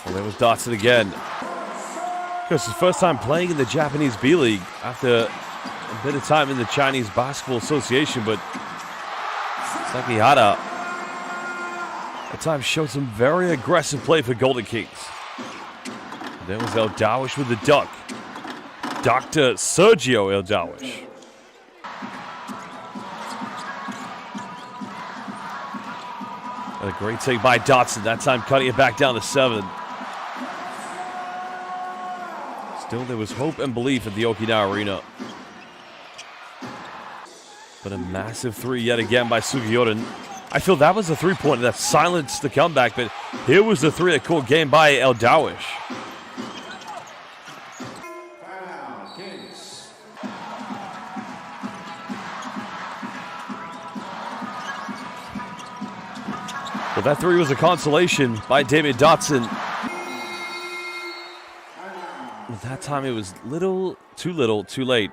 [SPEAKER 1] And there was Dotson again. Because his first time playing in the Japanese B.LEAGUE after a bit of time in the Chinese Basketball Association, but Sakihara at times showed some very aggressive play for Golden Kings. And there was El Dawish with the duck. Dr. Sergio El Dawish. And a great take by Dotson, that time cutting it back down to 7. Still, there was hope and belief at the Okinawa Arena. But a massive three yet again by Sugiura. I feel that was a three-pointer that silenced the comeback, but here was the three that caught game by El Dawish. Well, that three was a consolation by Damian Dotson. But that time it was little, too late.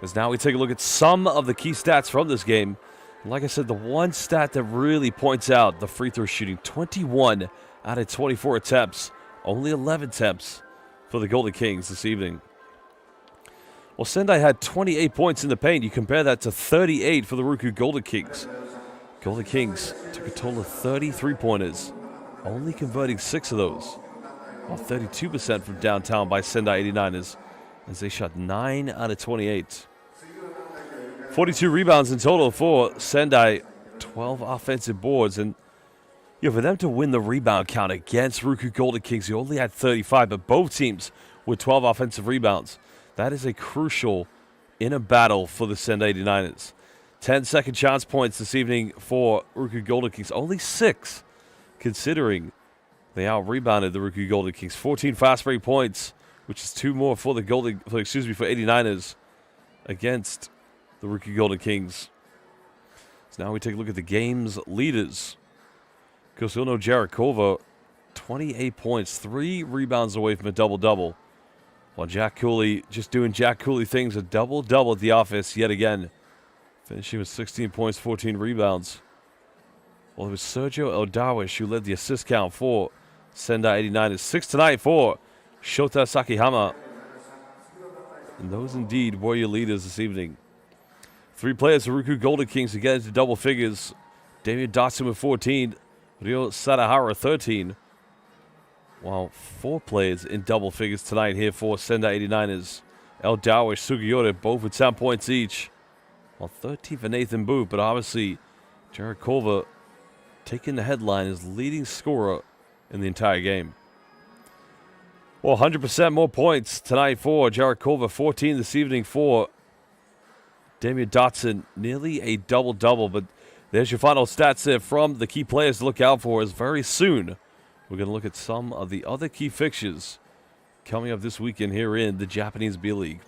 [SPEAKER 1] As now we take a look at some of the key stats from this game. Like I said, the one stat that really points out the free throw shooting, 21 out of 24 attempts. Only 11 attempts for the Golden Kings this evening. Well, Sendai had 28 points in the paint. You compare that to 38 for the RYUKYU Golden Kings. Golden Kings took a total of 30 three-pointers, only converting 6 of those, while 32% from downtown by Sendai 89ers, as they shot 9 out of 28. 42 rebounds in total for Sendai, 12 offensive boards, and for them to win the rebound count against RYUKYU Golden Kings, you only had 35, but both teams with 12 offensive rebounds. That is a crucial inner battle for the Sendai 89ers. 10 second chance points this evening for RYUKYU Golden Kings, only 6, considering they out-rebounded the RYUKYU Golden Kings. 14 fast break points, which is 2 more for the for 89ers against the RYUKYU Golden Kings. So now we take a look at the game's leaders. Kosuno Jarakova, 28 points, 3 rebounds away from a double-double. While Jack Cooley just doing Jack Cooley things, a double-double at the office yet again. Finishing with 16 points, 14 rebounds. Well, it was Sergio El Dawish who led the assist count for Sendai 89ers. 6 tonight for Shota Sakihama. And those indeed were your leaders this evening. 3 players for RYUKYU Golden Kings to get into double figures. Damian Dotson with 14. Ryo Sadahara 13. While 4 players in double figures tonight here for Sendai 89ers. El Dawish, Sugiura, both with 10 points each. While 13th for Nathan Booth, but obviously Jarakova taking the headline as leading scorer in the entire game. Well, 100% more points tonight for Jarakova, 14 this evening for Damian Dotson, nearly a double-double, but there's your final stats there from the key players to look out for, as very soon we're going to look at some of the other key fixtures coming up this weekend here in the Japanese B.LEAGUE.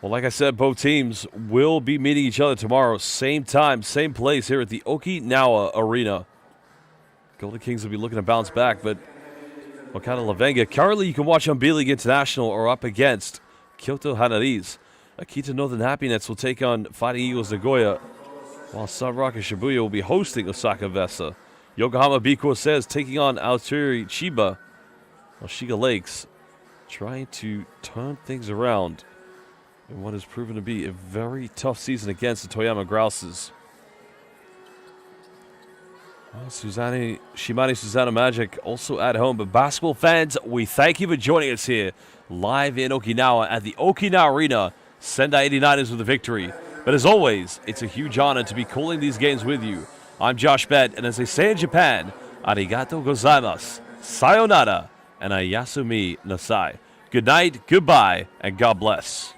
[SPEAKER 1] Well, like I said, both teams will be meeting each other tomorrow. Same time, same place here at the Okinawa Arena. Golden Kings will be looking to bounce back, but Wakata Lavenga, currently you can watch on B.LEAGUE International or up against Kyoto Hanaris. Akita Northern Happy Nets will take on Fighting Eagles Nagoya, while Sunrock and Shibuya will be hosting Osaka Vesta. Yokohama B Corsairs taking on Aotearoa Chiba, while Shiga Lakes trying to turn things around in what has proven to be a very tough season against the Toyama Grouses. Well, Shimane Susanoo Magic also at home. But basketball fans, we thank you for joining us here live in Okinawa at the Okinawa Arena. Sendai 89ers with a victory. But as always, it's a huge honor to be calling these games with you. I'm Josh Bett, and as they say in Japan, arigatou gozaimasu, sayonara, and ayasumi nasai. Good night, goodbye, and God bless.